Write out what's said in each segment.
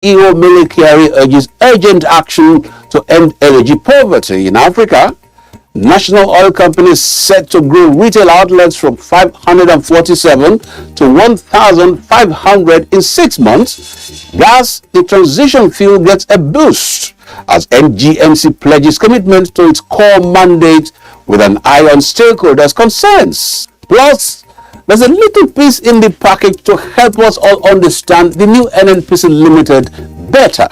CEO Mele urges urgent action to end energy poverty in Africa. National oil companies set to grow retail outlets from 547 to 1,500 in 6 months. Gas, the transition fuel, gets a boost as NGMC pledges commitment to its core mandate with an eye on stakeholders' concerns. Plus, there's a little piece in the package to help us all understand the new NNPC Limited better.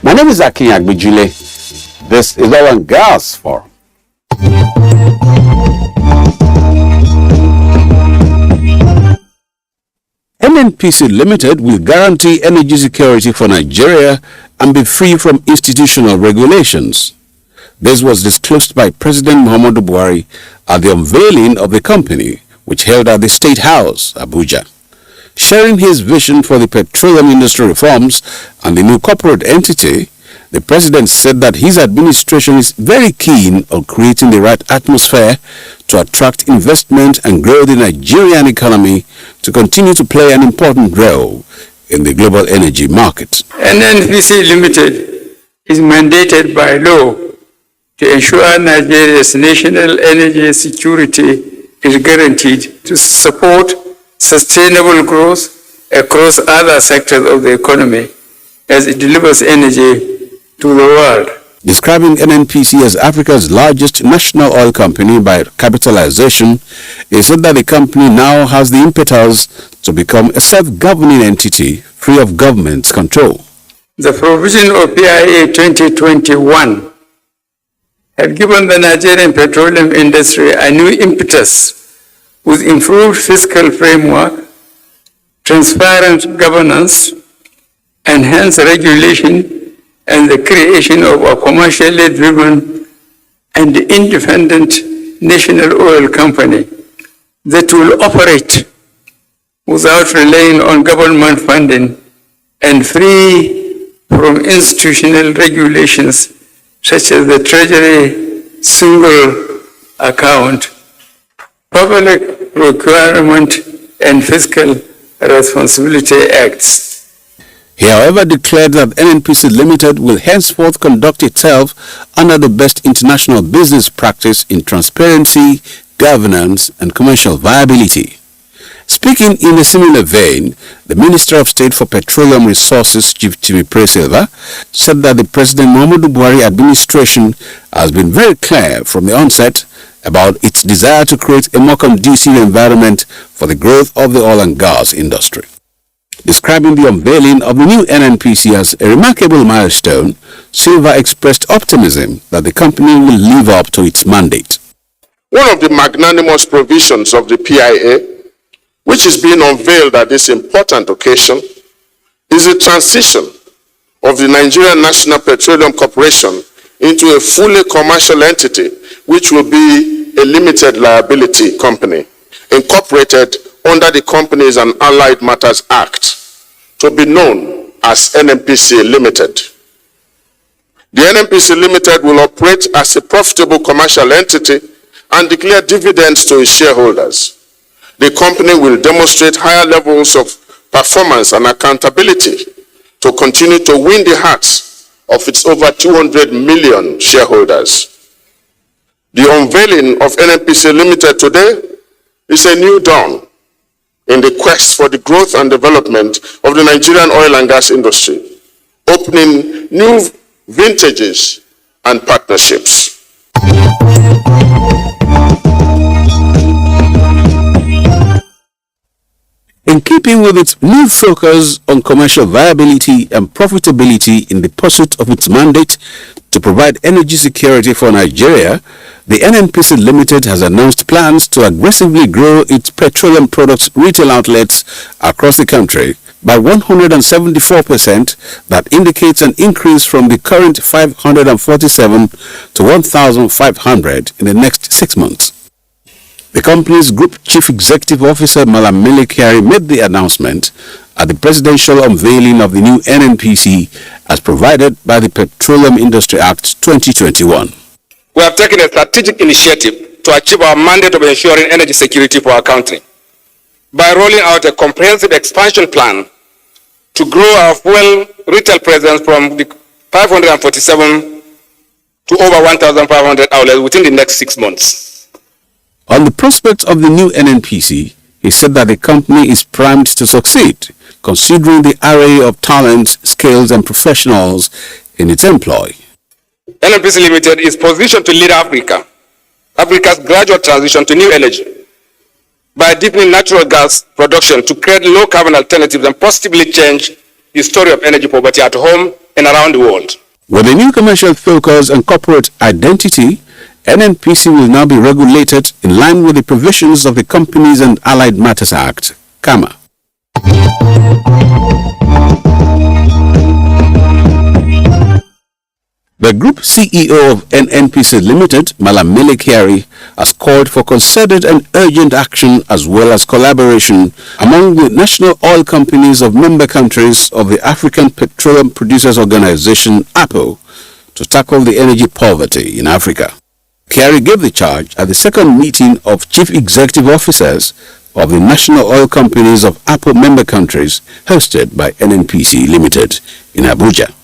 My name is Akin Agbijile. This is Oil and Gas Forum. NNPC Limited will guarantee energy security for Nigeria and be free from institutional regulations. This was disclosed by President Muhammadu Buhari at the unveiling of the company, which held at the State House, Abuja. Sharing his vision for the petroleum industry reforms and the new corporate entity, the president said that his administration is very keen on creating the right atmosphere to attract investment and grow the Nigerian economy to continue to play an important role in the global energy market. NNPC Limited is mandated by law to ensure Nigeria's national energy security is guaranteed to support sustainable growth across other sectors of the economy as it delivers energy to the world. Describing NNPC as Africa's largest national oil company by capitalization, he said that the company now has the impetus to become a self-governing entity free of government's control. The provision of PIA 2021 have given the Nigerian petroleum industry a new impetus with improved fiscal framework, transparent governance, enhanced regulation, and the creation of a commercially driven and independent national oil company that will operate without relying on government funding and free from institutional regulations such as the Treasury Single Account, Public Procurement, and Fiscal Responsibility Acts. He, however, declared that NNPC Limited will henceforth conduct itself under the best international business practice in transparency, governance, and commercial viability. Speaking in a similar vein, the Minister of State for Petroleum Resources, Chief Timi Presilva, said that the President Muhammadu Buhari administration has been very clear from the onset about its desire to create a more conducive environment for the growth of the oil and gas industry. Describing the unveiling of the new NNPC as a remarkable milestone, Silva expressed optimism that the company will live up to its mandate. One of the magnanimous provisions of the PIA, which is being unveiled at this important occasion, is the transition of the Nigerian National Petroleum Corporation into a fully commercial entity, which will be a limited liability company, incorporated under the Companies and Allied Matters Act, to be known as NNPC Limited. The NNPC Limited will operate as a profitable commercial entity and declare dividends to its shareholders. The company will demonstrate higher levels of performance and accountability to continue to win the hearts of its over 200 million shareholders. The unveiling of NNPC Limited today is a new dawn in the quest for the growth and development of the Nigerian oil and gas industry, opening new vintages and partnerships. In keeping with its new focus on commercial viability and profitability in the pursuit of its mandate to provide energy security for Nigeria, the NNPC Limited has announced plans to aggressively grow its petroleum products retail outlets across the country by 174%. That indicates an increase from the current 547 to 1,500 in the next 6 months. The company's Group Chief Executive Officer Malam Mele made the announcement at the presidential unveiling of the new NNPC as provided by the Petroleum Industry Act 2021. We have taken a strategic initiative to achieve our mandate of ensuring energy security for our country by rolling out a comprehensive expansion plan to grow our fuel retail presence from the 547 to over 1,500 outlets within the next 6 months. On the prospect of the new NNPC, he said that the company is primed to succeed, considering the array of talents, skills, and professionals in its employ. NNPC Limited is positioned to lead Africa's gradual transition to new energy by deepening natural gas production to create low-carbon alternatives and positively change the story of energy poverty at home and around the world. With a new commercial focus and corporate identity, NNPC will now be regulated in line with the provisions of the Companies and Allied Matters Act, CAMA. The Group CEO of NNPC Limited, Malam Mele Kyari, has called for concerted and urgent action as well as collaboration among the national oil companies of member countries of the African Petroleum Producers Organization, APO, to tackle the energy poverty in Africa. Kyari gave the charge at the second meeting of Chief Executive Officers of the national oil companies of APO member countries hosted by NNPC Limited in Abuja.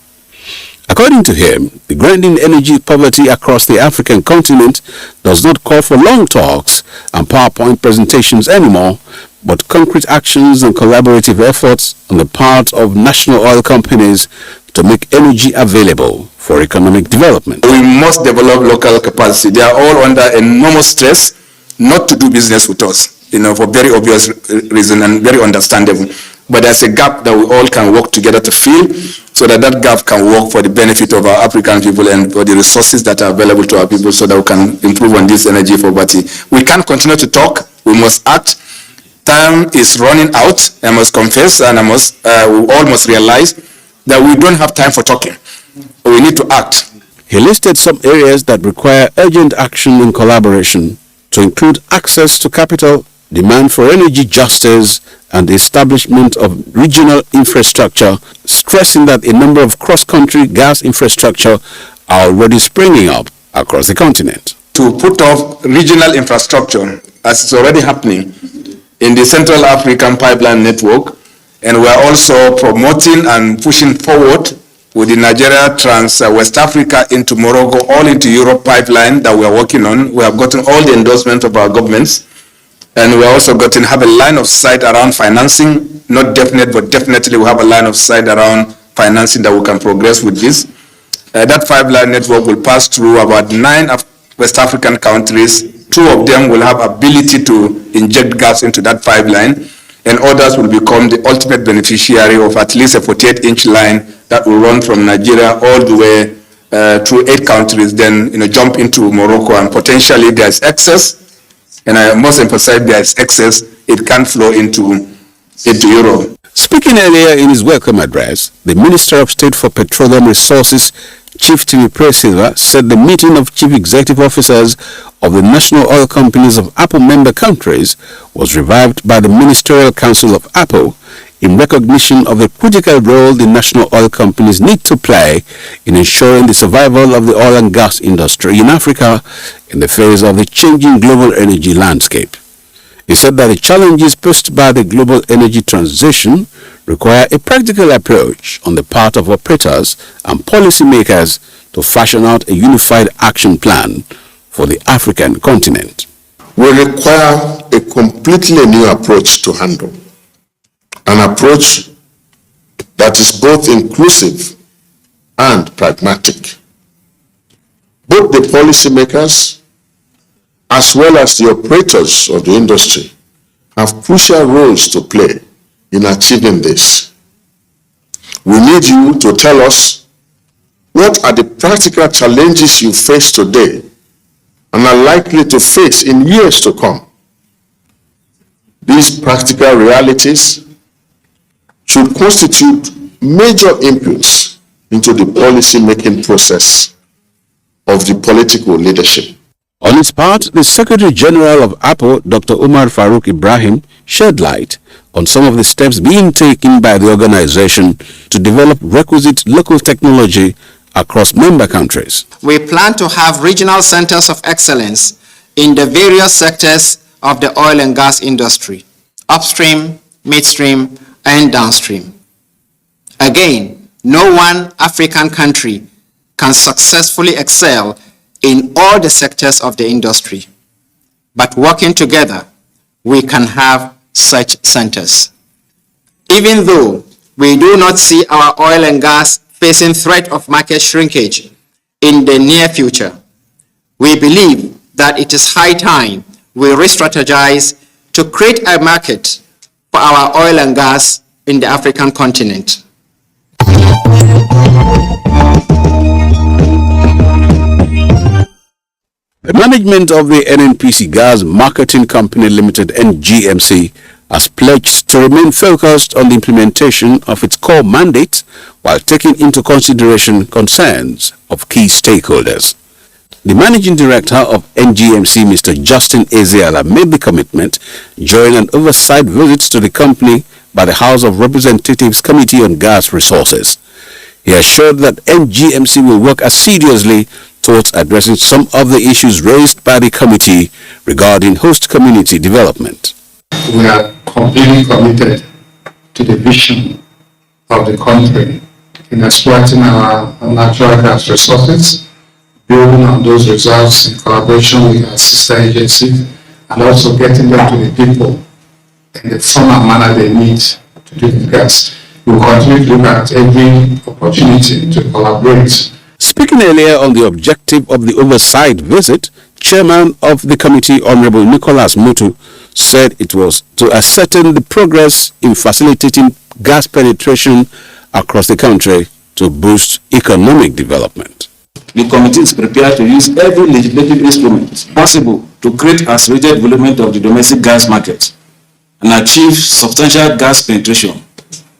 According to him, the grinding energy poverty across the African continent does not call for long talks and PowerPoint presentations anymore, but concrete actions and collaborative efforts on the part of national oil companies to make energy available for economic development. We must develop local capacity. They are all under enormous stress not to do business with us, for very obvious reason and very understandable. But there's a gap that we all can work together to fill so that that gap can work for the benefit of our African people and for the resources that are available to our people so that we can improve on this energy poverty. We can't continue to talk. We must act. Time is running out. I must confess, and we all must realize that we don't have time for talking. We need to act. He listed some areas that require urgent action and collaboration, to include access to capital, demand for energy justice, and the establishment of regional infrastructure, stressing that a number of cross-country gas infrastructure are already springing up across the continent. To put off regional infrastructure, as it's already happening in the Central African Pipeline Network, and we are also promoting and pushing forward with the Nigeria Trans-West Africa into Morocco, all into Europe pipeline that we are working on. We have gotten all the endorsement of our governments. And we are also have a line of sight around financing, not definite, but definitely we have a line of sight around financing that we can progress with this. That pipeline network will pass through about 9 West African countries. 2 of them will have ability to inject gas into that pipeline, and others will become the ultimate beneficiary of at least a 48-inch line that will run from Nigeria all the way through 8 countries, then jump into Morocco, and potentially there's excess. And I must emphasize there is excess. It can't flow into Europe. Speaking earlier in his welcome address, the Minister of State for Petroleum Resources, Chief Timipre Silva, said the meeting of Chief Executive Officers of the national oil companies of APO member countries was revived by the Ministerial Council of APO in recognition of the critical role the national oil companies need to play in ensuring the survival of the oil and gas industry in Africa in the face of the changing global energy landscape. He said that the challenges posed by the global energy transition require a practical approach on the part of operators and policymakers to fashion out a unified action plan for the African continent. We require a completely new approach to handle. An approach that is both inclusive and pragmatic. Both the policymakers as well as the operators of the industry have crucial roles to play in achieving this. We need you to tell us what are the practical challenges you face today and are likely to face in years to come. These practical realities should constitute major inputs into the policy-making process of the political leadership. On his part, the Secretary General of APO, Dr. Umar Farouk Ibrahim, shed light on some of the steps being taken by the organization to develop requisite local technology across member countries. We plan to have regional centers of excellence in the various sectors of the oil and gas industry, upstream, midstream, and downstream. Again, no one African country can successfully excel in all the sectors of the industry. But working together, we can have such centers. Even though we do not see our oil and gas facing threat of market shrinkage in the near future, we believe that it is high time we re-strategize to create a market for our oil and gas in the African continent. The management of the NNPC Gas Marketing Company Limited (NGMC) has pledged to remain focused on the implementation of its core mandate while taking into consideration concerns of key stakeholders. The managing director of NGMC, Mr. Justin Ezeala, made the commitment during an oversight visit to the company by the House of Representatives Committee on Gas Resources. He assured that NGMC will work assiduously towards addressing some of the issues raised by the committee regarding host community development. We are completely committed to the vision of the country in exploiting our natural gas resources, building on those reserves in collaboration with our sister agencies, and also getting them to the people in the form and manner they need to do the gas. We will continue to look at every opportunity to collaborate. Speaking earlier on the objective of the oversight visit, Chairman of the committee, Honorable Nicholas Mutu, said it was to ascertain the progress in facilitating gas penetration across the country to boost economic development. The committee is prepared to use every legislative instrument possible to create accelerated development of the domestic gas market and achieve substantial gas penetration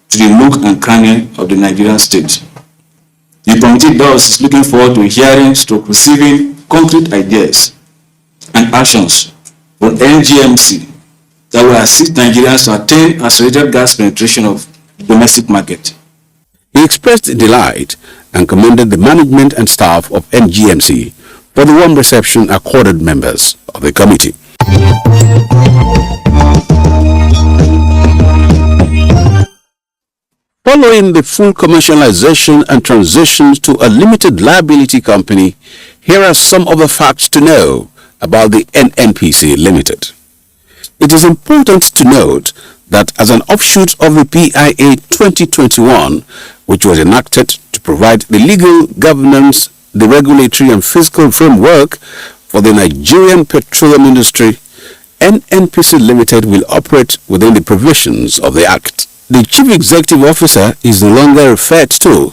to the nook and cranny of the Nigerian state. The committee thus is looking forward to hearing and receiving concrete ideas and actions from NGMC that will assist Nigerians to attain accelerated gas penetration of the domestic market. He expressed delight and commended the management and staff of NGMC for the warm reception accorded members of the committee. Following the full commercialization and transition to a limited liability company, here are some of the facts to know about the NNPC Limited. It is important to note that as an offshoot of the PIA 2021, which was enacted to provide the legal governance, the regulatory and fiscal framework for the Nigerian petroleum industry, NNPC Limited will operate within the provisions of the Act. The Chief Executive Officer is no longer referred to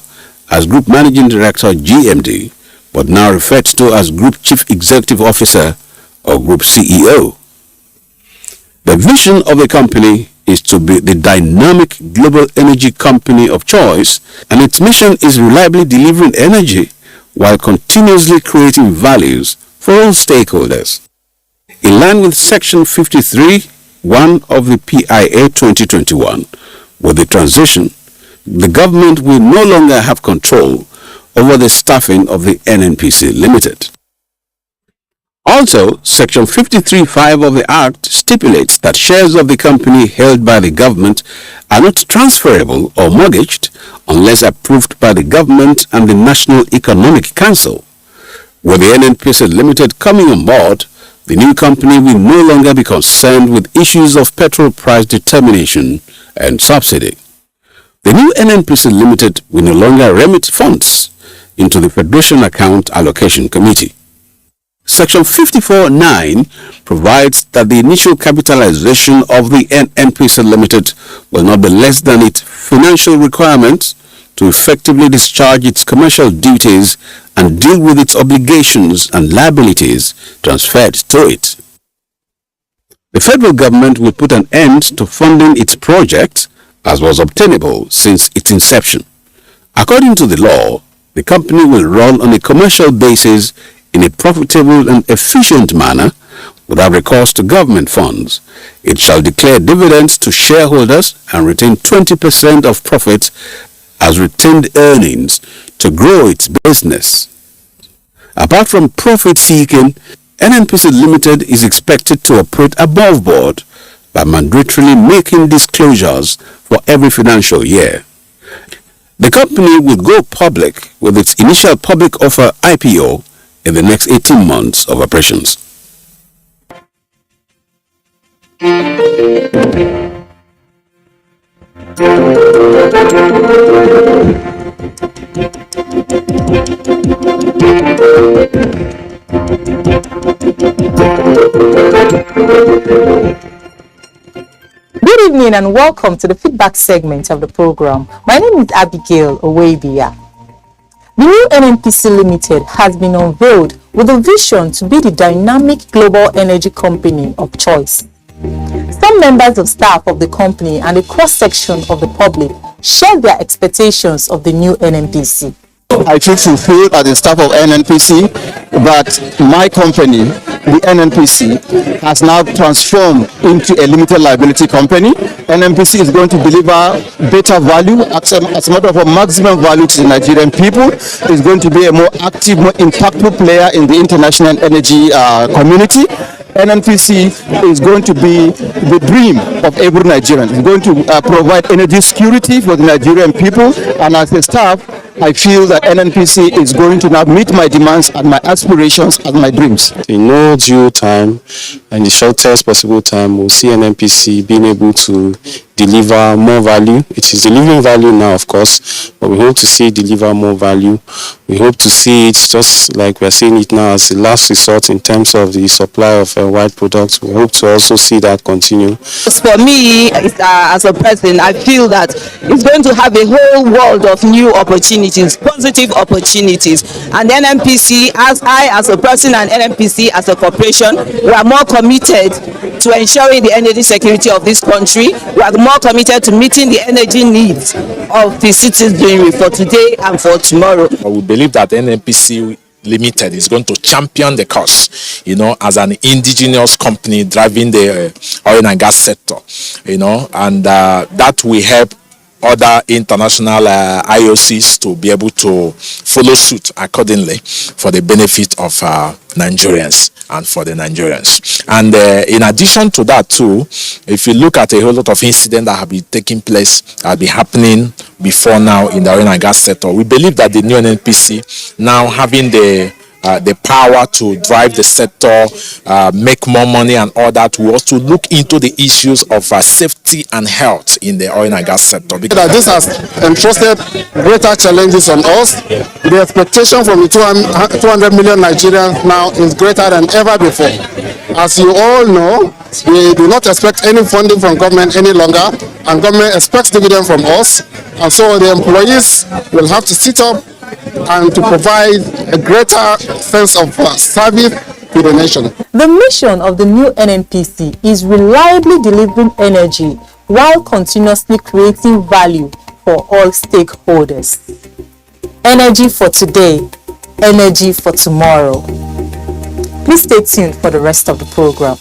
as Group Managing Director GMD, but now referred to as Group Chief Executive Officer or Group CEO. The vision of the company is to be the dynamic global energy company of choice, and its mission is reliably delivering energy while continuously creating values for all stakeholders. In line with Section 53(1) of the PIA 2021, with the transition, the government will no longer have control over the staffing of the NNPC Limited. Also, Section 53(5) of the Act stipulates that shares of the company held by the government are not transferable or mortgaged unless approved by the government and the National Economic Council. With the NNPC Limited coming on board, the new company will no longer be concerned with issues of petrol price determination and subsidy. The new NNPC Limited will no longer remit funds into the Federation Account Allocation Committee. Section 54(9) provides that the initial capitalization of the NNPC Limited will not be less than its financial requirements to effectively discharge its commercial duties and deal with its obligations and liabilities transferred to it. The federal government will put an end to funding its projects as was obtainable since its inception. According to the law, the company will run on a commercial basis in a profitable and efficient manner without recourse to government funds. It shall declare dividends to shareholders and retain 20% of profits as retained earnings to grow its business. Apart from profit seeking, NNPC Limited is expected to operate above board by mandatorily making disclosures for every financial year. The company will go public with its initial public offer IPO in the next 18 months of operations. Good evening and welcome to the feedback segment of the program. My name is Abigail Owebia. The new NNPC Limited has been unveiled with a vision to be the dynamic global energy company of choice. Some members of staff of the company and a cross-section of the public share their expectations of the new NNPC. I feel fulfilled as the staff of NNPC that my company, the NNPC, has now transformed into a limited liability company. NNPC is going to deliver better value, as a matter of maximum value to the Nigerian people. It's going to be a more active, more impactful player in the international energy community. NNPC is going to be the dream of every Nigerian. It's going to provide energy security for the Nigerian people, and as a staff, I feel that NNPC is going to now meet my demands and my aspirations and my dreams. In no due time, and the shortest possible time, we'll see NNPC being able to deliver more value. It is delivering value now, of course, but we hope to see it deliver more value. We hope to see it, just like we're seeing it now, as the last resort in terms of the supply of white products. We hope to also see that continue. For me, as a person, I feel that it's going to have a whole world of new opportunities, positive opportunities. And NNPC, as a person and NNPC as a corporation, we are more committed to ensuring the energy security of this country. We are more committed to meeting the energy needs of the citizenry for today and for tomorrow. We believe that NNPC Limited is going to champion the cause, as an indigenous company driving the oil and gas sector, and that will help other international IOCs to be able to follow suit accordingly for the benefit of Nigerians and for the Nigerians. And in addition to that too, if you look at a whole lot of incidents that have been taking place, that have been happening before now in the oil and gas sector, we believe that the new NNPC now having the power to drive the sector, make more money and all that, we also look into the issues of safety and health in the oil and gas sector. Because this has entrusted greater challenges on us. The expectation from the 200 million Nigerians now is greater than ever before. As you all know, we do not expect any funding from government any longer, and government expects dividend from us, and so the employees will have to sit up and to provide a greater sense of service to the nation. The mission of the new NNPC is reliably delivering energy while continuously creating value for all stakeholders. Energy for today, energy for tomorrow. Please stay tuned for the rest of the program.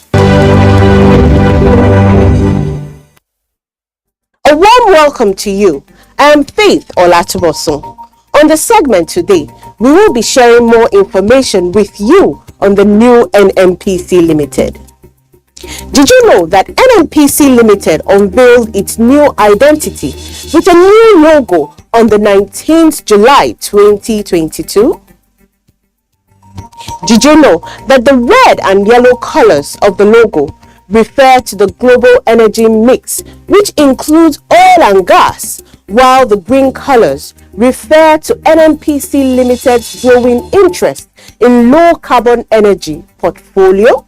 A warm welcome to you. I am Faith Olatubosun. On the segment today, we will be sharing more information with you on the new NNPC Limited. Did you know that NNPC Limited unveiled its new identity with a new logo on the 19th July 2022? Did you know that the red and yellow colors of the logo refer to the global energy mix, which includes oil and gas, while the green colors refer to NNPC Limited's growing interest in low-carbon energy portfolio?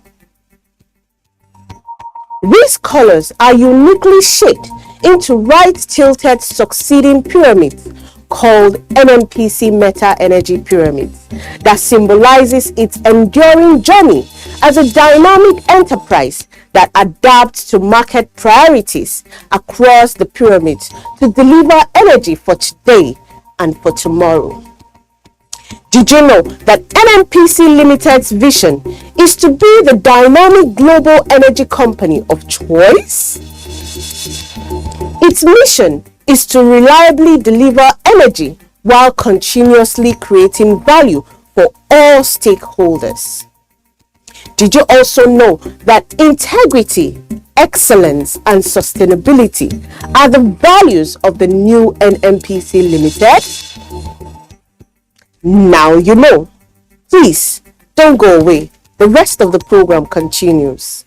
These colors are uniquely shaped into right-tilted succeeding pyramids called NNPC Meta Energy Pyramids that symbolizes its enduring journey as a dynamic enterprise that adapts to market priorities across the pyramids to deliver energy for today and for tomorrow. Did you know that NNPC Limited's vision is to be the dynamic global energy company of choice? Its mission is to reliably deliver energy while continuously creating value for all stakeholders. Did you also know that integrity, excellence, and sustainability are the values of the new NNPC Limited? Now you know. Please don't go away. The rest of the program continues.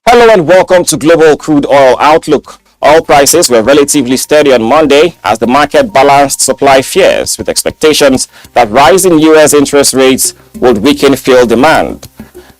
Hello and welcome to Global Crude Oil Outlook. Oil prices were relatively steady on Monday as the market balanced supply fears with expectations that rising U.S. interest rates would weaken fuel demand.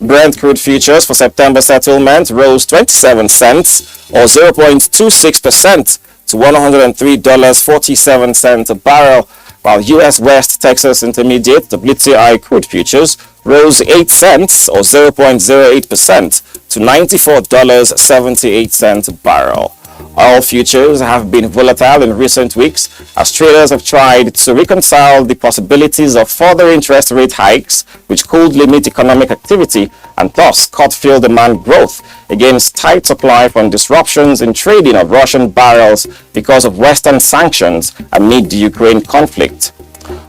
Brent crude futures for September settlement rose 27 cents or 0.26% to $103.47 a barrel, while U.S. West Texas Intermediate WTI crude futures rose 8 cents or 0.08% to $94.78 a barrel. Oil futures have been volatile in recent weeks as traders have tried to reconcile the possibilities of further interest rate hikes, which could limit economic activity and thus cut fuel demand growth, against tight supply from disruptions in trading of Russian barrels because of Western sanctions amid the Ukraine conflict.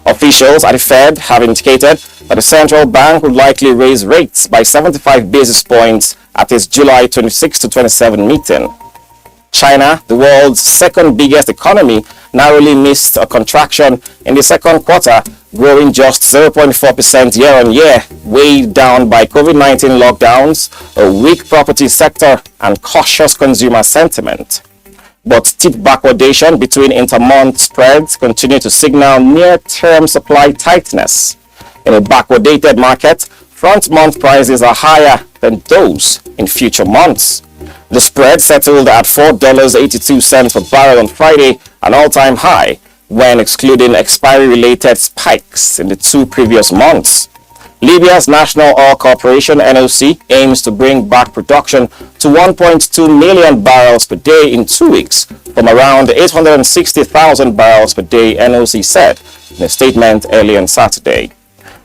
Officials at the Fed have indicated that the central bank would likely raise rates by 75 basis points at its July 26 to 27 meeting. China, the world's second biggest economy, narrowly missed a contraction in the second quarter, growing just 0.4% year-on-year, weighed down by COVID-19 lockdowns, a weak property sector, and cautious consumer sentiment. But steep backwardation between intermonth spreads continue to signal near-term supply tightness. In a backwardated market, front-month prices are higher than those in future months. The spread settled at $4.82 per barrel on Friday, an all-time high, when excluding expiry-related spikes in the two previous months. Libya's National Oil Corporation (NOC) aims to bring back production to 1.2 million barrels per day in 2 weeks, from around 860,000 barrels per day, NOC said in a statement early on Saturday.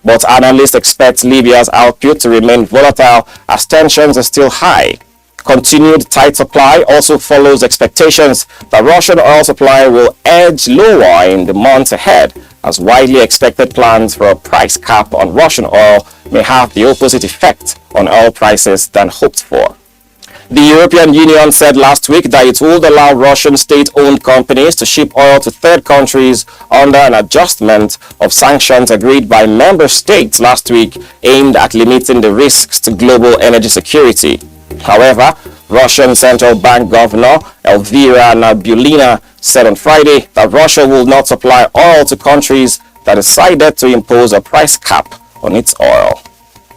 But analysts expect Libya's output to remain volatile as tensions are still high. Continued tight supply also follows expectations that Russian oil supply will edge lower in the months ahead, as widely expected plans for a price cap on Russian oil may have the opposite effect on oil prices than hoped for. The European Union said last week that it would allow Russian state-owned companies to ship oil to third countries under an adjustment of sanctions agreed by member states last week aimed at limiting the risks to global energy security. However, Russian Central Bank Governor Elvira Nabiullina said on Friday that Russia will not supply oil to countries that decided to impose a price cap on its oil.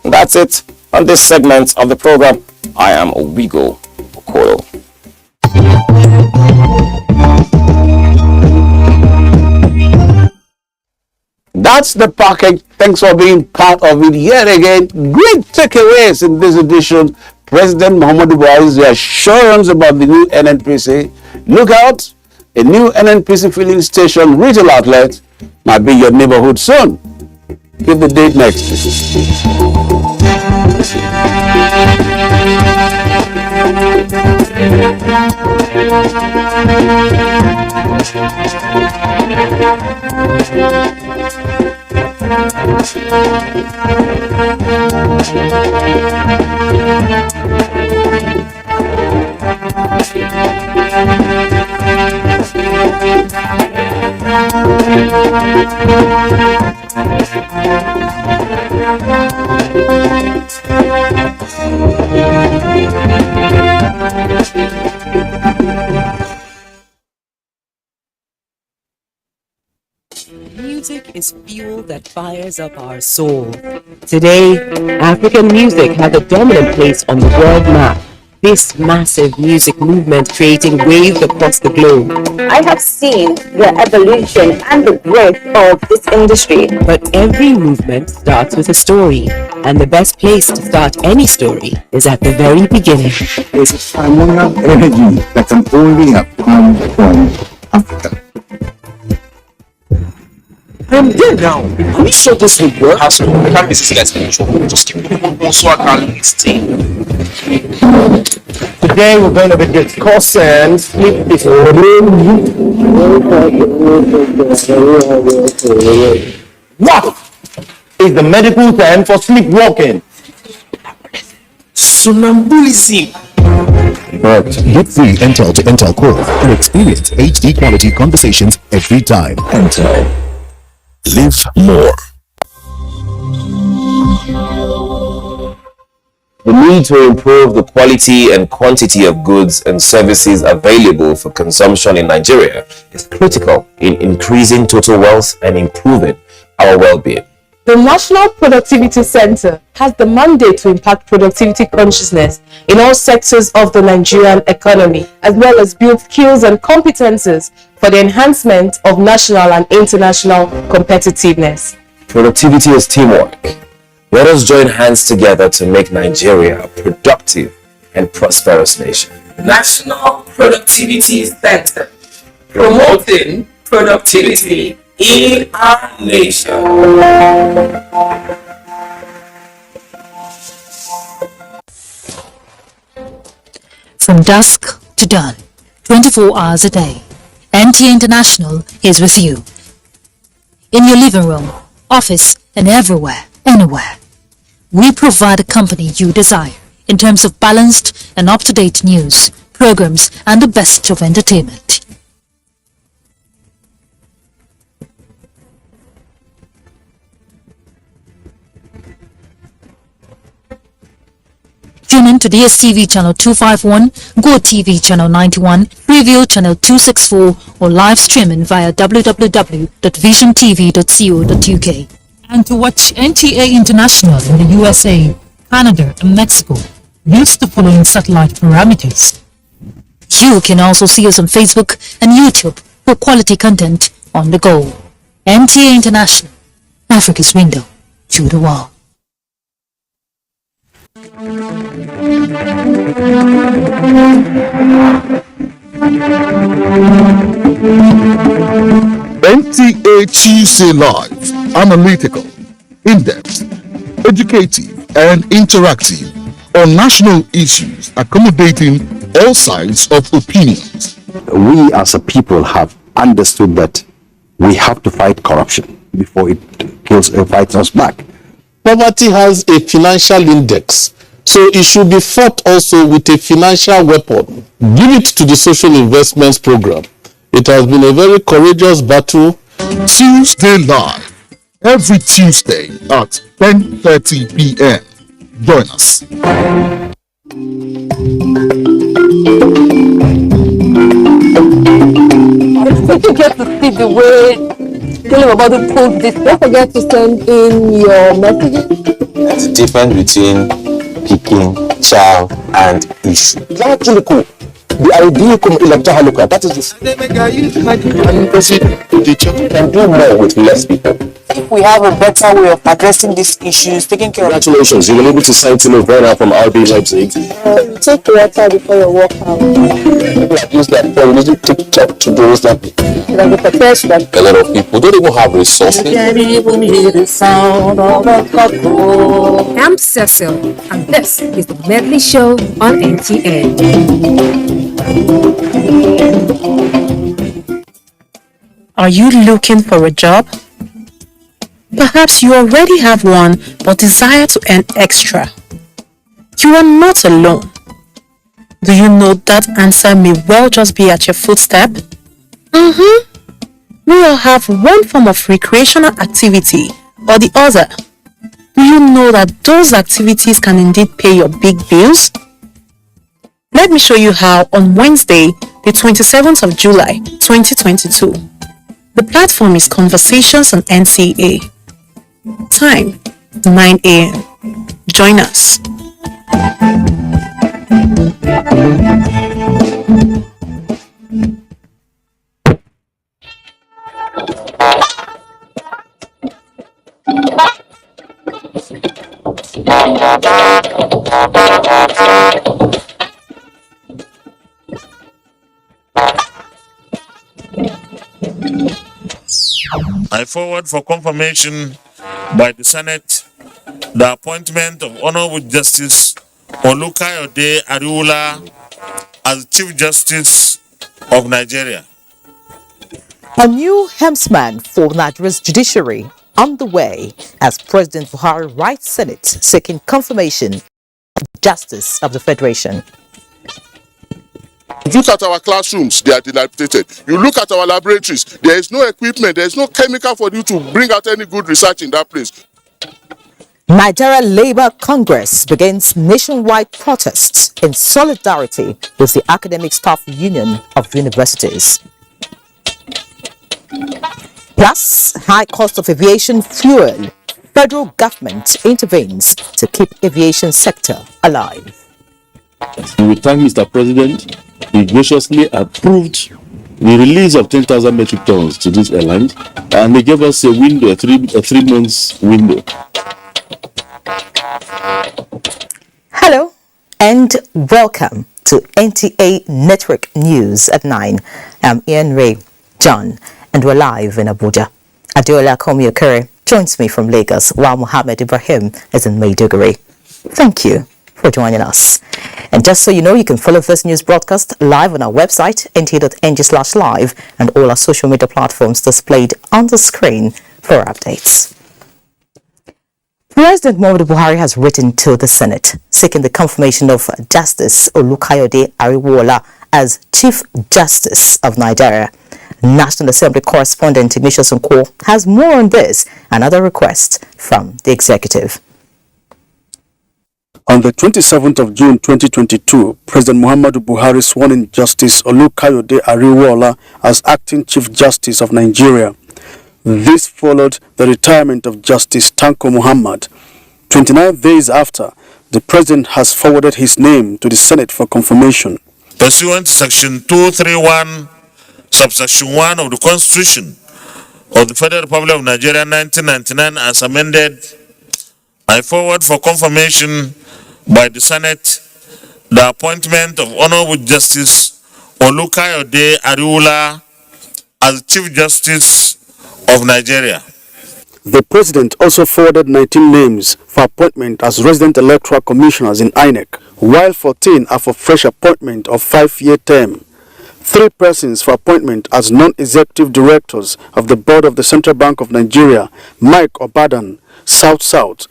And that's it on this segment of the program. I am Owigo Okoro. That's the package. Thanks for being part of it yet again. Great takeaways in this edition. President Muhammadu Buhari's assurance about the new NNPC. Look out, a new NNPC filling station retail outlet might be your neighborhood soon. Give the date next. Music is fuel that fires up our soul. Today, African music has a dominant place on the world map. This massive music movement creating waves across the globe. I have seen the evolution and the growth of this industry. But every movement starts with a story, and the best place to start any story is at the very beginning. There's a phenomenal energy that can only have come from Africa. I'm there now. Are we sure this will work? Has to. I can't be just keep people so I can listen. Today we're going to be discussing sleep What? is the medical term for sleepwalking. Sonambulism. But get free Intel to Intel Core and experience HD quality conversations every time. Intel. Live more. The need to improve the quality and quantity of goods and services available for consumption in Nigeria is critical in increasing total wealth and improving our well-being. The National Productivity Center has the mandate to impact productivity consciousness in all sectors of the Nigerian economy, as well as build skills and competences for the enhancement of national and international competitiveness. Productivity is teamwork. Let us join hands together to make Nigeria a productive and prosperous nation. National Productivity Center, promoting productivity in our nation. From dusk to dawn, 24 hours a day, NTA International is with you. In your living room, office, and everywhere, anywhere. We provide the company you desire in terms of balanced and up-to-date news, programs, and the best of entertainment. Tune in to DSTV channel 251, Go TV channel 91, Preview channel 264, or live streaming via www.visiontv.co.uk. And to watch NTA International in the USA, Canada, and Mexico, use the following satellite parameters. You can also see us on Facebook and YouTube for quality content on the go. NTA International, Africa's window to the world. NTA Tuesday Live, analytical, in-depth, educative, and interactive on national issues, accommodating all sides of opinions. We as a people have understood that we have to fight corruption before it fights us back. Poverty has a financial index, so it should be fought also with a financial weapon. Give it to the social investments program. It has been a very courageous battle. Tuesday Live, every Tuesday at 10:30 p.m. Join us. Don't forget to see the way telling about the post this. Don't forget to send in your messages. There's a difference between picking, chow, and issue. Actually cool. The idea that is the can do more with less people. If we have a better way of addressing these issues, taking care of. Congratulations, you were able to sign Timo Werner from RB Leipzig. Take water before your workout. Use that phone, use it to talk to those that a lot of people don't even have resources. I'm Cecil, and this is the Medley Show on NTA. Are you looking for a job? Perhaps you already have one but desire to earn extra. You are not alone. Do you know that answer may well just be at your footstep? We all have one form of recreational activity or the other. Do you know that those activities can indeed pay your big bills? Let me show you how on Wednesday, the 27th of July, 2022. The platform is Conversations on NTA. Time, 9 a.m. Join us. I forward for confirmation by the Senate the appointment of Honorable Justice Olukayode Ariwoola as Chief Justice of Nigeria. A new helmsman for Nigeria's judiciary underway as President Buhari writes Senate seeking confirmation of Justice of the Federation. Look at our classrooms, they are dilapidated. You look at our laboratories, there is no equipment, there is no chemical for you to bring out any good research in that place. Nigeria Labour Congress begins nationwide protests in solidarity with the Academic Staff Union of Universities. Plus, high cost of aviation fuel. Federal government intervenes to keep aviation sector alive. We thank Mr. President. He graciously approved the release of 10,000 metric tons to this airline, and they gave us a window, a three months window. Hello and welcome to NTA Network News at 9. I'm Ian Ray John and we're live in Abuja. Adeola Komi-Okere joins me from Lagos while Mohammed Ibrahim is in Maiduguri. Thank you for joining us. And just so you know, you can follow this news broadcast live on our website, nta.ng/live, and all our social media platforms displayed on the screen for updates. President Muhammadu Buhari has written to the Senate seeking the confirmation of Justice Olukayode Ariwola as Chief Justice of Nigeria. National Assembly correspondent Ignatius Nkwo has more on this and other requests from the executive. On the 27th of June 2022, President Muhammadu Buhari sworn in Justice Olukayode Ariwola as Acting Chief Justice of Nigeria. This followed the retirement of Justice Tanko Muhammad. 29 days after, the President has forwarded his name to the Senate for confirmation. Pursuant to Section 231, Subsection 1 of the Constitution of the Federal Republic of Nigeria 1999 as amended, I forward for confirmation by the Senate the appointment of Honorable Justice Olukayode Ariwola as Chief Justice of Nigeria. The President also forwarded 19 names for appointment as resident electoral commissioners in INEC, while 14 are for fresh appointment of 5-year term. 3 persons for appointment as non-executive directors of the Board of the Central Bank of Nigeria, Mike Obadan, South-South,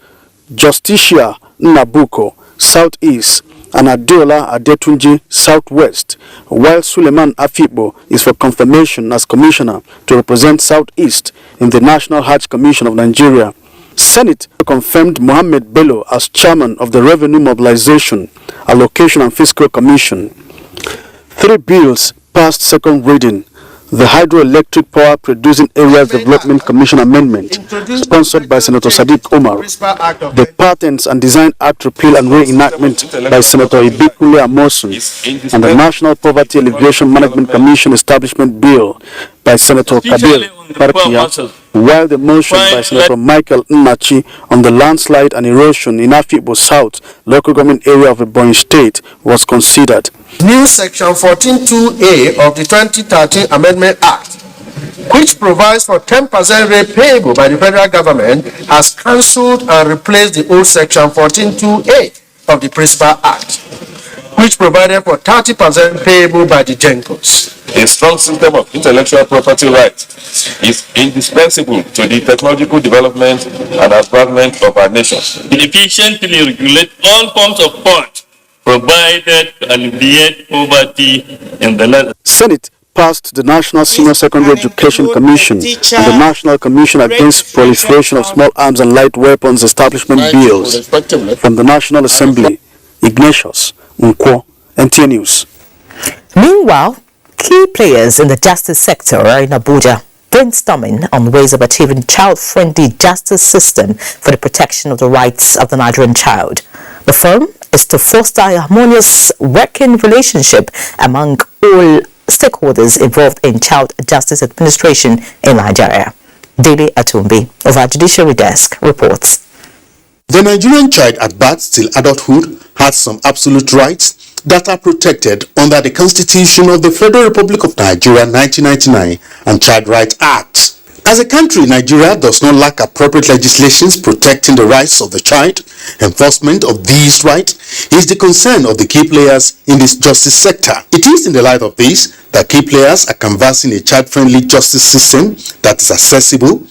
Justicia Nabuko, South-East, and Adeola Adetunji, South-West, while Suleiman Afibo is for confirmation as commissioner to represent South-East in the National Hajj Commission of Nigeria. Senate confirmed Mohammed Bello as chairman of the Revenue Mobilization, Allocation and Fiscal Commission. 3 bills passed second reading. The Hydroelectric Power Producing Areas Development Commission Amendment, sponsored by Senator Sadiq Omar. The Patents and Design Act repeal and reenactment by Senator Ibikule Amosun, and the National Poverty Alleviation Management Commission Establishment Bill by Senator Kabir Parkia, while the motion by Senator Michael Nnachi on the landslide and erosion in Afibo South, local government area of Ebonyi State, was considered. New Section 14(2)A of the 2013 Amendment Act, which provides for 10% rate payable by the federal government, has cancelled and replaced the old Section 14(2)A of the Principal Act, which provided for 30% payable by the GENCOs. A strong system of intellectual property rights is indispensable to the technological development and advancement of our nation. Efficiently regulate all forms of fraud provided to alleviate poverty in the land. Senate passed the National Senior Secondary Education Commission and the National Commission Against Proliferation of Small Arms and Light Weapons Establishment Bills. From the National Assembly, Ignatius Nkwo, NTA News. Meanwhile, key players in the justice sector are in Abuja, brainstorming on ways of achieving child-friendly justice system for the protection of the rights of the Nigerian child. The firm is to foster a harmonious working relationship among all stakeholders involved in child justice administration in Nigeria. Dele Atumbi of our Judiciary Desk reports. The Nigerian child at birth till adulthood has some absolute rights that are protected under the Constitution of the Federal Republic of Nigeria 1999 and Child Rights Act. As a country, Nigeria does not lack appropriate legislations protecting the rights of the child. Enforcement of these rights is the concern of the key players in this justice sector. It is in the light of this that key players are canvassing a child-friendly justice system that is accessible,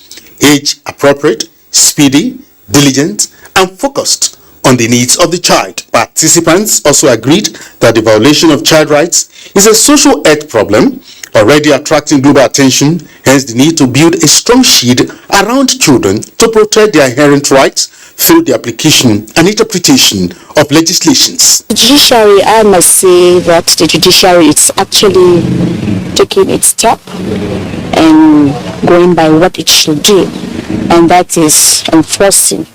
age appropriate, speedy, diligent, and focused on the needs of the child. Participants also agreed that the violation of child rights is a social health problem already attracting global attention, hence the need to build a strong shield around children to protect their inherent rights through the application and interpretation of legislations. The judiciary, I must say that the judiciary is actually taking its step and going by what it should do, and that is enforcing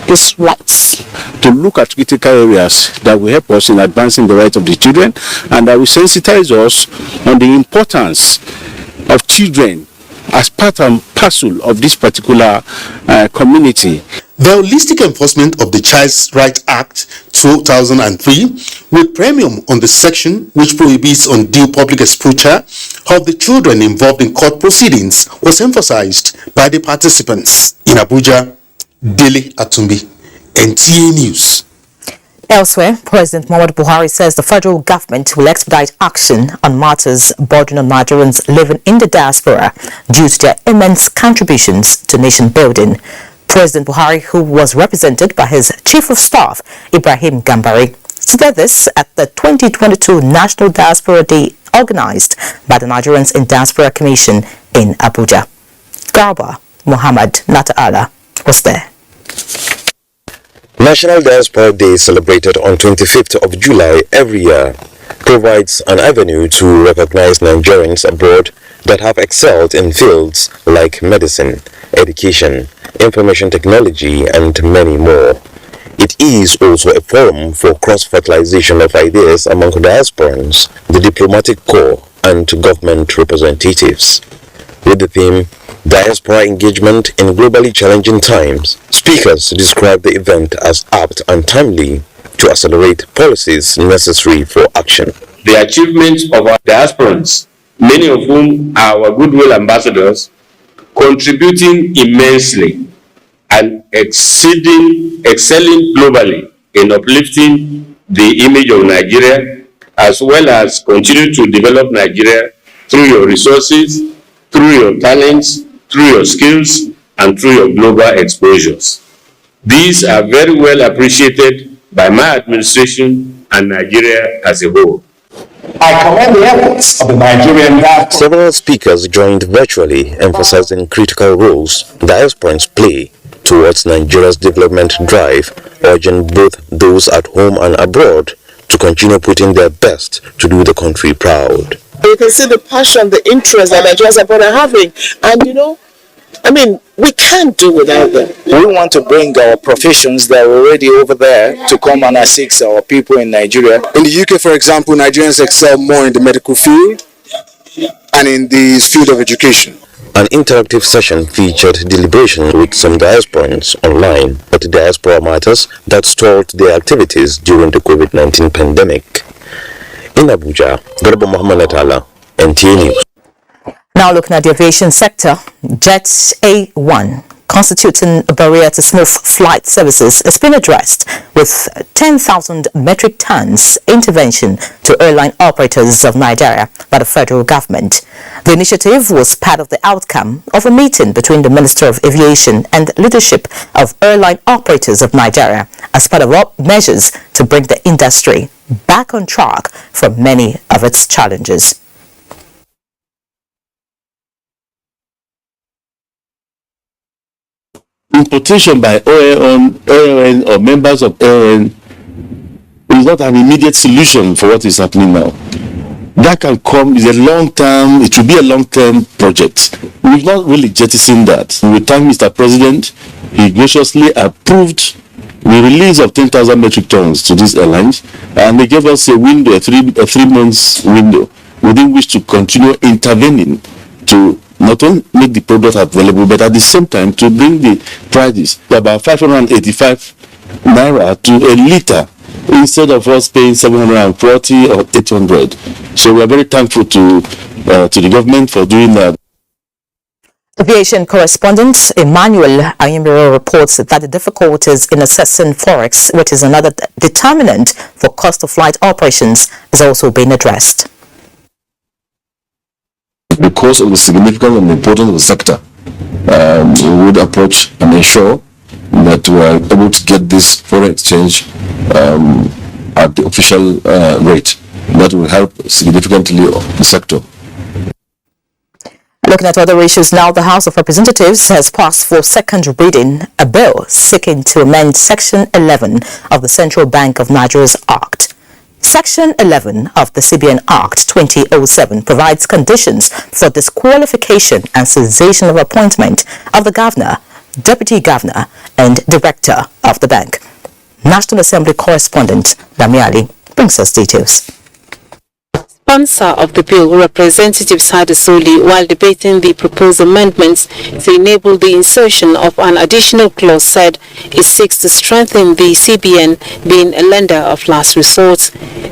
these rights. To look at critical areas that will help us in advancing the rights of the children and that will sensitize us on the importance of children as part and parcel of this particular community. The holistic enforcement of the Child's Rights Act 2003 with premium on the section which prohibits undue public exposure of the children involved in court proceedings was emphasized by the participants. In Abuja, Dele Atumbi, NTA News. Elsewhere, President Muhammadu Buhari says the federal government will expedite action on matters bordering on Nigerians living in the diaspora due to their immense contributions to nation building. President Buhari, who was represented by his Chief of Staff, Ibrahim Gambari, stated this at the 2022 National Diaspora Day organized by the Nigerians in Diaspora Commission in Abuja. Garba Muhammad Nata'ala was there. National Diaspora Day, celebrated on 25th of July every year, provides an avenue to recognize Nigerians abroad that have excelled in fields like medicine, education, information technology, and many more. It is also a forum for cross-fertilization of ideas among diasporans, the diplomatic corps, and government representatives. With the theme, Diaspora Engagement in Globally Challenging Times, speakers describe the event as apt and timely to accelerate policies necessary for action. The achievements of our diasporans, many of whom are our goodwill ambassadors, contributing immensely and excelling globally in uplifting the image of Nigeria, as well as continue to develop Nigeria through your resources, through your talents, through your skills, and through your global exposures. These are very well appreciated by my administration and Nigeria as a whole. I commend the efforts of the Nigerian diaspora. Several speakers joined virtually, emphasizing critical roles diasporans play towards Nigeria's development drive, urging both those at home and abroad to continue putting their best to do the country proud. You can see the passion, the interest that Nigerians abroad are having, and we can't do without them. We want to bring our professions that are already over there to come and assist our people in Nigeria. In the UK, for example, Nigerians excel more in the medical field and in the field of education. An interactive session featured deliberation with some diasporans online on the diaspora matters that stalled their activities during the COVID-19 pandemic. In Abuja, Garba Muhammad Natala, NTA News. Now looking at the aviation sector, Jet A1, constituting a barrier to smooth flight services, has been addressed with 10,000 metric tons intervention to airline operators of Nigeria by the federal government. The initiative was part of the outcome of a meeting between the Minister of Aviation and leadership of airline operators of Nigeria as part of measures to bring the industry back on track from many of its challenges. Importation by OAN or members of OAN is not an immediate solution for what is happening now. That can come, is a long-term, it will be a long-term project. We've not really jettisoned that. We thank Mr. President. He graciously approved the release of 10,000 metric tons to these airlines, and they gave us a window, a three months window, within which to continue intervening to not only make the product available, but at the same time to bring the prices to about 585 naira to a litre, instead of us paying 740 or 800. So we are very thankful to the government for doing that. Aviation correspondent Emmanuel Ayimiro reports that the difficulties in assessing forex, which is another determinant for cost of flight operations, is also being addressed. Because of the significance and importance of the sector, we would approach and ensure that we are able to get this foreign exchange at the official rate. That will help significantly the sector. Looking at other issues now, the House of Representatives has passed for second reading a bill seeking to amend Section 11 of the Central Bank of Nigeria's Act. Section 11 of the CBN Act 2007 provides conditions for disqualification and cessation of appointment of the governor, deputy governor, and director of the bank. National Assembly correspondent Dami Ali brings us details. Sponsor of the bill, Representative Sada Soli, while debating the proposed amendments to enable the insertion of an additional clause, said it seeks to strengthen the CBN being a lender of last resort.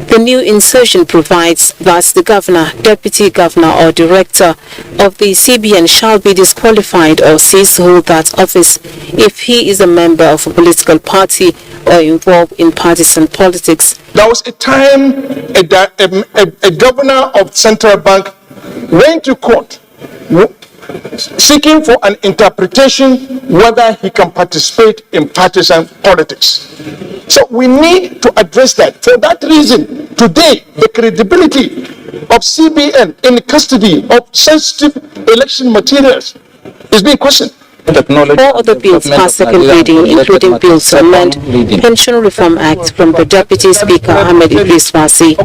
The new insertion provides that the governor, deputy governor or director of the CBN shall be disqualified or cease to hold that office if he is a member of a political party or involved in partisan politics. There was a time a governor of central bank went to court seeking for an interpretation whether he can participate in partisan politics. So we need to address that. For that reason, today, the credibility of CBN in custody of sensitive election materials is being questioned. Four other bills passed second reading, including bills to amend Pension Reform Act from the Deputy Speaker Ahmed Idris Fasi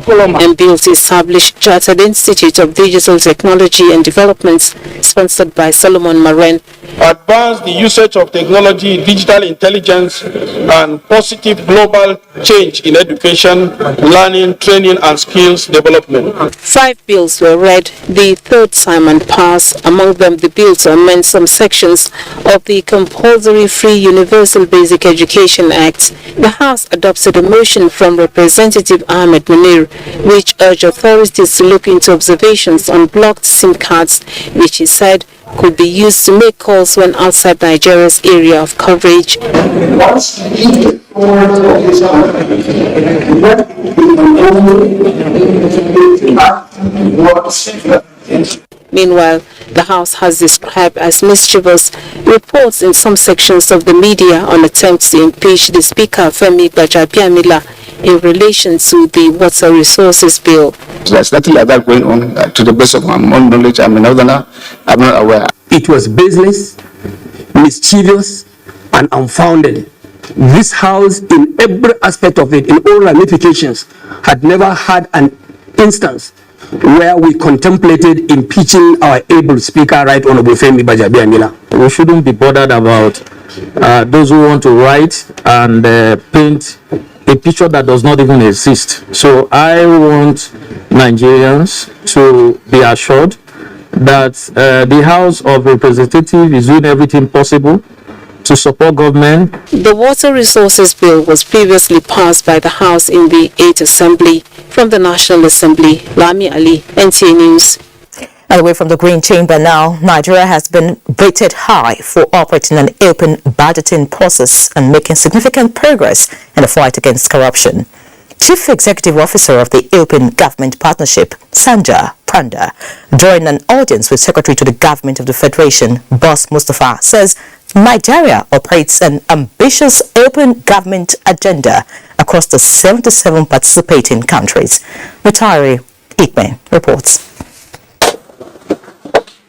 and bills to establish Chartered Institute of Digital Technology and Development, sponsored by Solomon Maren. Advance the usage of technology, digital intelligence, and positive global change in education, learning, training, and skills development. 5 bills were read the third time and passed, among them the bill to amend some sections of the Compulsory Free Universal Basic Education Act. The House adopted a motion from Representative Ahmed Munir, which urged authorities to look into observations on blocked SIM cards, which he said could be used to make calls when outside Nigeria's area of coverage. Meanwhile, the House has described as mischievous reports in some sections of the media on attempts to impeach the Speaker Femi Gbajabiamila in relation to the Water Resources Bill. There's nothing like that going on. To the best of my own knowledge, I'm a northerner. I'm not aware. It was baseless, mischievous, and unfounded. This House, in every aspect of it, in all ramifications, had never had an instance where we contemplated impeaching our able Speaker, Right Honorable Femi Gbajabiamila. We shouldn't be bothered about those who want to write and paint a picture that does not even exist. So I want Nigerians to be assured that the House of Representatives is doing everything possible to support government. The Water Resources Bill was previously passed by the House in the 8th Assembly. From the National Assembly, Lami Ali, NTA News. And away from the Green Chamber now, Nigeria has been rated high for operating an open budgeting process and making significant progress in the fight against corruption. Chief Executive Officer of the Open Government Partnership, Sanja Pranda, during an audience with Secretary to the Government of the Federation, Boss Mustafa, says Nigeria operates an ambitious open government agenda across the 77 participating countries. Retiree Ikme reports.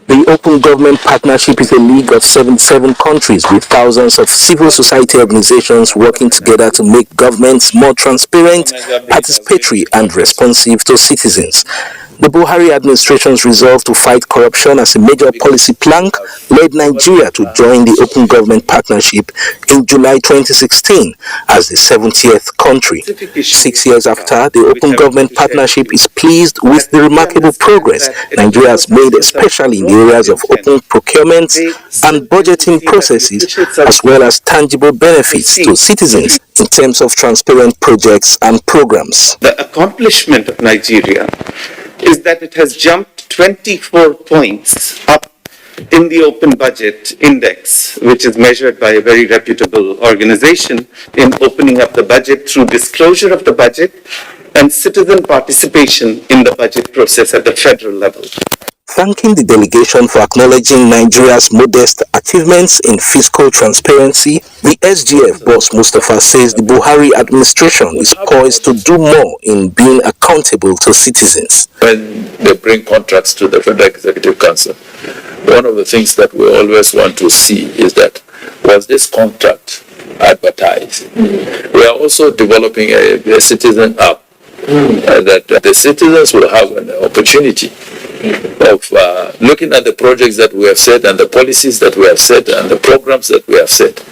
The Open Government Partnership is a league of 77 countries with thousands of civil society organizations working together to make governments more transparent, participatory, and responsive to citizens. The Buhari administration's resolve to fight corruption as a major policy plank led Nigeria to join the Open Government Partnership in July 2016 as the 70th country. 6 years after, the Open Government Partnership is pleased with the remarkable progress Nigeria has made, especially in the areas of open procurement and budgeting processes, as well as tangible benefits to citizens in terms of transparent projects and programs. The accomplishment of Nigeria is that it has jumped 24 points up in the Open Budget Index, which is measured by a very reputable organization in opening up the budget through disclosure of the budget and citizen participation in the budget process at the federal level. Thanking the delegation for acknowledging Nigeria's modest achievements in fiscal transparency, the SGF boss Mustafa says the Buhari administration is poised to do more in being accountable to citizens. When they bring contracts to the Federal Executive Council, one of the things that we always want to see is that, was this contract advertised? We are also developing a citizen app that the citizens will have an opportunity of looking at the projects that we have set and the policies that we have set and the programs that we have set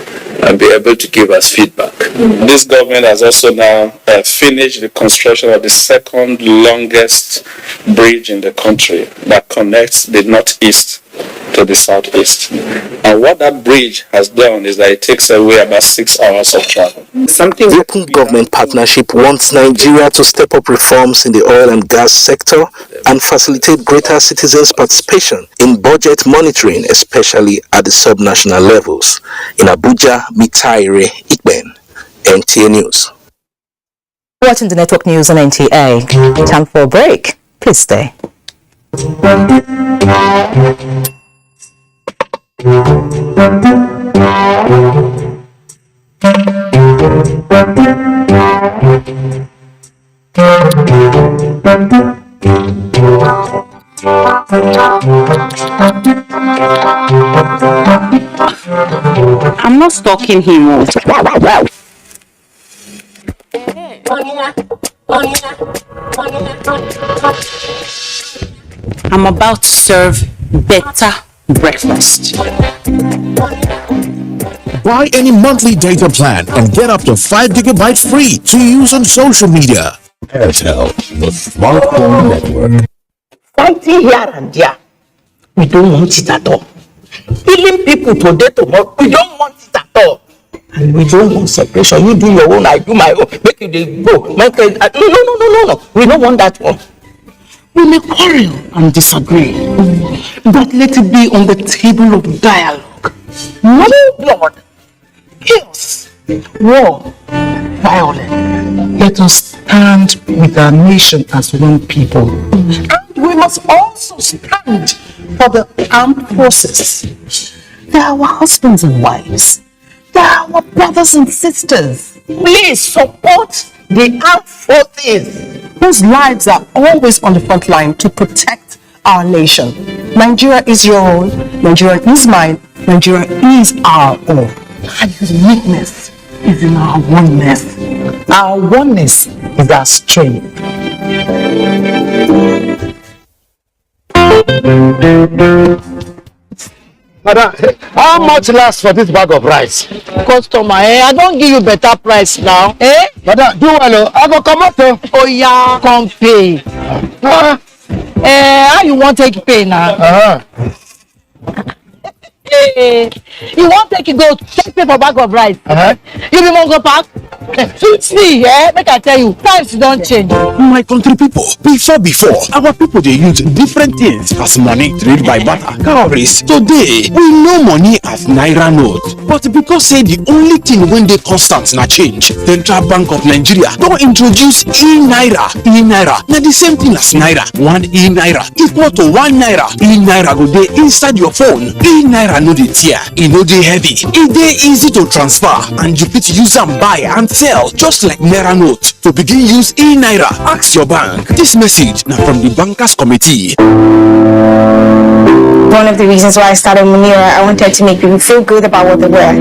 and be able to give us feedback. This government has also now finished the construction of the second longest bridge in the country that connects the northeast to the southeast. And what that bridge has done is that it takes away about 6 hours of travel. The Open Government Partnership wants Nigeria to step up reforms in the oil and gas sector and facilitate greater citizens' participation in budget monitoring, especially at the subnational levels. In Abuja, Mitaire Ikben, NTA News. Watching the network news on NTA. Time for a break. Please stay. I'm not stalking him. I'm about to serve better breakfast. Buy any monthly data plan and get up to 5 gigabytes free to use on social media. Airtel, the smartphone network. Fighting here and there, we don't want it at all. Killing people today, tomorrow, we don't want it at all. And we don't want separation. You do your own, I do my own. Make you go. No. We don't want that one. We may quarrel and disagree, but let it be on the table of dialogue. No blood, chaos, war, violence. Let us stand with our nation as one people. And we must also stand for the armed forces. They are our husbands and wives. They are our brothers and sisters. Please support the armed forces, whose lives are always on the front line to protect our nation. Nigeria is your own. Nigeria is mine. Nigeria is our own. Our uniqueness is in our oneness. Our oneness is our strength. Madam, how much lasts for this bag of rice? Customer, I don't give you better price now. Madam, do well. I go come up. Oh yeah, come pay. How you want to take pay now? You want to take pay for bag of rice? You be go pack? See, make I tell you, times don't change. My country people, before, our people they use different things as money trade by barter, calories. Today, we know money as Naira note. But because say the only thing when they constant na change, Central Bank of Nigeria don't introduce e-Naira. E-Naira, na the same thing as Naira. 1 e-Naira equal to 1 Naira. E-Naira go dey inside your phone. E-Naira no dey tear, e no dey heavy, e dey easy to transfer, and you fit use am buy and sell just like Naira note. To begin use e-Naira, ask your bank. This message now from the Bankers Committee. One of the reasons why I started Munira, I wanted to make people feel good about what they were.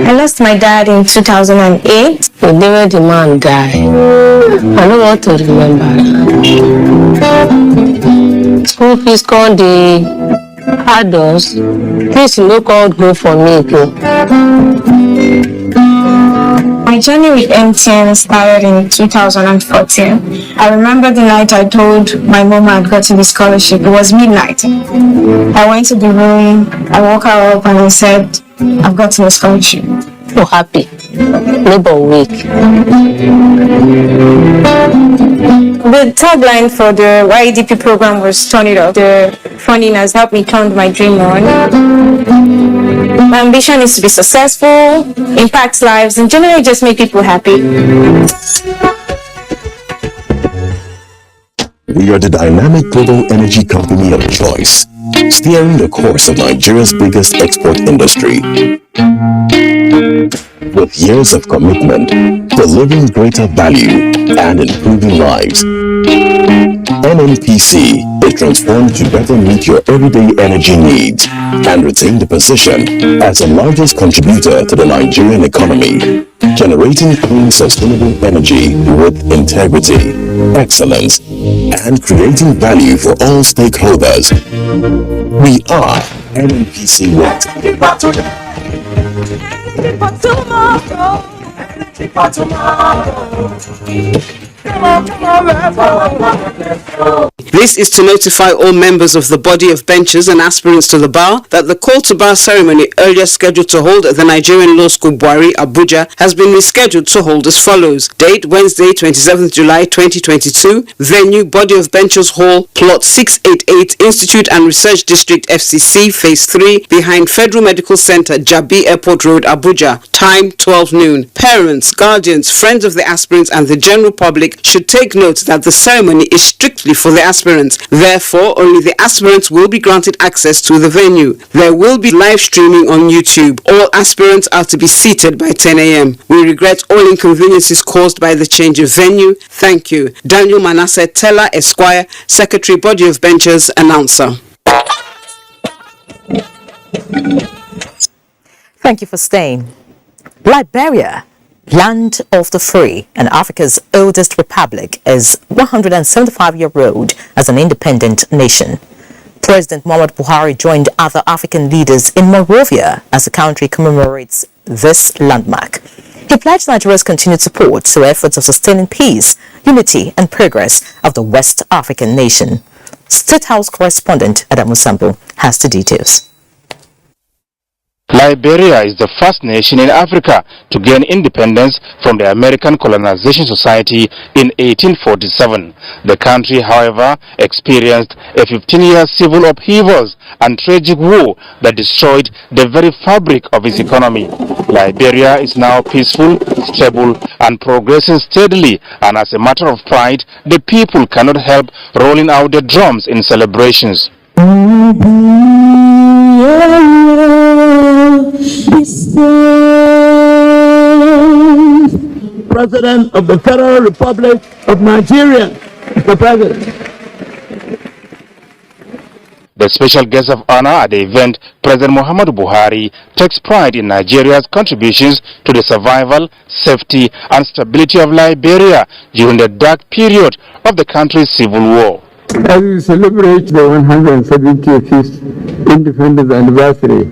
I lost my dad in 2008. The day the man died, I don't want to remember. School fees called the adults. Please no called go for me too. My journey with MTN started in 2014. I remember the night I told my mom I had gotten the scholarship. It was midnight. I went to the room, I woke her up and I said, I've gotten a scholarship. So happy. Neighbor week. The tagline for the YEDP program was Turn It Up. The funding has helped me turn my dream on. My ambition is to be successful, impact lives, and generally just make people happy. We are the dynamic global energy company of choice, steering the course of Nigeria's biggest export industry. With years of commitment, delivering greater value and improving lives, NNPC is transformed to better meet your everyday energy needs and retain the position as the largest contributor to the Nigerian economy, generating clean, sustainable energy with integrity, excellence, and creating value for all stakeholders. We are NNPC Water. This is to notify all members of the body of benchers and aspirants to the bar that the call to bar ceremony earlier scheduled to hold at the Nigerian Law School Buhari, Abuja, has been rescheduled to hold as follows. Date Wednesday, 27th July 2022. Venue Body of Benchers Hall, Plot 688, Institute and Research District, FCC, Phase 3, behind Federal Medical Center, Jabi Airport Road, Abuja. Time 12 noon. Parents, guardians, friends of the aspirants and the general public should take note that the ceremony is strictly for the aspirants. Therefore, only the aspirants will be granted access to the venue. There will be live streaming on YouTube. All aspirants are to be seated by 10 a.m. We regret all inconveniences caused by the change of venue. Thank you. Daniel Manasseh Teller, Esquire, Secretary, Body of Benchers, Announcer. Thank you for staying. Liberia, land of the free and Africa's oldest republic, is 175-year-old as an independent nation. President Muhammadu Buhari joined other African leaders in Monrovia as the country commemorates this landmark. He pledged Nigeria's continued support to efforts of sustaining peace, unity and progress of the West African nation. State House correspondent Adam Musambo has the details. Liberia is the first nation in Africa to gain independence from the American Colonization Society in 1847. The country, however, experienced a 15-year civil upheavals and tragic war that destroyed the very fabric of its economy. Liberia is now peaceful, stable, and progressing steadily, and as a matter of pride, the people cannot help rolling out the drums in celebrations. President of the Federal Republic of Nigeria, Mr. President. The special guest of honor at the event, President Muhammadu Buhari, takes pride in Nigeria's contributions to the survival, safety, and stability of Liberia during the dark period of the country's civil war. As we celebrate the 175th independence anniversary,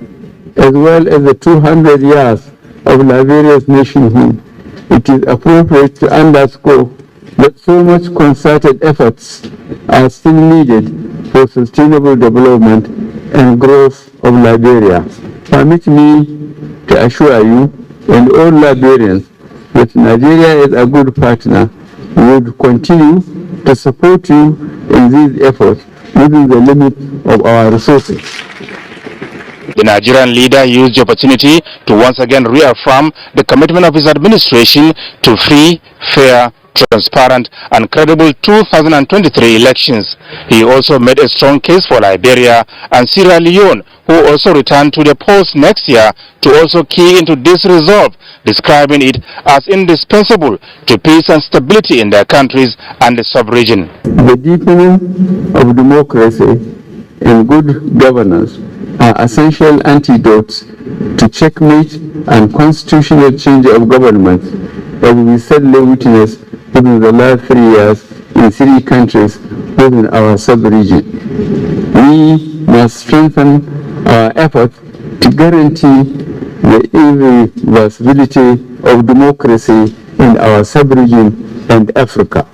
as well as the 200 years of Liberia's nationhood, it is appropriate to underscore that so much concerted efforts are still needed for sustainable development and growth of Liberia. Permit me to assure you and all Liberians that Nigeria is a good partner. We will continue to support you in these efforts within the limit of our resources. The Nigerian leader used the opportunity to once again reaffirm the commitment of his administration to free, fair, transparent and credible 2023 elections. He also made a strong case for Liberia and Sierra Leone, who also returned to the polls next year, to also key into this resolve, describing it as indispensable to peace and stability in their countries and the sub-region. The deepening of democracy and good governance are essential antidotes to checkmate and constitutional change of government, as we sadly witnessed within the last 3 years in 3 countries within our sub-region. We must strengthen our efforts to guarantee the irreversibility of democracy in our sub-region and Africa.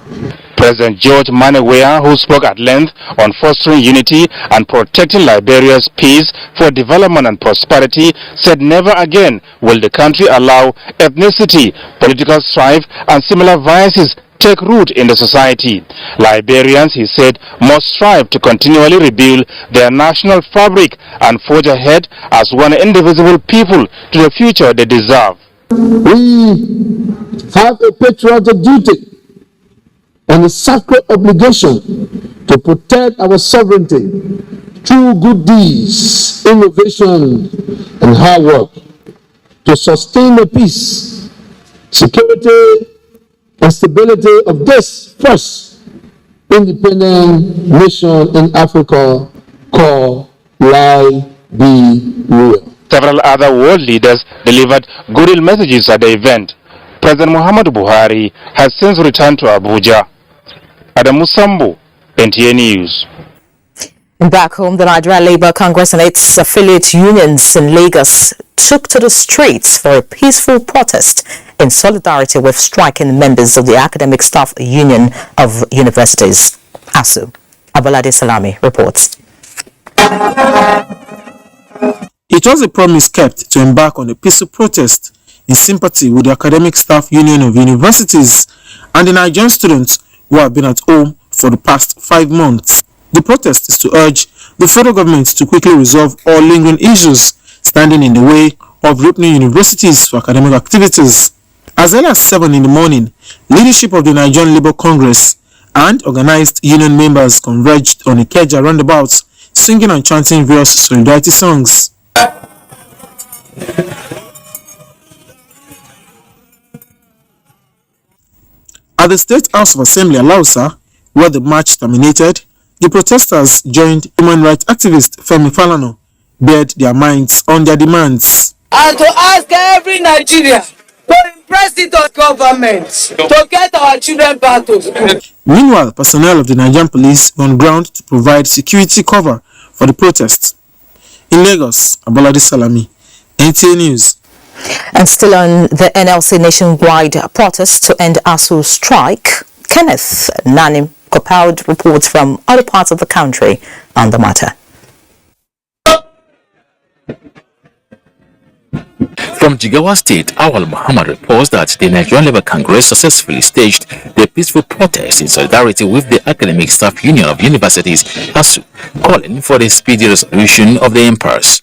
President George Manewea, who spoke at length on fostering unity and protecting Liberia's peace for development and prosperity, said never again will the country allow ethnicity, political strife and similar vices take root in the society. Liberians, he said, must strive to continually rebuild their national fabric and forge ahead as one indivisible people to the future they deserve. We have a patriotic duty and a sacred obligation to protect our sovereignty through good deeds, innovation, and hard work, to sustain the peace, security, and stability of this first independent nation in Africa called Liberia. Several other world leaders delivered goodwill messages at the event. President Muhammadu Buhari has since returned to Abuja. Adamu Sambu, NTA News. Back home, the Nigerian Labour Congress and its affiliate unions in Lagos took to the streets for a peaceful protest in solidarity with striking members of the Academic Staff Union of Universities, ASU. Abolade Salami reports. It was a promise kept to embark on a peaceful protest in sympathy with the Academic Staff Union of Universities and the Nigerian students who have been at home for the past 5 months. The protest is to urge the federal government to quickly resolve all lingering issues standing in the way of reopening universities for academic activities. As early as 7 in the morning, leadership of the Nigerian Labour Congress and organized union members converged on Ikeja roundabouts, singing and chanting various solidarity songs. At the State House of Assembly, Alausa, where the march terminated, the protesters joined human rights activist Femi Falana, bared their minds on their demands. And to ask every Nigerian to impress the government to get our children back to school. Meanwhile, personnel of the Nigerian police were on ground to provide security cover for the protests. In Lagos, Abolade Salami, NTA News. And still on the NLC nationwide protest to end ASU strike, Kenneth Nanim compiled reports from other parts of the country on the matter. From Jigawa State, Awal Muhammad reports that the Nigerian Labour Congress successfully staged the peaceful protest in solidarity with the Academic Staff Union of Universities, ASU, calling for the speedy resolution of the impasse.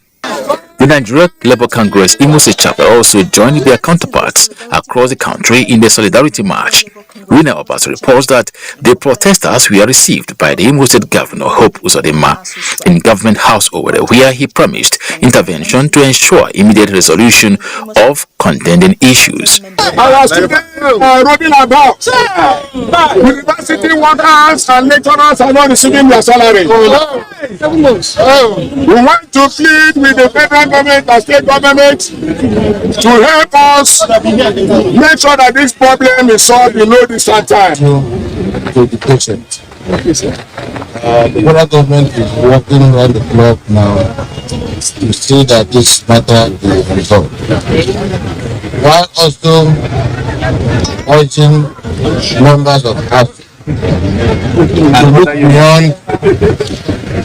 The Nigerian Labour Congress Imo State chapter also joined their counterparts across the country in the Solidarity March. Winner Obas reports that the protesters were received by the Imo State Governor Hope Uzodinma in Government House Owerri, where he promised intervention to ensure immediate resolution of contending issues. Our students are roaming about. University workers and lecturers are not receiving their salary. We want to plead with the federal government and state government to help us make sure that this problem is solved below this time. To the patient. The federal government is working around the clock now to see that this matter is resolved, while also urging members of ASU to look beyond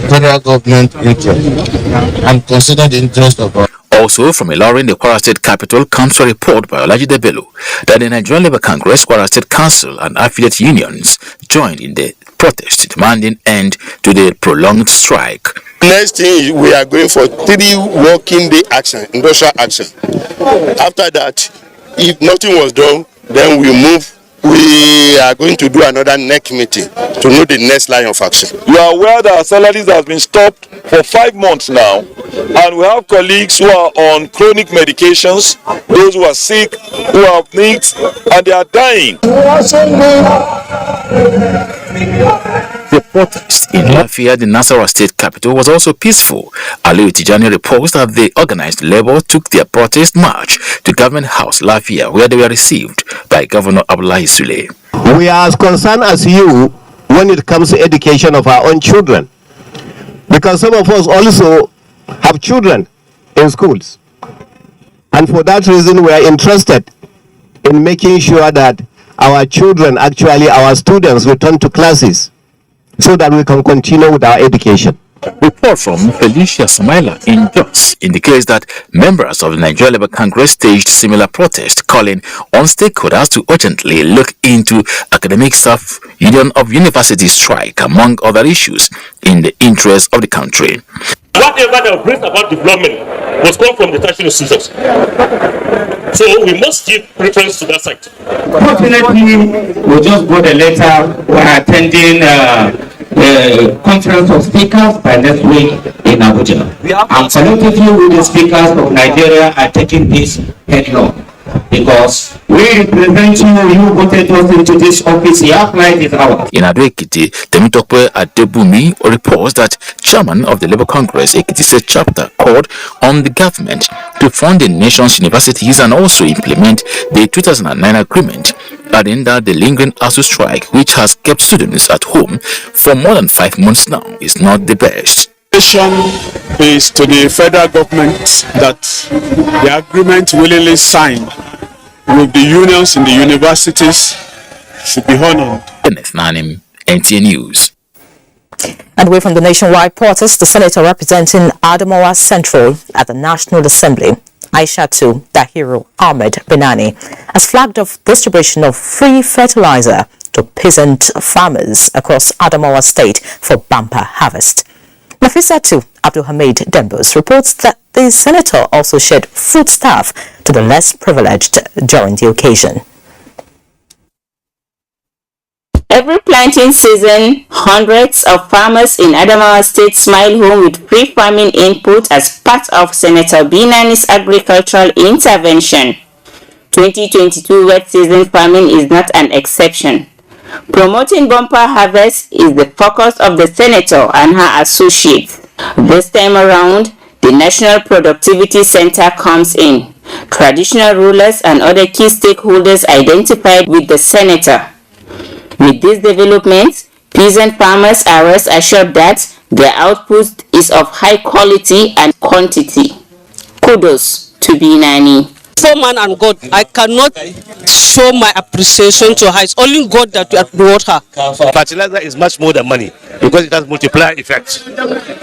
federal government interest and consider the interest of our. Also from Ilorin, the Kwara State capital, comes a report by Olajide Bello that the Nigerian Labour Congress, Kwara State Council and affiliate unions joined in the protest demanding end to the prolonged strike. Next thing, we are going for 3 working day action, industrial action. After that, if nothing was done, then we move. We are going to do another NEC meeting to know the next line of action. You are aware that our salaries have been stopped for 5 months now, and we have colleagues who are on chronic medications, those who are sick, who have needs, and they are dying. The protest in Lafayette, the Nasarawa State capital, was also peaceful. Aliyu Tijani reports that the organized labor took their protest march to Government House, Lafayette, where they were received by Governor Abdullahi Sule. We are as concerned as you when it comes to education of our own children, because some of us also have children in schools, and for that reason we are interested in making sure that our children, actually our students, return to classes so that we can continue with our education. Report from Felicia Samaila in Jos indicates that members of the Nigerian Labour Congress staged similar protest, calling on stakeholders to urgently look into Academic Staff Union of University strike, among other issues, in the interest of the country. Whatever that brings about development must come from the tertiary institutions. So we must give preference to that sector. Fortunately, we just got a letter. We're attending the conference of speakers by next week in Abuja. And collectively with the speakers of Nigeria are taking this headlong. Because we represent you voted us into this office, your flight is ours. In Ado-Ekiti, Temitope Adebumi reports that chairman of the Labour Congress Ekiti State Chapter called on the government to fund the nation's universities and also implement the 2009 agreement, adding that the lingering ASU strike, which has kept students at home for more than 5 months now, is not the best. Is to the federal government that the agreement willingly signed with the unions in the universities should be honored. Kenneth Nanim, NTA News. And away from the nationwide protest, the senator representing Adamawa Central at the National Assembly, Aishatu Dahiru Ahmed Benani, has flagged off distribution of free fertilizer to peasant farmers across Adamawa State for bumper harvest. Nafisatu Abdulhamid Dembos reports that the senator also shared foodstuff to the less privileged during the occasion. Every planting season, hundreds of farmers in Adamawa State smile home with free farming input as part of Senator Benani's agricultural intervention. 2022 wet season farming is not an exception. Promoting bumper harvest is the focus of the senator and her associates. This time around, the National Productivity Center comes in. Traditional rulers and other key stakeholders identified with the senator. With these developments, peasant farmers are rest assured that their output is of high quality and quantity. Kudos to Benani. For man and God, I cannot show my appreciation to her. It's only God that brought her. Fertilizer is much more than money because it has multiplier effect.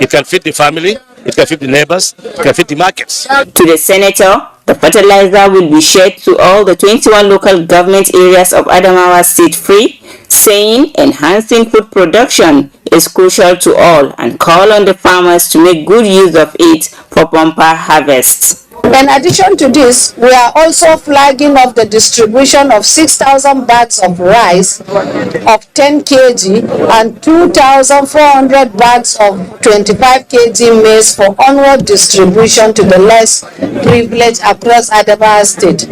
It can feed the family, it can feed the neighbors, it can feed the markets. To the senator, the fertilizer will be shared to all the 21 local government areas of Adamawa State free, saying enhancing food production is crucial to all and call on the farmers to make good use of it for bumper harvests. In addition to this, we are also flagging off the distribution of 6,000 bags of rice of 10 kg and 2,400 bags of 25 kg maize for onward distribution to the less privileged across Adamawa State.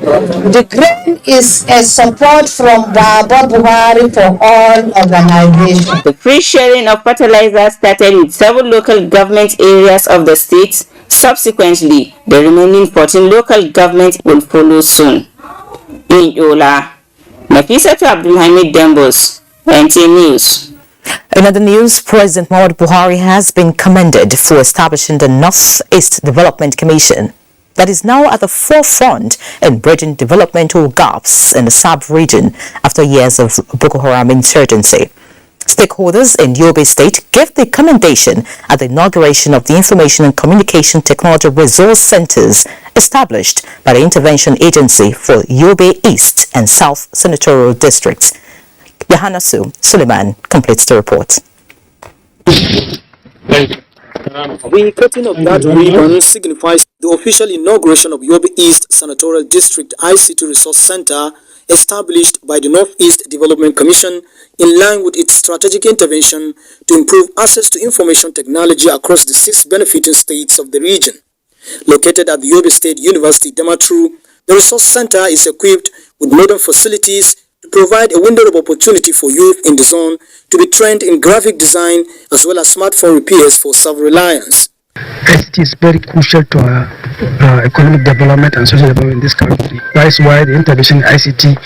The grain is a support from Baba Buhari for all organizations. The free sharing of fertilizer started with several local government areas of the state. Subsequently, the remaining 14 local governments will follow soon. In Yola, Nafisatu Abdulhamid Dembos, NTA News. In other news, President Muhammadu Buhari has been commended for establishing the North-East Development Commission that is now at the forefront in bridging developmental gaps in the sub-region after years of Boko Haram insurgency. Stakeholders in Yobe State gave the commendation at the inauguration of the Information and Communication Technology Resource Centers established by the Intervention Agency for Yobe East and South Senatorial Districts. Yahanasu Suleiman completes the report. The cutting of that ribbon signifies the official inauguration of Yobe East Senatorial District ICT Resource Center established by the Northeast Development Commission in line with its strategic intervention to improve access to information technology across the 6 benefiting states of the region. Located at the Yobe State University, Damaturu, the Resource Center is equipped with modern facilities to provide a window of opportunity for youth in the zone to be trained in graphic design as well as smartphone repairs for self-reliance. ICT is very crucial to our economic development and social development in this country. That is why the intervention in ICT.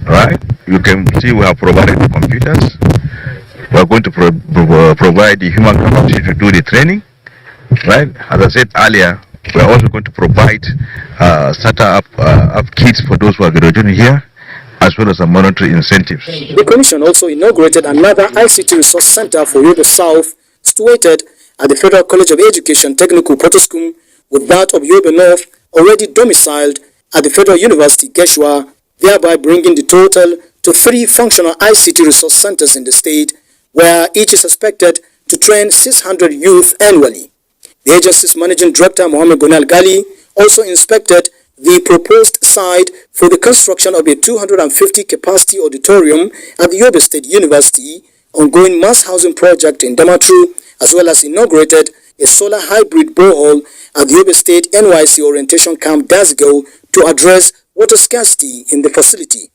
Right, you can see we have provided the computers. We are going to provide the human capacity to do the training. Right, as I said earlier, we are also going to provide startup kits for those who are graduating here, as well as some monetary incentives. The Commission also inaugurated another ICT Resource Center for Yobe South, situated at the Federal College of Education Technical Potoskum, with that of Yobe North already domiciled at the Federal University Geshwa, thereby bringing the total to 3 functional ICT resource centers in the state, where each is expected to train 600 youth annually. The agency's Managing Director, Mohammed Gonal Gali, also inspected the proposed site for the construction of a 250-capacity auditorium at the Yobe State University, ongoing mass housing project in Damaturu, as well as inaugurated a solar hybrid borehole at the Yobe State NYC Orientation Camp Dazigo to address water scarcity in the facility.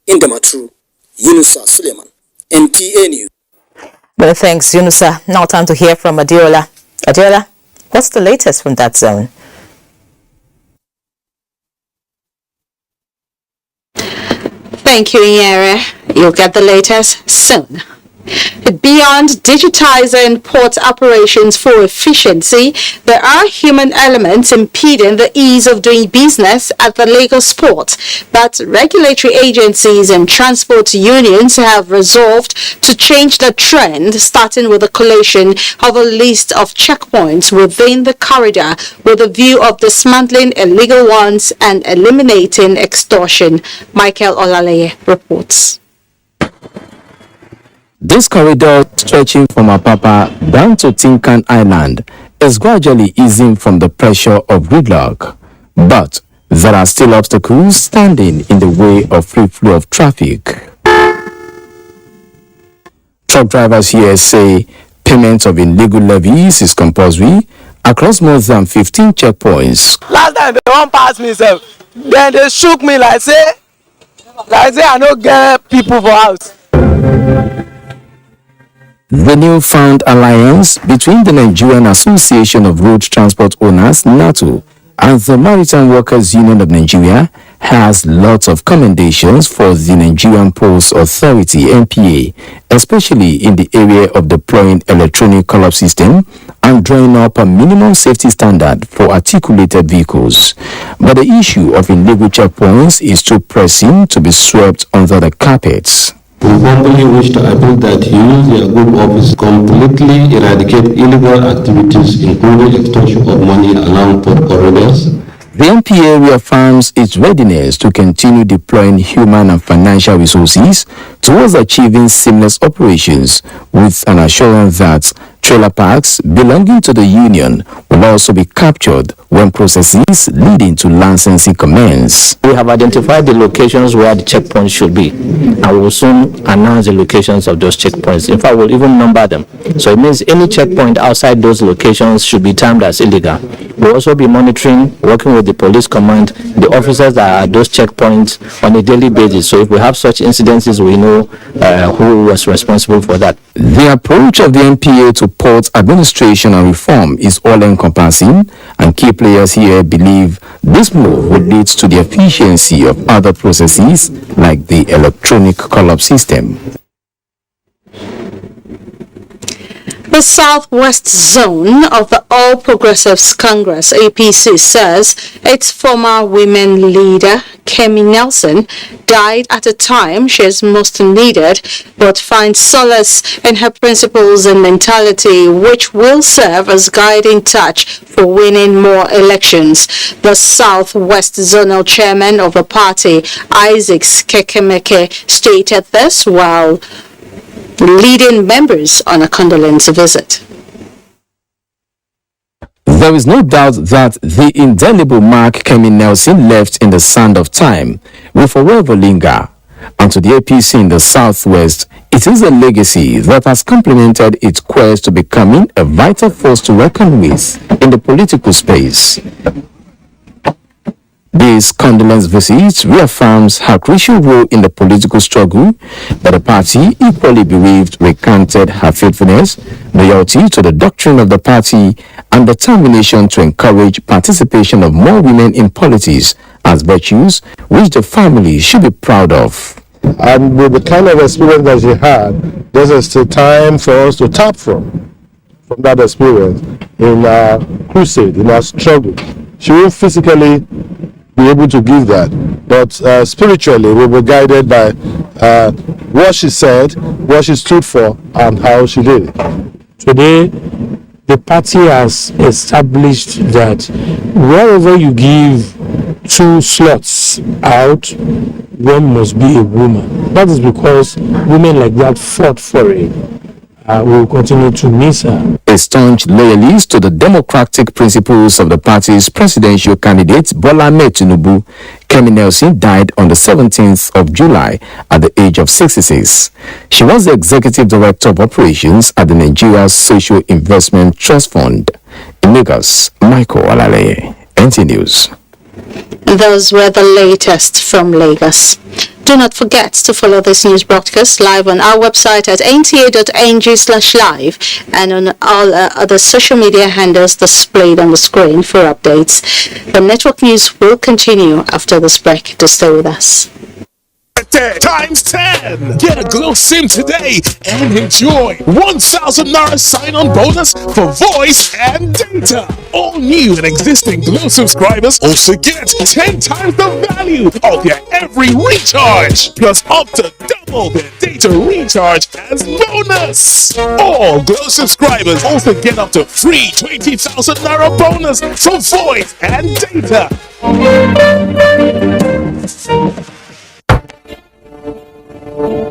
In Damaturu, Yunusa Suleiman, NTA News. Well, thanks, Yunusa. Now time to hear from Adiola. Adiola, what's the latest from that zone? Thank you, Inyere. You'll get the latest soon. Beyond digitizing port operations for efficiency, there are human elements impeding the ease of doing business at the Lagos port. But regulatory agencies and transport unions have resolved to change the trend, starting with the collation of a list of checkpoints within the corridor with a view of dismantling illegal ones and eliminating extortion. Michael Olaleye reports. This corridor stretching from Apapa down to Tinkan Island is gradually easing from the pressure of gridlock, but there are still obstacles standing in the way of free flow of traffic. Truck drivers here say payment of illegal levies is compulsory across more than 15 checkpoints. Last time they won't pass me, then they shook me like say I don't get people for house. The newfound alliance between the Nigerian Association of Road Transport Owners, NATO, and the Maritime Workers Union of Nigeria has lots of commendations for the Nigerian Post Authority, NTA, especially in the area of deploying electronic call-up system and drawing up a minimum safety standard for articulated vehicles. But the issue of illegal checkpoints is too pressing to be swept under the carpets. We humbly wish to appeal that you use your group office completely eradicate illegal activities, including extortion of money along port corridors. The NPA reaffirms its readiness to continue deploying human and financial resources towards achieving seamless operations, with an assurance that trailer parks belonging to the union will also be captured when processes leading to licensing commence. We have identified the locations where the checkpoints should be, and we will soon announce the locations of those checkpoints. In fact, we'll even number them. So it means any checkpoint outside those locations should be termed as illegal. We'll also be monitoring, working with the police command, the officers that are at those checkpoints on a daily basis. So if we have such incidences, we know who was responsible for that. The approach of the NPA to port administration and reform is all-encompassing, and key players here believe this move would lead to the efficiency of other processes like the electronic call-up system. The Southwest Zone of the All Progressives Congress, APC, says its former women leader, Kemi Nelson, died at a time she is most needed, but finds solace in her principles and mentality, which will serve as guiding touch for winning more elections. The Southwest Zonal Chairman of the party, Isaac Kekemeke, stated this while leading members on a condolence visit. There is no doubt that the indelible mark Kemi Nelson left in the sand of time will forever linger. And to the APC in the Southwest, it is a legacy that has complemented its quest to becoming a vital force to reckon with in the political space. This condolence visit reaffirms her crucial role in the political struggle, but the party, equally bereaved, recanted her faithfulness, loyalty to the doctrine of the party, and determination to encourage participation of more women in politics as virtues which the family should be proud of. And with the kind of experience that she had, this is the time for us to tap from that experience in our crusade, in our struggle. She won't physically be able to give that, but spiritually we were guided by what she said, what she stood for, and how she did it. Today, the party has established that wherever you give 2 slots out, one must be a woman. That is because women like that fought for it. we will continue to miss her. A staunch loyalist to the democratic principles of the party's presidential candidate Bola Ahmed Tinubu, Kemi Nelson died on the 17th of July at the age of 66. She was the executive director of operations at the Nigeria Social Investment Trust Fund. In Lagos, Michael Alale, NTA News. Those were the latest from Lagos. Do not forget to follow this news broadcast live on our website at nta.ng/live and on all other social media handles displayed on the screen for updates. The network news will continue after this break. To stay with us. Times 10. Get a Glow SIM today and enjoy 1,000 Naira sign-on bonus for voice and data. All new and existing Glow subscribers also get 10 times the value of their every recharge, plus up to double their data recharge as bonus. All Glow subscribers also get up to free 20,000 Naira bonus for voice and data.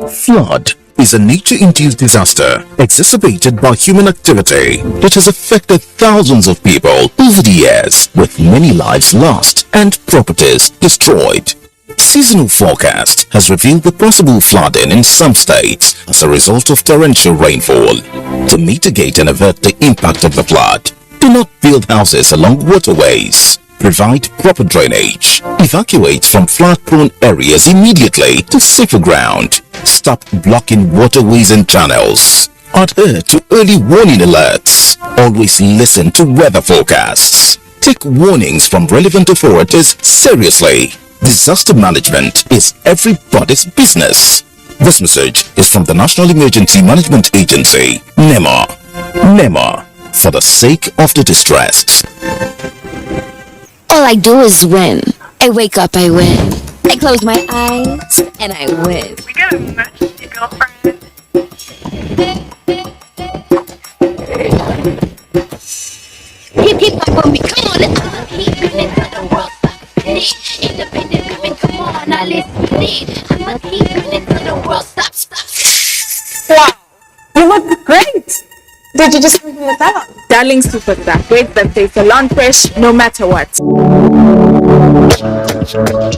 Flood is a nature-induced disaster exacerbated by human activity that has affected thousands of people over the years, with many lives lost and properties destroyed. Seasonal forecast has revealed the possible flooding in some states as a result of torrential rainfall. To mitigate and avert the impact of the flood, do not build houses along waterways. Provide proper drainage. Evacuate from flood-prone areas immediately to safer ground. Stop blocking waterways and channels. Adhere to early warning alerts. Always listen to weather forecasts. Take warnings from relevant authorities seriously. Disaster management is everybody's business. This message is from the National Emergency Management Agency, NEMA. NEMA, for the sake of the distressed. All I do is win. I wake up, I win. I close my eyes, and I win. We gotta match your girlfriend. Hip hop for me, come on, let's go. Keep it to the world, stop it. Independent women, come on, now let's lead. I'ma keep it to the world, stop. Wow, you look great. Did you just bring me a salon? Darling Super that great that takes a long fresh no matter what.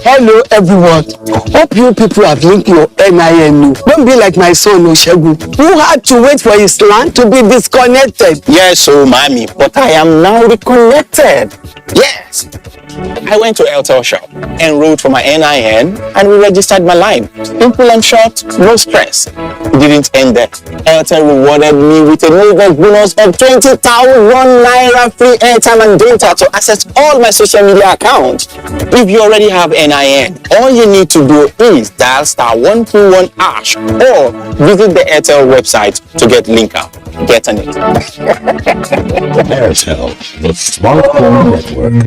Hello everyone. Hope you people have linked your NIN. Don't be like my son Oshegu, who had to wait for his land to be disconnected. Yes, so mommy, but I am now reconnected. Yes. I went to Airtel shop, enrolled for my NIN, and re-registered my line. Simple and short, no stress. It didn't end there. Airtel rewarded me with a new bonus of 20,000 Naira free airtime and data to access all my social media accounts. If you already have NIN, all you need to do is dial *121# or visit the Airtel website to get linked up. Get on it. Airtel, the smartphone network.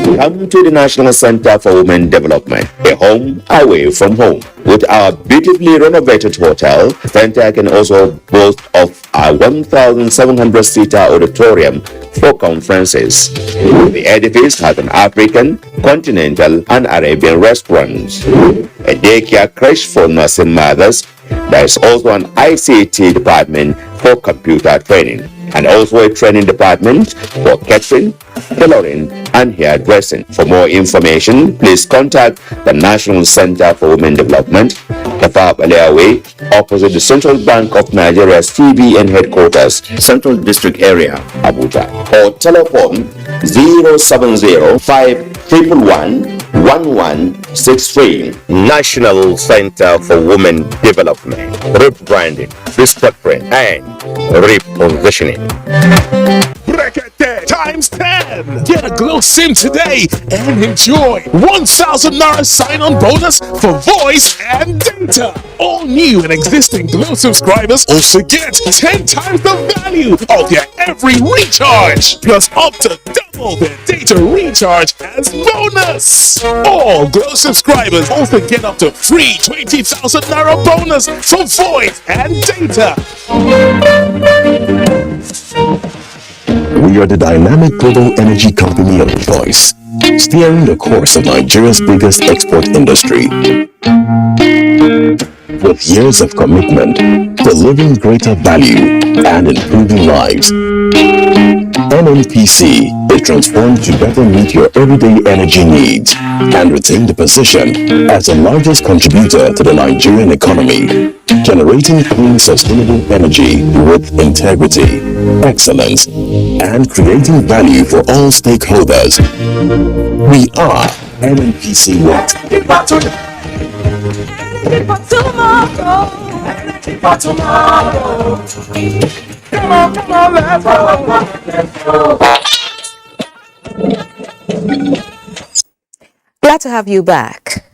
Come to the National Center for Women Development, a home away from home. With our beautifully renovated hotel, the center can also boast of a 1,700-seater auditorium for conferences. The edifice has an African, continental, and Arabian restaurants, a daycare creche for nursing mothers. There is also an ICT department for computer training, and also a training department for catering, tailoring, and hairdressing. For more information, please contact the National Center for Women Development, Kafab Way, opposite the Central Bank of Nigeria's CBN headquarters, Central District Area, Abuja, or telephone 070-511-1163. National Center for Women Development, rebranding, restructuring, and repositioning. Times 10. Get a Glow SIM today and enjoy 1,000 Naira sign-on bonus for voice and data. All new and existing Glow subscribers also get 10 times the value of their every recharge, plus up to double their data recharge as bonus. All Glow subscribers also get up to free 20,000 Naira bonus for voice and data. We are the dynamic global energy company of choice, steering the course of Nigeria's biggest export industry. with years of commitment, delivering greater value and improving lives. NNPC is transformed to better meet your everyday energy needs and retain the position as the largest contributor to the Nigerian economy, generating clean, sustainable energy with integrity, excellence, and creating value for all stakeholders. We are NNPC Watt. Glad to have you back.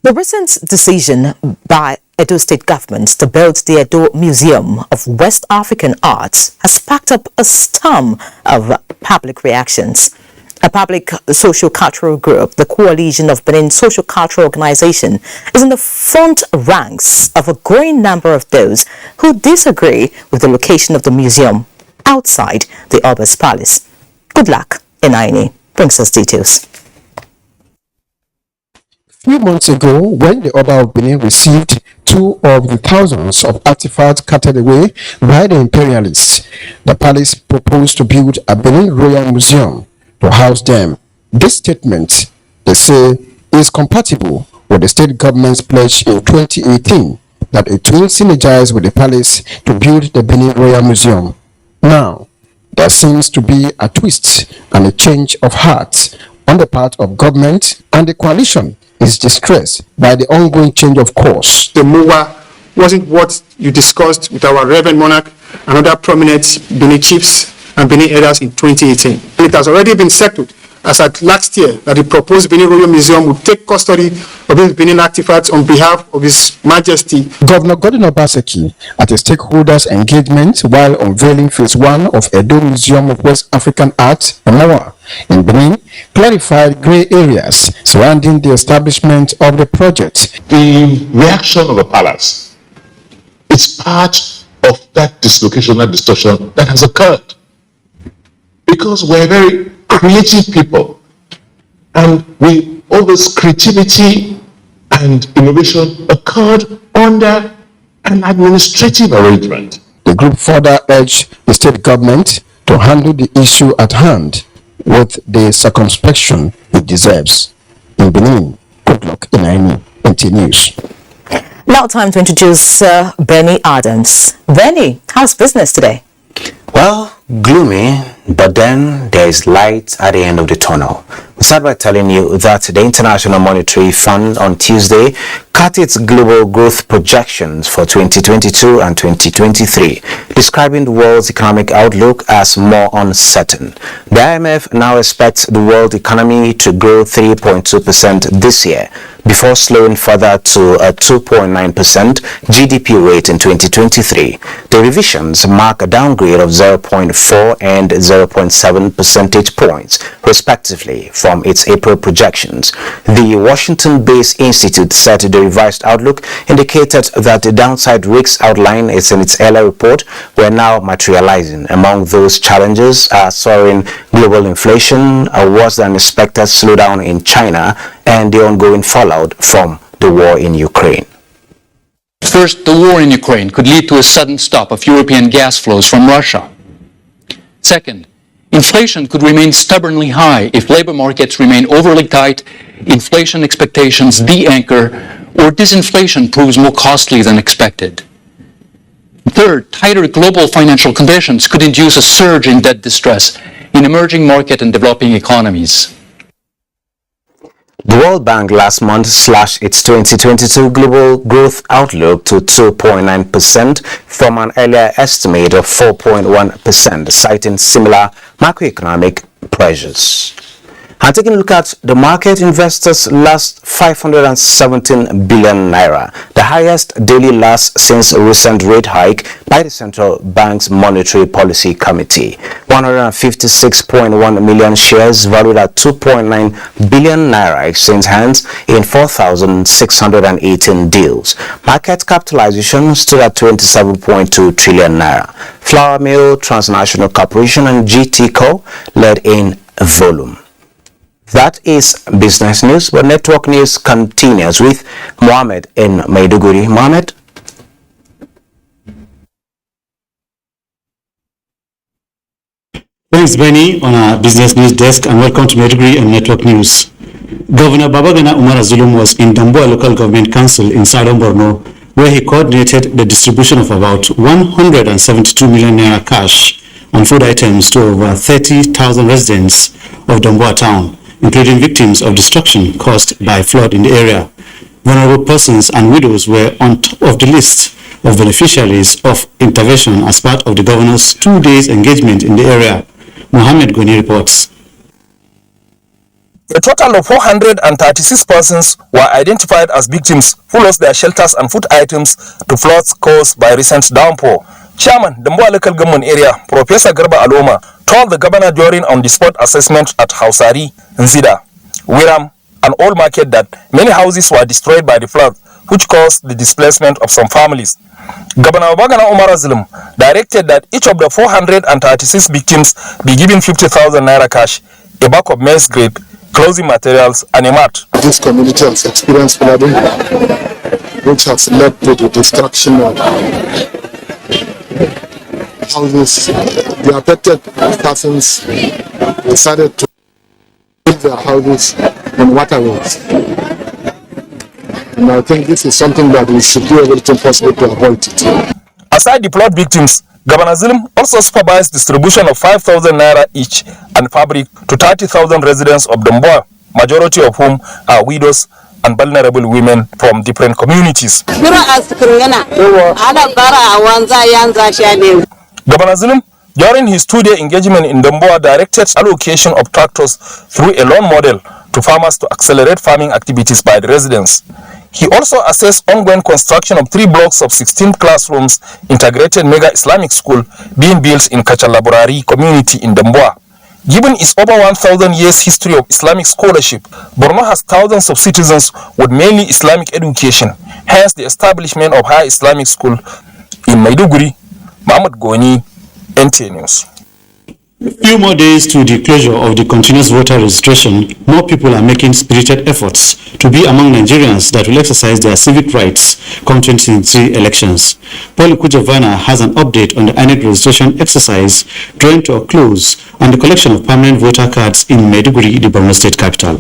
The recent decision by Edo State government to build the Edo Museum of West African Arts has sparked up a storm of public reactions. A public social-cultural group, the Coalition of Benin Social Cultural Organization, is in the front ranks of a growing number of those who disagree with the location of the museum outside the Oba's palace. Good luck, Inaini brings us details. A few months ago, when the Oba of Benin received 2 of the thousands of artifacts carted away by the imperialists, the palace proposed to build a Benin Royal Museum to house them. This statement, they say, is compatible with the state government's pledge in 2018 that it will synergize with the palace to build the Benin Royal Museum. Now, there seems to be a twist and a change of heart on the part of government, and the coalition is distressed by the ongoing change of course. The MOA wasn't what you discussed with our Reverend Monarch and other prominent Benin chiefs and Benin elders in 2018. And it has already been settled as at last year that the proposed Benin Royal Museum would take custody of these Benin artifacts on behalf of His Majesty Governor Godwin Obaseki at a stakeholders engagement while unveiling phase 1 of Edo Museum of West African Art, MOA, in Benin, clarified grey areas surrounding the establishment of the project. The reaction of the palace is part of that dislocation, that distortion that has occurred. Because we're very creative people, and all this creativity and innovation occurred under an administrative arrangement. The group further urged the state government to handle the issue at hand with the circumspection it deserves. In Benin, good luck, Inaini, NTA News. Now time to introduce Benny Adams. Benny, how's business today? Well, gloomy, but then there is light at the end of the tunnel. We start by telling you that the International Monetary Fund on Tuesday cut its global growth projections for 2022 and 2023, describing the world's economic outlook as more uncertain. The IMF now expects the world economy to grow 3.2% this year, before slowing further to a 2.9% GDP rate in 2023. The revisions mark a downgrade of 0.4 and 0.7 percentage points, respectively, from its April projections. The Washington-based institute said the revised outlook indicated that the downside risks outlined in its earlier report were now materializing. Among those challenges are soaring global inflation, a worse than expected slowdown in China, and the ongoing fallout from the war in Ukraine. First, the war in Ukraine could lead to a sudden stop of European gas flows from Russia. Second, inflation could remain stubbornly high if labor markets remain overly tight, inflation expectations de-anchor, or disinflation proves more costly than expected. Third, tighter global financial conditions could induce a surge in debt distress in emerging market and developing economies. The World Bank last month slashed its 2022 global growth outlook to 2.9% from an earlier estimate of 4.1%, citing similar macroeconomic pressures. And taking a look at the market, investors lost 517 billion naira, the highest daily loss since a recent rate hike by the Central Bank's Monetary Policy Committee. 156.1 million shares valued at 2.9 billion naira exchanged hands in 4,618 deals. Market capitalization stood at 27.2 trillion naira. Flour Mill, Transnational Corporation and GT Co led in volume. That is business news, but network news continues with Mohammed in Maiduguri. Mohammed, Thanks, Benny, on our business news desk, and welcome to Maiduguri and Network News. Governor Babagana Umar Zulum was in Damboa Local Government Council in Southern Borno, where he coordinated the distribution of about 172 million naira cash and food items to over 30,000 residents of Damboa town, including victims of destruction caused by flood in the area. Vulnerable persons and widows were on top of the list of beneficiaries of intervention as part of the governor's 2 days engagement in the area. Mohammed Goni reports. A total of 436 persons were identified as victims who lost their shelters and food items to floods caused by recent downpour. Chairman, Damboa Local Government Area, Professor Garba Aloma, told the governor during on-the-spot assessment at Hausari, Nzida, Wiram, and Old Market that many houses were destroyed by the flood, which caused the displacement of some families. Governor Babagana Umar Zulum directed that each of the 436 victims be given 50,000 naira cash, a bag of maize grape, clothing materials, and a mat. This community has experienced flooding, which has led to the destruction of houses. The affected persons decided to build their houses on waterways. And I think this is something that we should do everything possible to avoid it. Aside the flood victims, Governor Zulum also supervised distribution of 5,000 naira each and fabric to 30,000 residents of Damboa, majority of whom are widows and vulnerable women from different communities. Governor Zulum, during his 2-day engagement in Damboa, directed allocation of tractors through a loan model to farmers to accelerate farming activities by the residents. He also assessed ongoing construction of 3 blocks of 16 classrooms integrated mega Islamic school being built in Kachalaburari community in Damboa. Given its over 1,000 years history of Islamic scholarship, Borno has thousands of citizens with mainly Islamic education, hence the establishment of high Islamic school in Maiduguri. Mohammed Goni, NTA News. A few more days to the closure of the continuous voter registration, more people are making spirited efforts to be among Nigerians that will exercise their civic rights come 2023 elections. Paul Kujavana has an update on the INEC registration exercise drawing to a close and the collection of permanent voter cards in Maiduguri, the Borno State capital.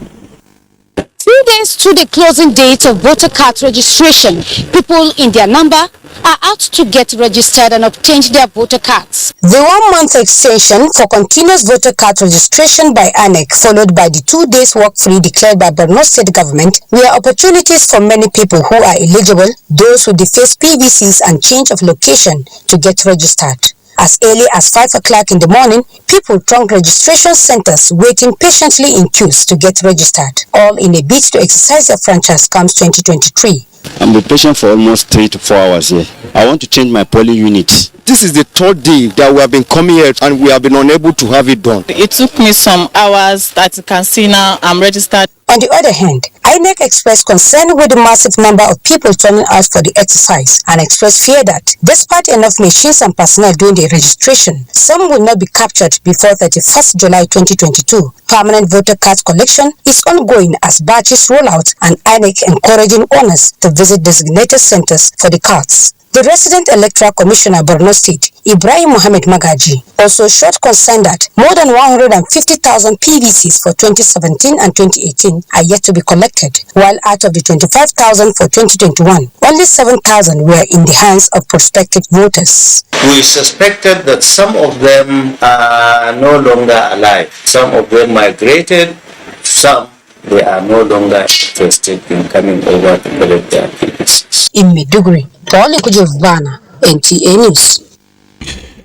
2 days to the closing date of voter card registration, people in their number are out to get registered and obtain their voter cards. The 1-month extension for continuous voter card registration by INEC, followed by the 2 days work-free declared by Borno State government, were opportunities for many people who are eligible, those who deface PVCs and change of location to get registered. As early as 5 o'clock in the morning, people thronged registration centers waiting patiently in queues to get registered, all in a bid to exercise their franchise comes 2023. I'm been patient for almost 3 to 4 hours here. I want to change my polling unit. This is the 3rd day that we have been coming here and we have been unable to have it done. It took me some hours. That you can see now, I'm registered. On the other hand, INEC expressed concern with the massive number of people turning out for the exercise and expressed fear that, despite enough machines and personnel doing the registration, some will not be captured before 31st July 2022. Permanent voter card collection is ongoing as batches roll out and INEC encouraging owners to visit designated centers for the cards. The resident electoral commissioner Borno State, Ibrahim Mohammed Magaji, also showed concern that more than 150,000 PVCs for 2017 and 2018 are yet to be collected, while out of the 25,000 for 2021, only 7,000 were in the hands of prospective voters. We suspected that some of them are no longer alive. Some of them migrated, some they are no longer interested in coming over to collect their PVCs. In Maiduguri, Paul Kujavana, NTA News.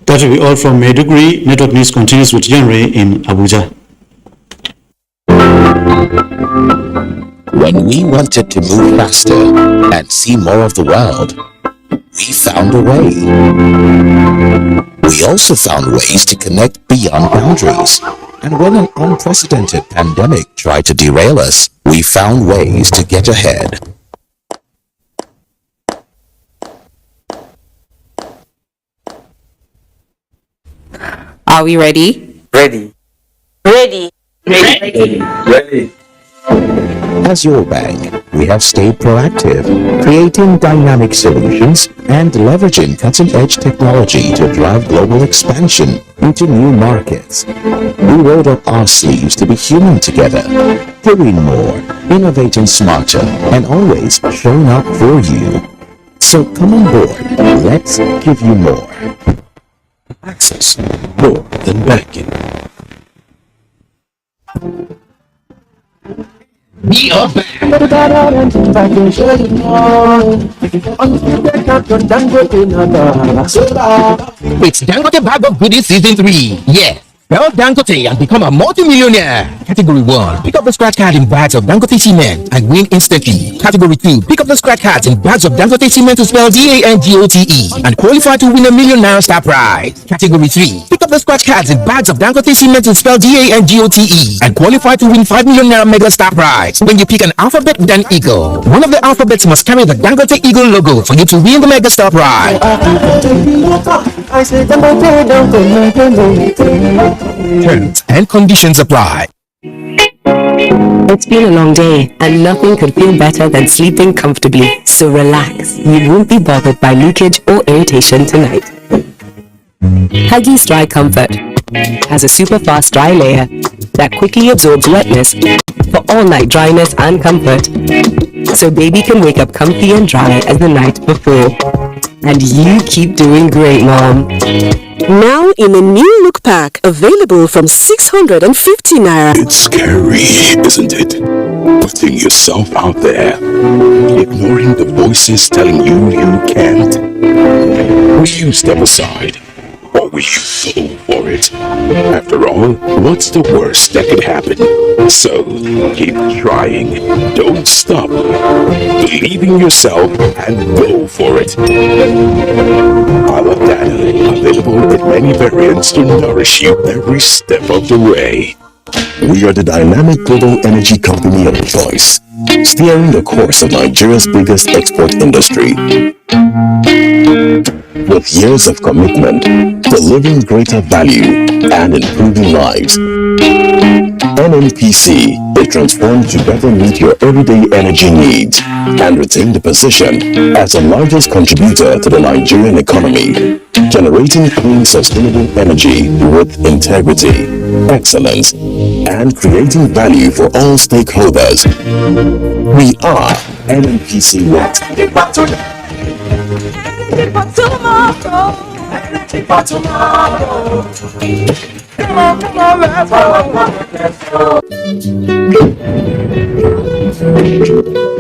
That will be all from Maiduguri. Network News continues with Yanre in Abuja. When we wanted to move faster and see more of the world, we found a way. We also found ways to connect beyond boundaries. And when an unprecedented pandemic tried to derail us, we found ways to get ahead. Are we ready? Ready. Ready. Ready. Ready. As your bank, we have stayed proactive, creating dynamic solutions and leveraging cutting-edge technology to drive global expansion into new markets. We rolled up our sleeves to be human together, doing more, innovating smarter, and always showing up for you. So come on board, let's give you more. Access, more than banking. We are back. It's Dangote Bag of Goodies Season 3. Yeah. Bell Dangote and become a multi-millionaire. Category 1. Pick up the scratch card in bags of Dangote cement and win instantly. Category 2. Pick up the scratch cards in bags of Dangote cement to spell DANGOTE and qualify to win a #1 million star prize. Category 3. Pick up the scratch cards in bags of Dangote cement to spell DANGOTE and qualify to win #5 million mega star prize. When you pick an alphabet with an eagle, one of the alphabets must carry the Dangote Eagle logo for you to win the mega star prize. Terms and conditions apply. It's been a long day and nothing could feel better than sleeping comfortably. So relax, you won't be bothered by leakage or irritation tonight. Huggies Dry Comfort has a super fast dry layer that quickly absorbs wetness for all night dryness and comfort. So baby can wake up comfy and dry as the night before. And you keep doing great, Mom. Now in a new look pack, available from 650 naira. It's scary, isn't it? Putting yourself out there, ignoring the voices telling you you can't. Will you step aside, or will you go for it? After all, what's the worst that could happen? So, keep trying. Don't stop. Believe in yourself and go for it. Our data, available in many variants to nourish you every step of the way. We are the dynamic global energy company of choice, steering the course of Nigeria's biggest export industry. With years of commitment, delivering greater value and improving lives, NNPC is transformed to better meet your everyday energy needs and retain the position as the largest contributor to the Nigerian economy, generating clean, sustainable energy with integrity, excellence, and creating value for all stakeholders. We are NNPC Wet.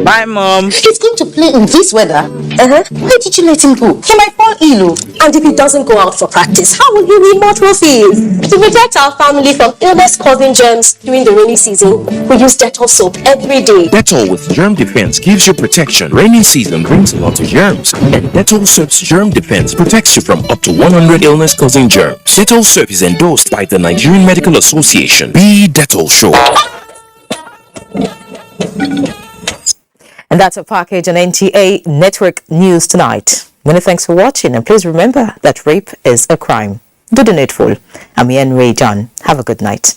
Bye, Mom. He's going to play in this weather. Why did you let him go? He might fall ill. And if he doesn't go out for practice, how will he win more trophies? To protect our family from illness-causing germs during the rainy season, we use Dettol soap every day. Dettol with Germ Defense gives you protection. Rainy season brings a lot of germs, and Dettol soap's Germ Defense protects you from up to 100 illness-causing germs. Dettol soap is endorsed by the Nigerian Medical Association. Be Dettol sure. And that's a package on NTA Network News tonight. Many thanks for watching, and please remember that rape is a crime. Do the needful. I'm Ian Ray John. Have a good night.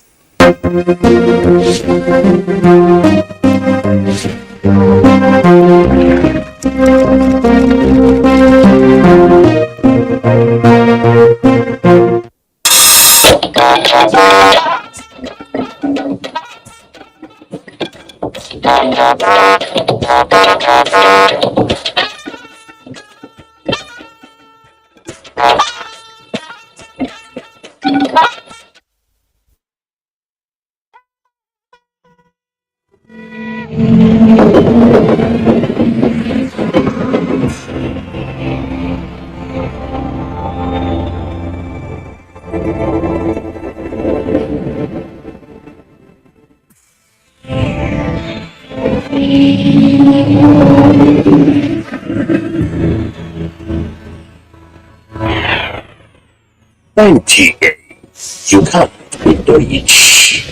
NTA, you can't with Deutsch.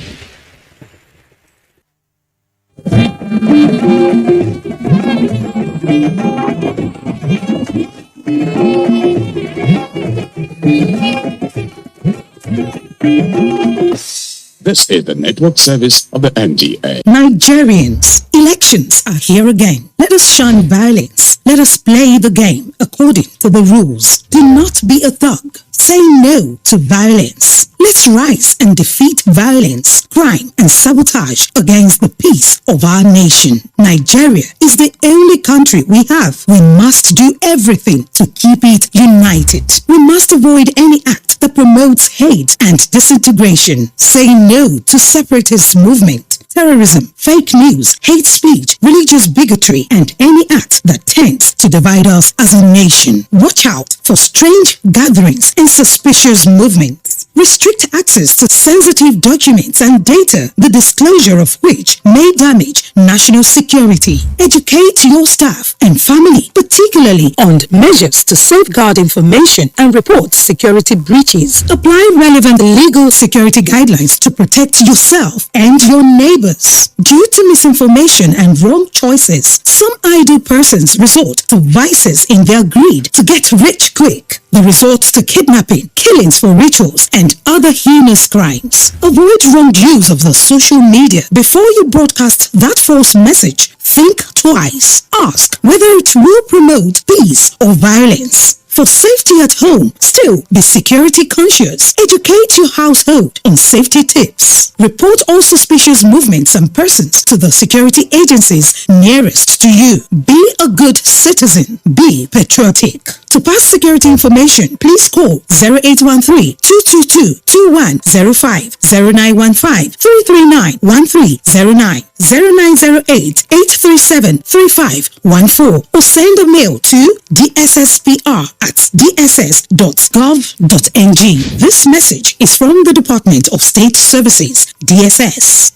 This is the network service of the NTA. Nigerians, elections are here again. Let us shun violence. Let us play the game according to the rules. Do not be a thug. Say no to violence. Let's rise and defeat violence, crime, and sabotage against the peace of our nation. Nigeria is the only country we have. We must do everything to keep it united. We must avoid any act that promotes hate and disintegration. Say no to separatist movement, terrorism, fake news, hate speech, religious bigotry, and any act that tends to divide us as a nation. Watch out for strange gatherings and suspicious movements. Restrict access to sensitive documents and data, the disclosure of which may damage national security. Educate your staff and family, particularly on measures to safeguard information and report security breaches. Apply relevant legal security guidelines to protect yourself and your neighbors. Due to misinformation and wrong choices, some idle persons resort to vices in their greed to get rich quick. They resort to kidnapping, killings for rituals, and other heinous crimes. Avoid wrong use of the social media. Before you broadcast that false message, think twice. Ask whether it will promote peace or violence. For safety at home, still be security conscious. Educate your household on safety tips. Report all suspicious movements and persons to the security agencies nearest to you. Be a good citizen. Be patriotic. To pass security information, please call 0813-222-2105, 0915-339-1309, 0908-837-3514, or send a mail to dssPR@dss.gov.ng. This message is from the Department of State Services, DSS.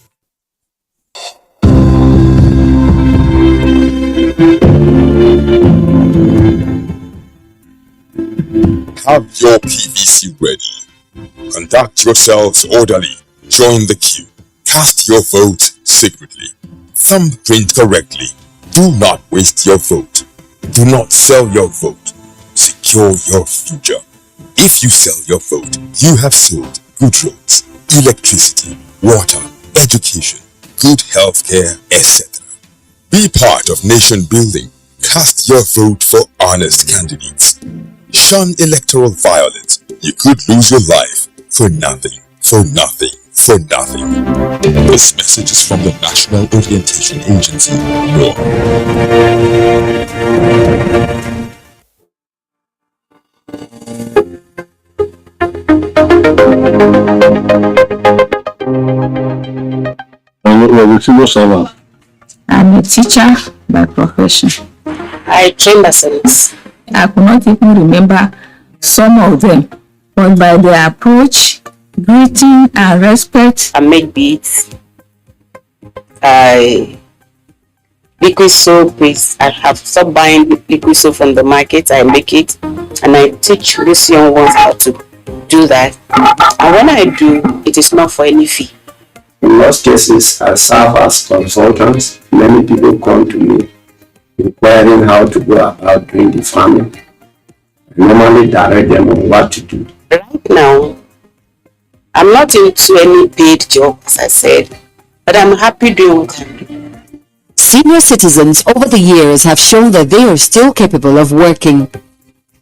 Have your PVC ready. Conduct yourselves orderly. Join the queue. Cast your vote secretly. Thumbprint correctly. Do not waste your vote. Do not sell your vote. Secure your future. If you sell your vote, you have sold good roads, electricity, water, education, good healthcare, etc. Be part of nation building. Cast your vote for honest candidates. Shun electoral violence. You could lose your life for nothing, for nothing, for nothing. This message is from the National Orientation Agency, NORA. I'm a teacher by profession. I trained as a nurse. I could not even remember some of them, but by their approach, greeting and respect. I make beads. I liquid soap is, I have stopped buying liquid soap from the market. I make it, and I teach these young ones how to do that. And when I do, it is not for any fee. In most cases, I serve as consultants. Many people come to me inquiring how to go about doing the farming. I normally direct them on what to do. Right now, I'm not into any paid job, as I said, but I'm happy doing what I'm doing. Senior citizens over the years have shown that they are still capable of working.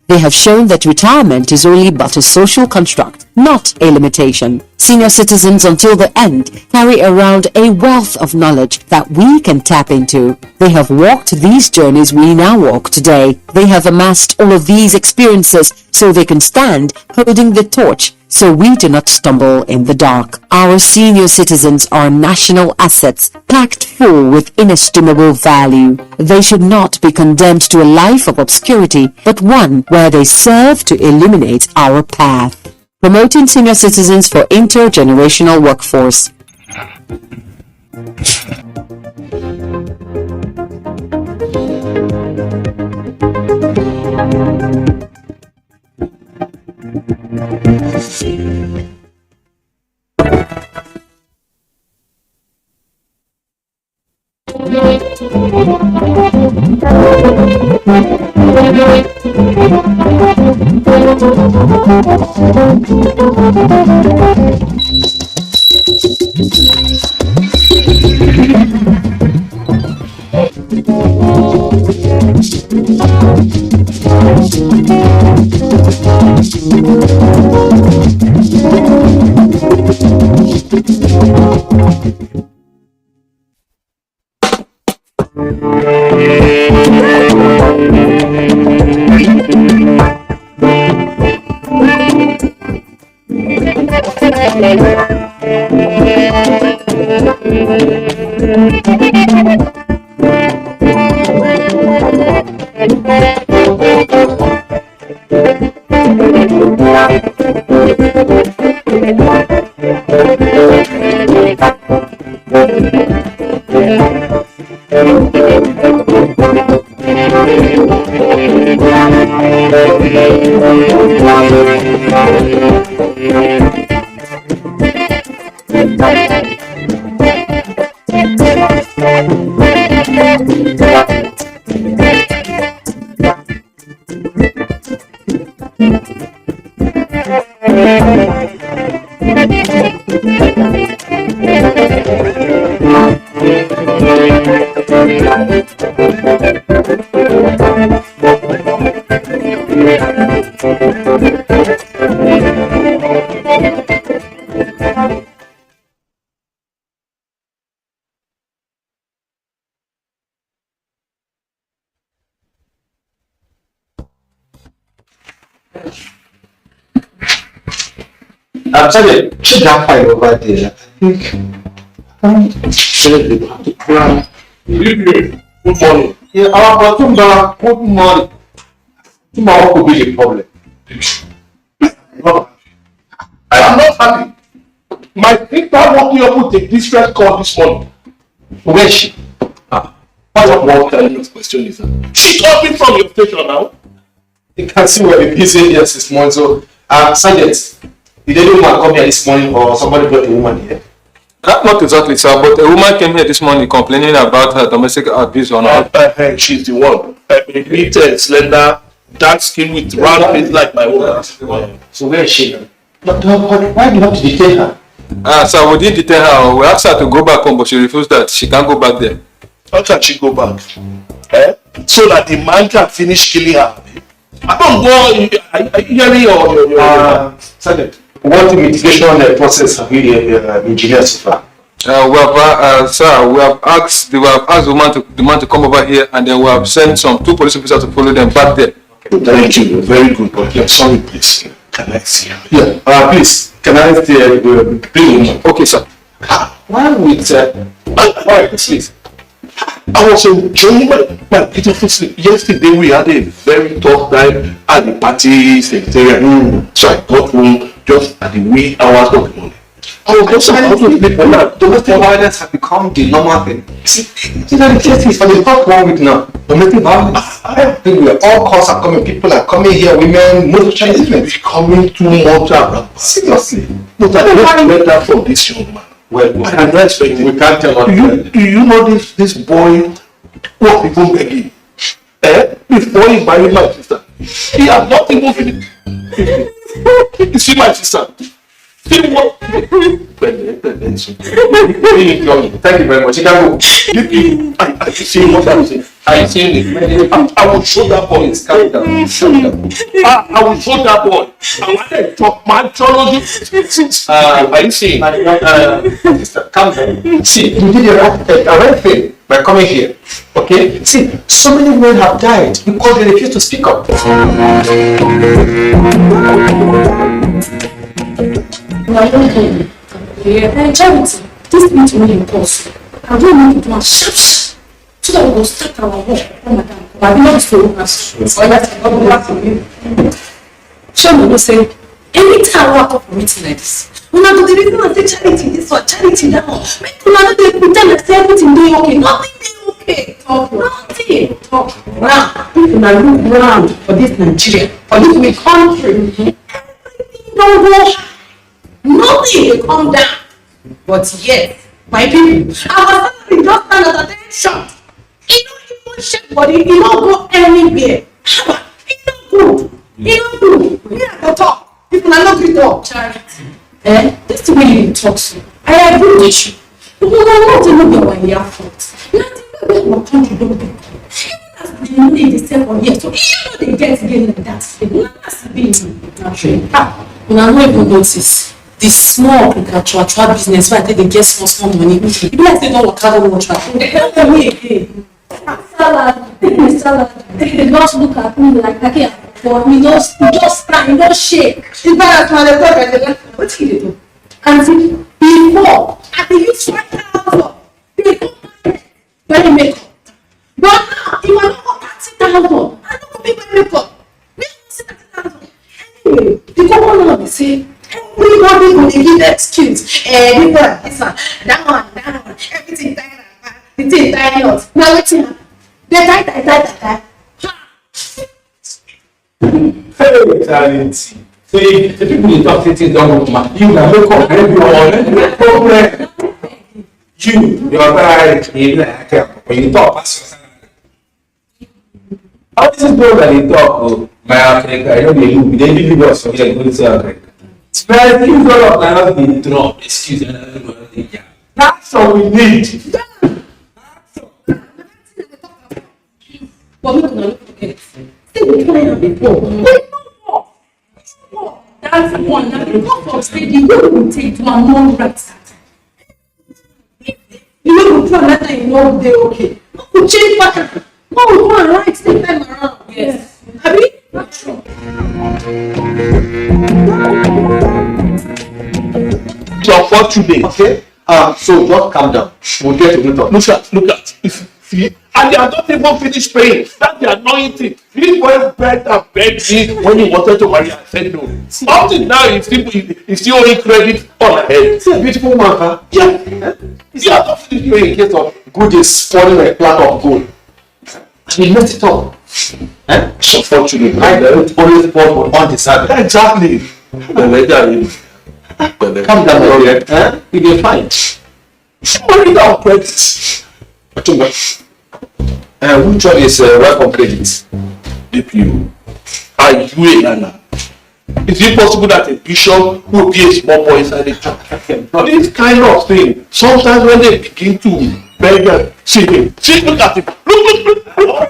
They have shown that retirement is only but a social construct, not a limitation. Senior citizens until the end carry around a wealth of knowledge that we can tap into. They have walked these journeys we now walk today. They have amassed all of these experiences so they can stand holding the torch so we do not stumble in the dark. Our senior citizens are national assets packed full with inestimable value. They should not be condemned to a life of obscurity, but one where they serve to illuminate our path. Promoting senior citizens for intergenerational workforce. Sergeant, check that file over there. I think good morning. Yeah, our Batumba, good morning. Tomorrow could be a problem. I am not happy. My sister woke me up with a distress call this morning. Where is she? What kind of question is that? She called me from your station now. You can see we're busy here this morning. So, Sergeant, did any woman come here this morning or somebody brought a woman here? Not exactly, sir, but a woman came here this morning complaining about her domestic abuse on her. She's the one. Neat, slender, dark skin with round face like my woman. So where is she? But why do you have to detain her? Sir, we didn't detain her. We asked her to go back home, but she refused that. She can't go back there. How can she go back? So that the man can finish killing her. I don't know. Are you hearing your Sergeant? What mitigation process have you engineered so far? We have asked the man to come over here, and then we have sent two police officers to follow them back there. Thank you. Very good. But yeah, sorry, please. Can I see her? Yeah. Please. Can I see please? Okay, sir. Why with alright, please. I was enjoying my beautiful sleep. Yesterday we had a very tough time at the party secretariat. So I got home just at the wee hours of the morning. I was just about to sleep. Domestic violence has become the normal thing. See, the case is for the past 1 week now. Domestic violence. I think we are all calls are coming. People are coming here. Women, most Chinese men becoming too much around. Seriously. But I don't get that from this young man. Well, I can expect it. We can't tell what. Do you know this boy? What people begging? Before he married my sister, he had not even finished. You see my sister. See what? Thank you very much. You can go. I see what I'm saying. I see it. I will show that boy. Calm down. I will show that boy. I want to talk my theology. Are you seeing? Sister, calm down. See, you did the right thing by coming here. Okay? See, so many men have died because they refuse to speak up. Charity, this means really impossible. I don't need to do a sharp so that we will start our work. Oh, madam, I will not so Sure, will say, anytime I talk for meeting like this, when I go to the reason I say charity this or charity that one, make una they pretend like everything dey okay, nothing dey okay. Talk nothing. Talk now. If una look round for this Nigeria, for this we country, everything don't go. Nothing will come down. But yes, my people, our salary just stand at attention. It don't even shake body, it don't go anywhere. It don't good. It don't good. We have to talk. People are not going to talk. Charity. This is the way you talk so. I agree with you. But we are not to look at your fault. Nothing that our country don't get. Even as they need the second year, so you know they get again like that. It not has to be natural. We are not even notice. the small agricultural business where I think they get small money. You be like they don't work out on track. They can't tell me again. Salad, they just look at me like I can't afford me. Just stand, just shake. The buyer can talk what do you do? And before I can use 5,000. They go buy makeup. But now if I don't go 30,000, I don't go buy makeup. Anyway, the governor will say everybody will give excuse. This one, that one, everything tied up, the thing tied up. Now what's it? They tie. Hey, talent. See, the people you talk to things don't work, man. You can look up everyone, no problem. You're right. When you talk, how is it though that you talk? My Africa, I know they look. They believe us, so they're going to say Africa. Well, things all up now they drop. Excuse me. That's all we need. But we cannot forget. Still, we can't have it all. We know what. That's one. Now, because of steady, we will take one more right. You know, we try that you know they're okay. We change pattern. No, we go and right same time around. Yes. Have you? Not true. So unfortunately, okay. So just calm down. We'll get to it. Look at. See, and they are not even finished praying. That's the annoying thing. This boy begged and begged me when he wanted to marry. I said no. Up to now, he's still owing credit on her head. See a beautiful man, huh? Yeah. He has not finished praying in case of good is falling like a platter of gold. And he messed it up. So fortunately, I don't always fall for undeserved. Exactly. Calm down, brother. You'll be fine. Somebody down credit. Which one is welcome credit? DPU. Are you a Ghana? Is it possible that a bishop will be a small boy inside the church? This kind of thing, sometimes when they begin to beg and see him, look at him. Please, you can't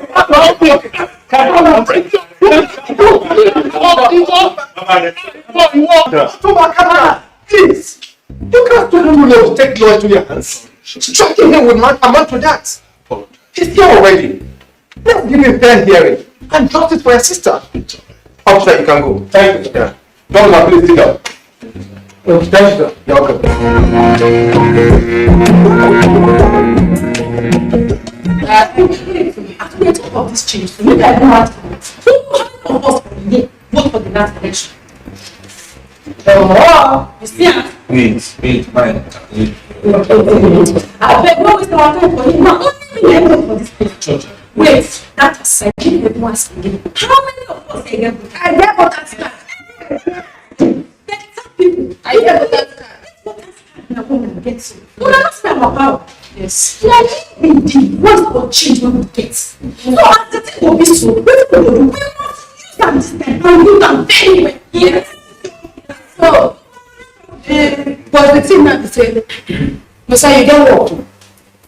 tell him to take law into your hands. Striking him with man amount to that. He's here already. Let's give him fair hearing and justice for your sister. Officer, you can go. Thank you. Yeah. Don't please sit down. Thank you. You're welcome. After we talk about this change, maybe I don't have to. Who of us vote for the last election? You see? Wait, fine. I beg no waste our time for him. Now only me I vote for this place. Wait, that aside, give me once again. How many of us get voted? I get voted card. Better people. I get voted card. Voted card na when I get to. No, that's not my power. Yes. Like indeed, what will change when we get? So as the thing will be so, what will we do? We must use them this time and use them very well. Yes. So, but the thing now is saying, Messiah, you get work.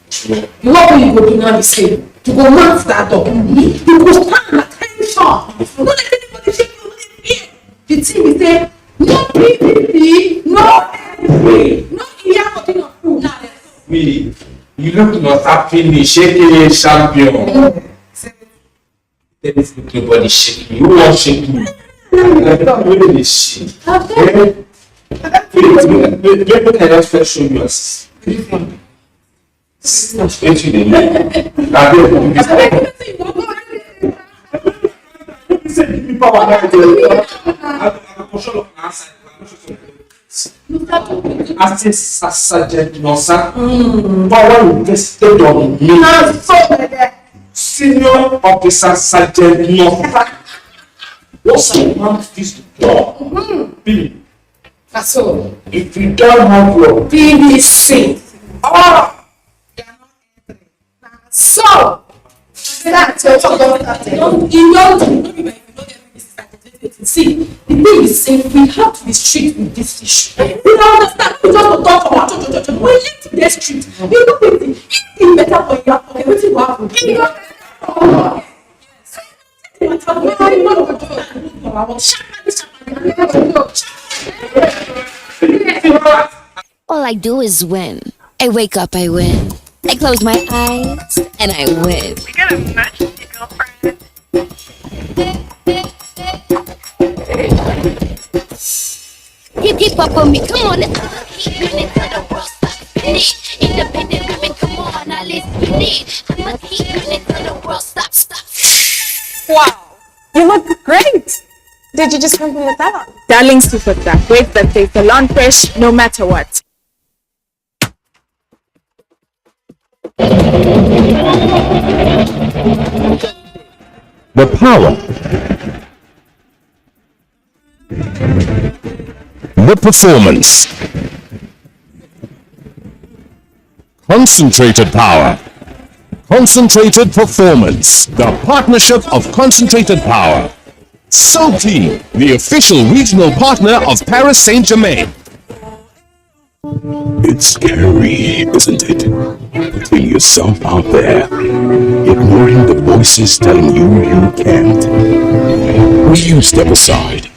The work you go do now is say, to go mount that up. You go stand attention. Don't let anybody take you here. The thing is say, no PPP, no NTA, no India nothing of food. Now Me, you look not happy, shaking champion. There is nobody shaking. You won't shake me. I don't really shake. People cannot first show you us. As Sergeant Nosa, power invested on me. Senior officer Sergeant Nosa. What's the one this door? Billy. That's all. If you don't have your BBC, so that's see, the thing is saying we have to be strict with this issue. We don't understand. We just talk about we live to the street. You know, it's better for you. Okay, what you want? Yes. All I do is win. I wake up, I win. I close my eyes, and I win. You got a match, girlfriend. Keep up with me, come on, let's keep winning till the world stops spinning. Independent women, come on, now let's win it. I'ma keep winning till the world stops. Wow, you look great. Did you just come from the salon? Darling Superstar, great that takes the lawn fresh no matter what. The power. The performance. Concentrated power. Concentrated performance. The partnership of concentrated power. Salty, the official regional partner of Paris Saint-Germain. It's scary, isn't it? Putting yourself out there, ignoring the voices telling you can't. Will you step aside,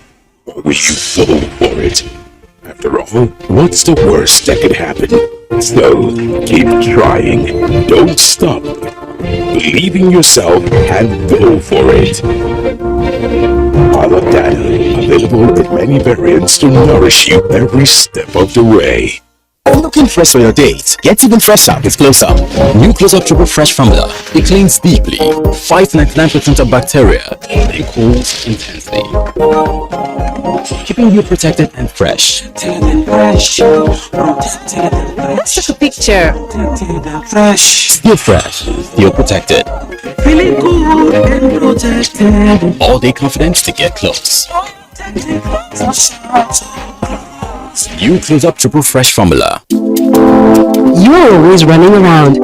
or will you fall for it? After all, what's the worst that could happen? So, keep trying. Don't stop. Believe in yourself and go for it. Pilot Data, available in many variants to nourish you every step of the way. Looking fresh for your date? Get even fresher with Close Up. New Close Up Triple Fresh formula. It cleans deeply, fights 99% of bacteria, and cools intensely, keeping you protected and fresh. Let's take a picture. Still fresh, still protected. Feeling cool and protected. All day confidence to get close. New Close Up Triple Fresh formula. You're always running around.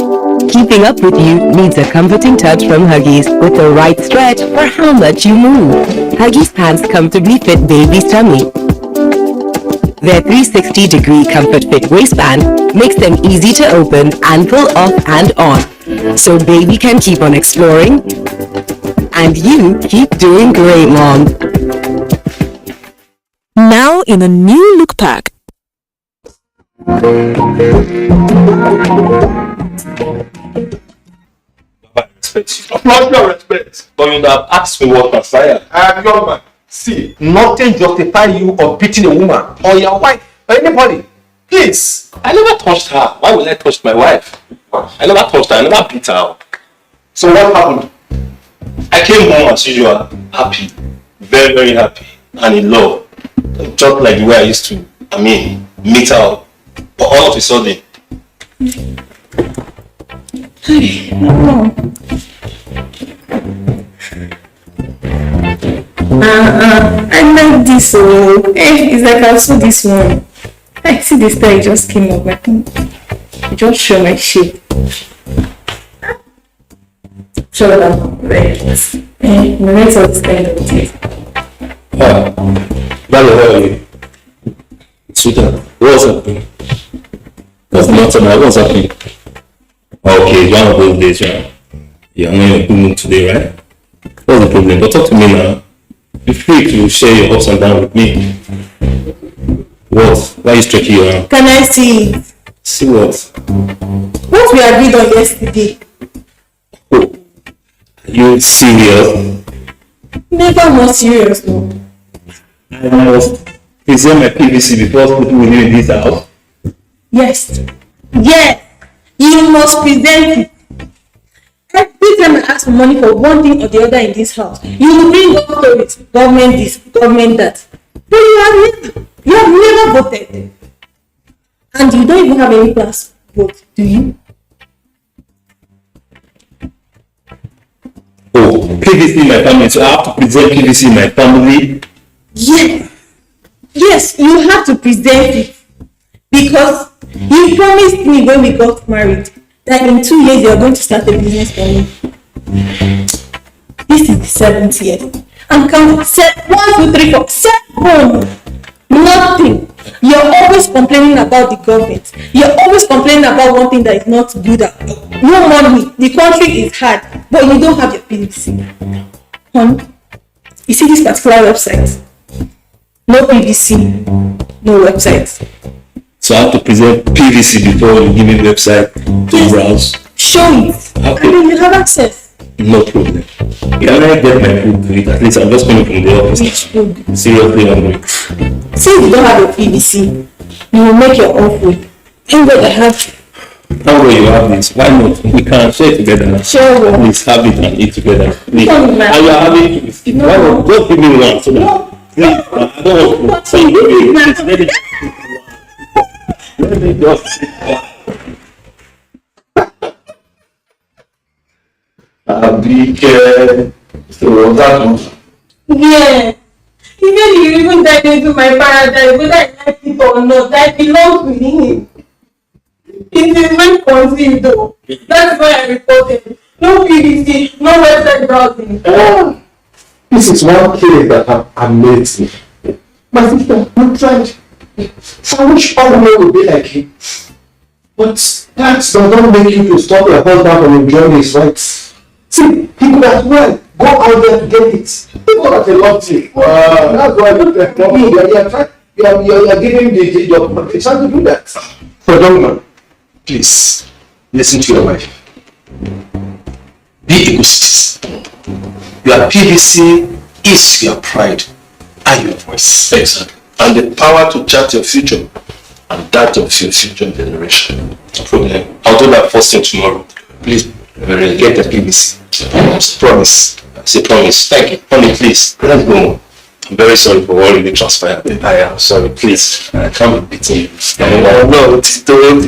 Keeping up with you needs a comforting touch from Huggies with the right stretch for how much you move. Huggies pants comfortably fit baby's tummy. Their 360-degree comfort fit waistband makes them easy to open and pull off and on, so baby can keep on exploring and you keep doing great, Mom. Now in a new look pack. Of course, your respect. But you would have asked me what transpired. Young man, see, nothing justifies you of beating a woman or your wife or anybody. Please. I never touched her. Why would I touch my wife? I never touched her. I never beat her. So what happened? I came home as usual, happy, very, very happy, and in love. Just like the way I used to, meet her. But all of a sudden, I like this one. It's like I saw this one. I see this guy just came up. I just show my shape. Show them right. The rest of this kind of thing. Daddy, how are you? Sweetheart, what's happening? What's happening? Okay, one of those days, right? Yeah, I'm not in a good mood today, right? What's the problem? But talk to me now. Be free to share your ups and downs with me. What? Why are you stretching your arm? Can I see it? See what? What we agreed on yesterday. Oh, are you serious? Never more serious, no. I must present my PVC before putting with you in this house. Yes. Yes. You must present it. Every time I ask for money for one thing or the other in this house, you will bring up stories. Government this, government that. But you have never voted. And you don't even have any plans to vote, do you? Oh, PVC in my family, so I have to present PVC in my family? Yes. Yes, you have to present it. Because you promised me when we got married that in 2 years you are going to start a business for me. This is the 7th year. I'm counting 1, 2, 3, 4, 7. Nothing. You're always complaining about the government. You're always complaining about one thing that is not good. No money. The country is hard, but you don't have your PVC. Honey, you see this particular website? No PVC, no website. So I have to present PVC before you give me website to browse. Show it. Okay. I mean, you have access. No problem. Can I get my food to it? At least I'm just coming from the office. Seriously hungry. Since you don't have a PVC, you will make your own food. Thank God I have. How will you have this? Why not? We can share it together. Sure. Please have it and eat together. Please. No, And you are having it. No. Why not? Just give me one so that. Please. I don't want to. So you give me one. Let me just sit down. So that one. Yeah. Even you even dive into my paradise, whether I like it or not, I belong to him. It is when conceived though. That's why I reported. No PVC, no website browsing. This is one case that amazed me. My sister, you tried. I wish all men would be like him. But that does not make you to stop your husband from enjoying his rights. See, he could as well go out there to get it. It's not a love thing. That's why you are giving your chance to do that. So, young man, please listen to your wife. Be egoist. Your PVC is your pride and your voice. Exactly. And the power to chart your future and that of your future generation. No problem. I'll do that first thing tomorrow. Please get the PVC. Promise. It's a promise. Thank you. Honey, please. Let's go. I'm very sorry for all the transpired. I am sorry. Please. I can't be beating you. No, Tito. I'm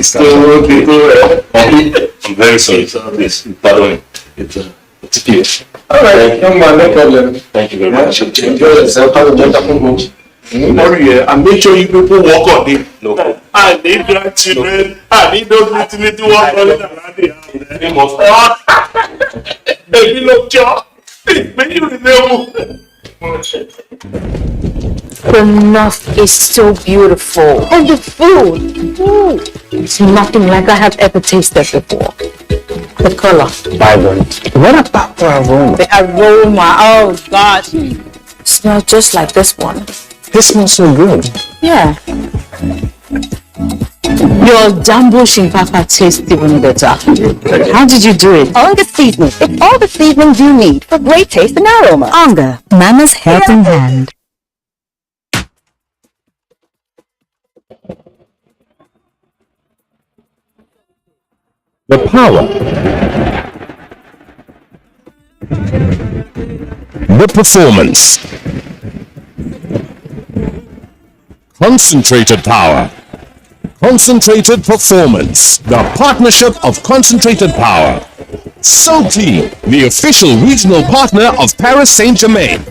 very sorry. Please, pardon me. It's a PVC. Alright, young man, no problem. Thank you very much. Enjoy yourself. Have a wonderful home. Hurry, and make sure you people walk on it. No. I need grandchildren. I need those little ones running around the house. Baby, look, Joe. Make you remember. The north is so beautiful. And the food. It's nothing like I have ever tasted before. The color. Vibrant. What about the aroma? The aroma. Oh, God. It smells just like this one. This smells so good. Yeah. Your Dambo Shimpapa tastes even better. How did you do it? Onga seasoning. It's all the seasonings you need for great taste and aroma. Onga, Mama's helping hand. The power. The performance. Concentrated power. Concentrated performance. The partnership of concentrated power. So Clean, the official regional partner of Paris Saint-Germain.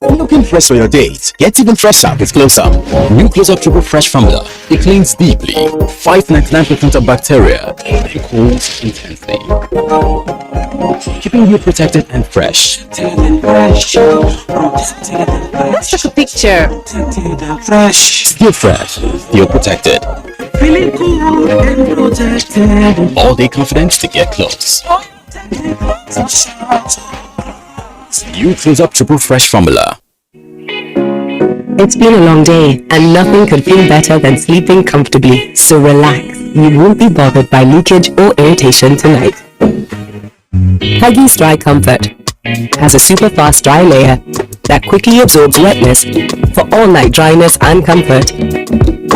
Looking fresh for your date? Get even fresher with Close Up. New Close Up Triple Fresh formula. It cleans deeply, fights 99% of bacteria, and cools intensely, keeping you protected and fresh. Let's take a picture. Still fresh, still protected. Feeling cool and protected. All day confidence to get close. New Close Up Triple Fresh formula. It's been a long day, and nothing could feel better than sleeping comfortably. So relax. You won't be bothered by leakage or irritation tonight. Huggies Dry Comfort has a super fast dry layer that quickly absorbs wetness for all night dryness and comfort.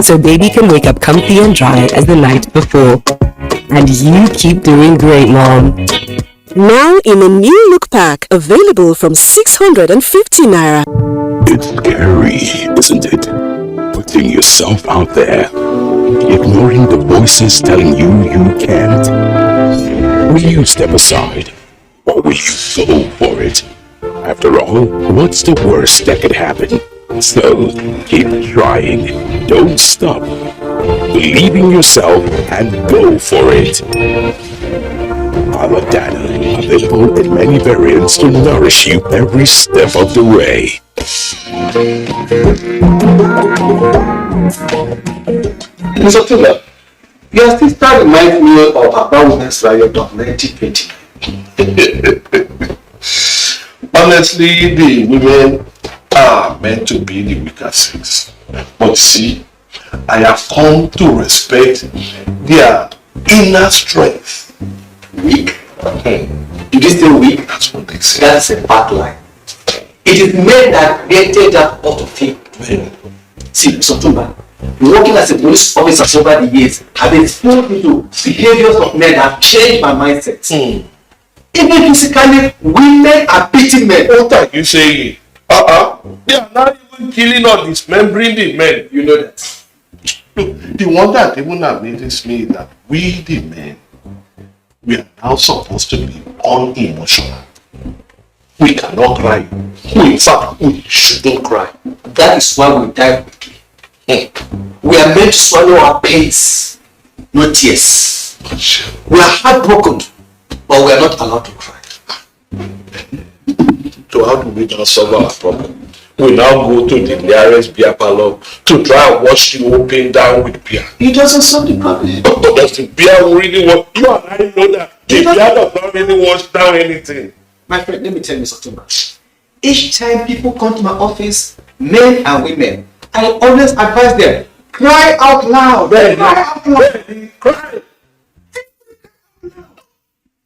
So baby can wake up comfy and dry as the night before. And you keep doing great, Mom. Now in a new look pack, available from 650 Naira. It's scary, isn't it? Putting yourself out there, ignoring the voices telling you you can't. Will you step aside, or will you go for it? After all, what's the worst that could happen? So, keep trying. Don't stop. Believe in yourself and go for it. Aladana, available in many variants to nourish you every step of the way. Mr. Tiller, your sister reminds me of Abba Women's Riot of 1920. Honestly, the women are meant to be the weaker sex. But see, I have come to respect their inner strength. Weak? Did you say weak? That's what they say. That's a bad line. It is men that created that auto thing. See, Sotumba, working as a police officer over the years have exposed me to behaviors of men that have changed my mindset. Even physically, women are beating men. What are you saying? They are not even killing or dismembering the men. You know that. Look, the one that even amazes me is that we, the men, we are now supposed to be unemotional. We cannot cry. In fact, we shouldn't cry. That is why we die quickly. We are meant to swallow our pains, no tears. We are heartbroken, but we are not allowed to cry. So how do we now solve our problem? We now go to the nearest beer parlor to try and wash the whole pain down with beer. It doesn't solve the problem. Does the beer really wash? You and I know that the beer does not really wash down anything. My friend, let me tell you something. Each time people come to my office, men and women, I always advise them, cry out loud. Cry out loud. Cry.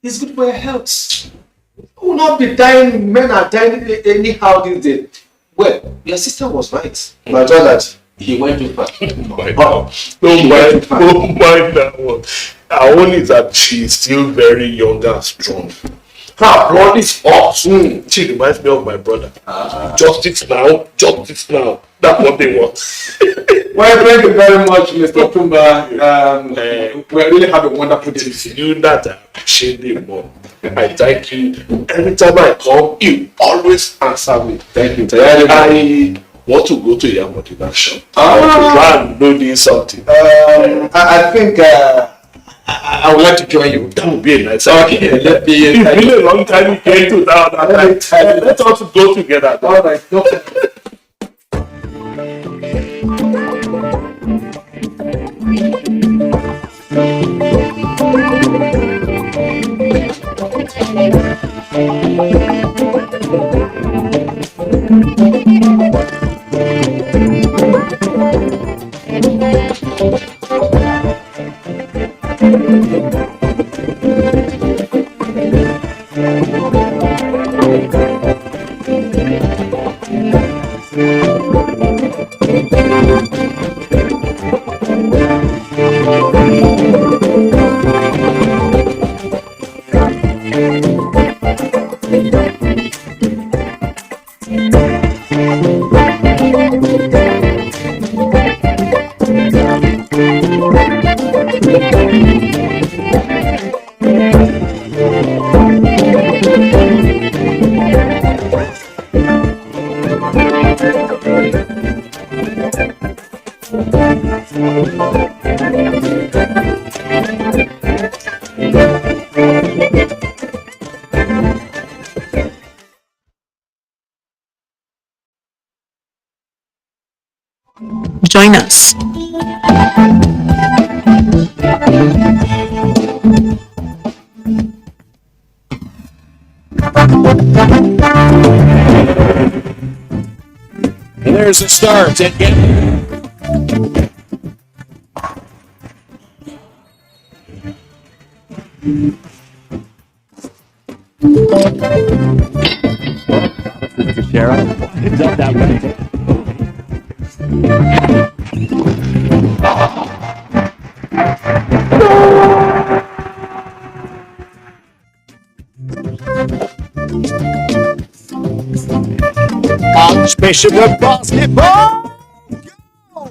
It's good for your health. You will not be dying. Men are dying anyhow these days. Well, your sister was right. But that he went too far. Don't mind that one. Our own is that she is still very young and strong. Her blood is hot. She reminds me of my brother. Justice now, justice now. That's what they want. Well, thank you very much, Mr. Tumba. We really have a wonderful day. It's you that I appreciate you more. I thank you. Every time I come, you always answer me. Thank you. I want to go to Yamodina shop. I want to try and know something. I think I would like to join you. That would be a nice idea. Okay, let me. It's been a long time you came to that. Let's also go together. All right. Join us. And there's the start again. Archbishop of basketball.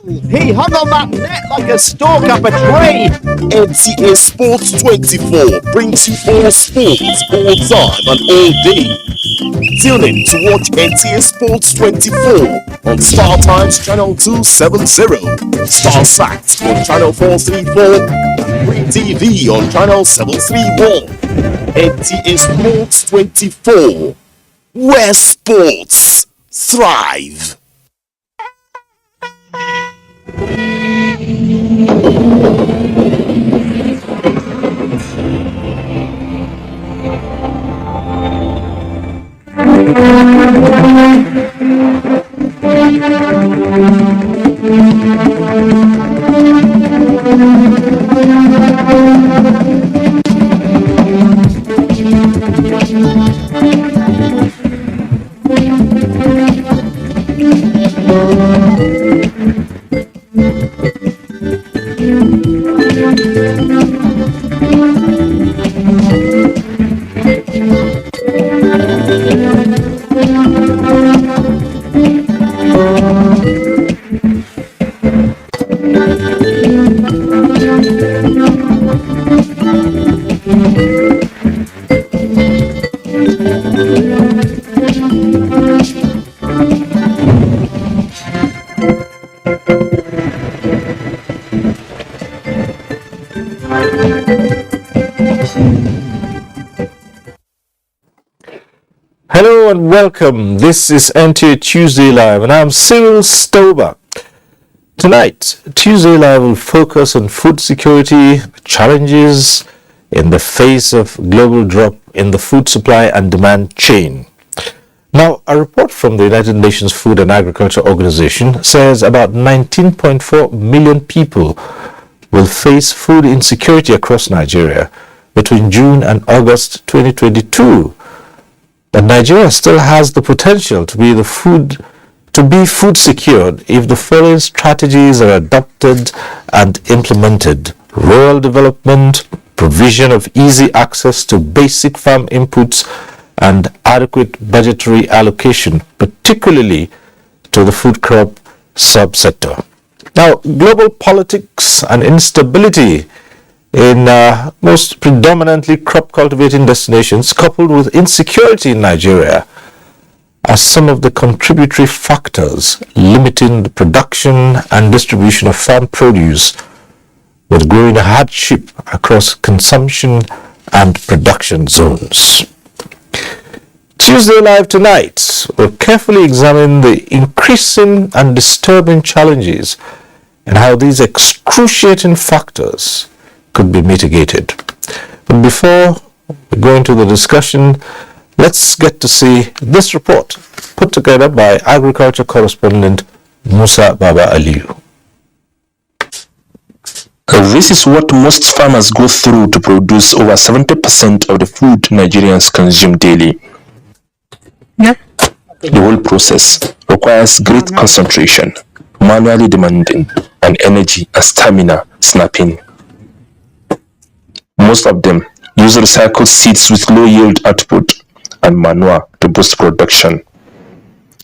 He hung on that net like a stalk up a tree. NTA Sports 24 brings you all sports, all time and all day. Tune in to watch NTA Sports 24 on Star Times Channel 270, Star Sat on Channel 434, Free TV on Channel 731. NTA Sports 24, where sports thrive. Hello and welcome. This is NTA Tuesday Live and I'm Cyril Stober. Tonight, Tuesday Live will focus on food security, challenges in the face of global drop in the food supply and demand chain. Now, a report from the United Nations Food and Agriculture Organization says about 19.4 million people will face food insecurity across Nigeria between June and August 2022. But Nigeria still has the potential to be food secured if the following strategies are adopted and implemented: rural development, provision of easy access to basic farm inputs, and adequate budgetary allocation, particularly to the food crop subsector. Now, global politics and instability in most predominantly crop cultivating destinations, coupled with insecurity in Nigeria, are some of the contributory factors limiting the production and distribution of farm produce, with growing hardship across consumption and production zones. Tuesday Live tonight will carefully examine the increasing and disturbing challenges and how these excruciating factors could be mitigated. But before we go into the discussion, let's get to see this report put together by agriculture correspondent Musa Baba Aliyu. This is what most farmers go through to produce over 70% of the food Nigerians consume daily. The whole process requires great concentration, manually demanding, and energy and stamina snapping. Most of them use recycled seeds with low yield output and manure to boost production.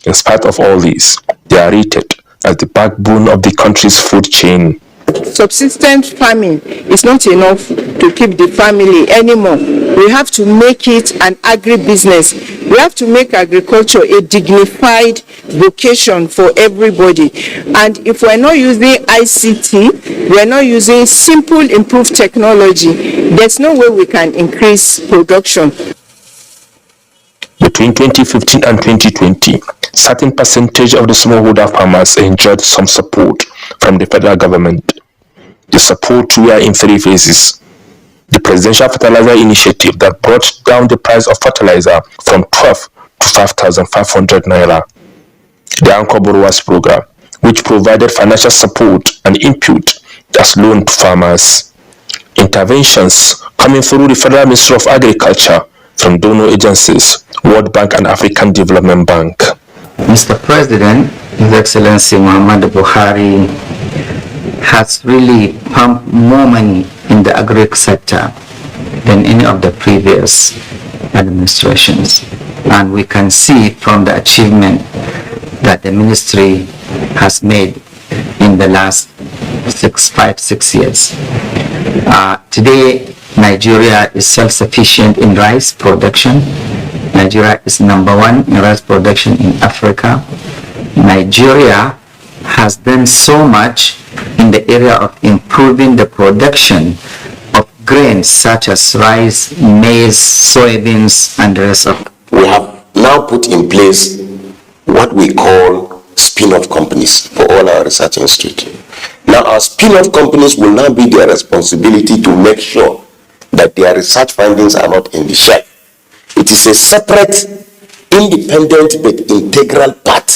In spite of all this, they are rated as the backbone of the country's food chain. Subsistence farming is not enough to keep the family anymore. We have to make it an agribusiness. We have to make agriculture a dignified vocation for everybody. And if we're not using ICT, we're not using simple improved technology, there's no way we can increase production. Between 2015 and 2020, certain percentage of the smallholder farmers enjoyed some support from the federal government. The support were in three phases: the Presidential Fertilizer Initiative that brought down the price of fertilizer from 12 to 5,500 naira; the Anchor Borrowers Program, which provided financial support and input as loan to farmers; interventions coming through the Federal Ministry of Agriculture from donor agencies, World Bank and African Development Bank. Mr. President, His Excellency Muhammadu Buhari has really pumped more money in the agri sector than any of the previous administrations. And we can see from the achievement that the ministry has made in the last 5-6 years. Today, Nigeria is self-sufficient in rice production. Nigeria is #1 in rice production in Africa. Nigeria has done so much in the area of improving the production of grains such as rice, maize, soybeans, and the rest of it. We have now put in place what we call spin-off companies for all our research institutes. Now, our spin-off companies will now be their responsibility to make sure that their research findings are not in the shelf. It is a separate, independent but integral part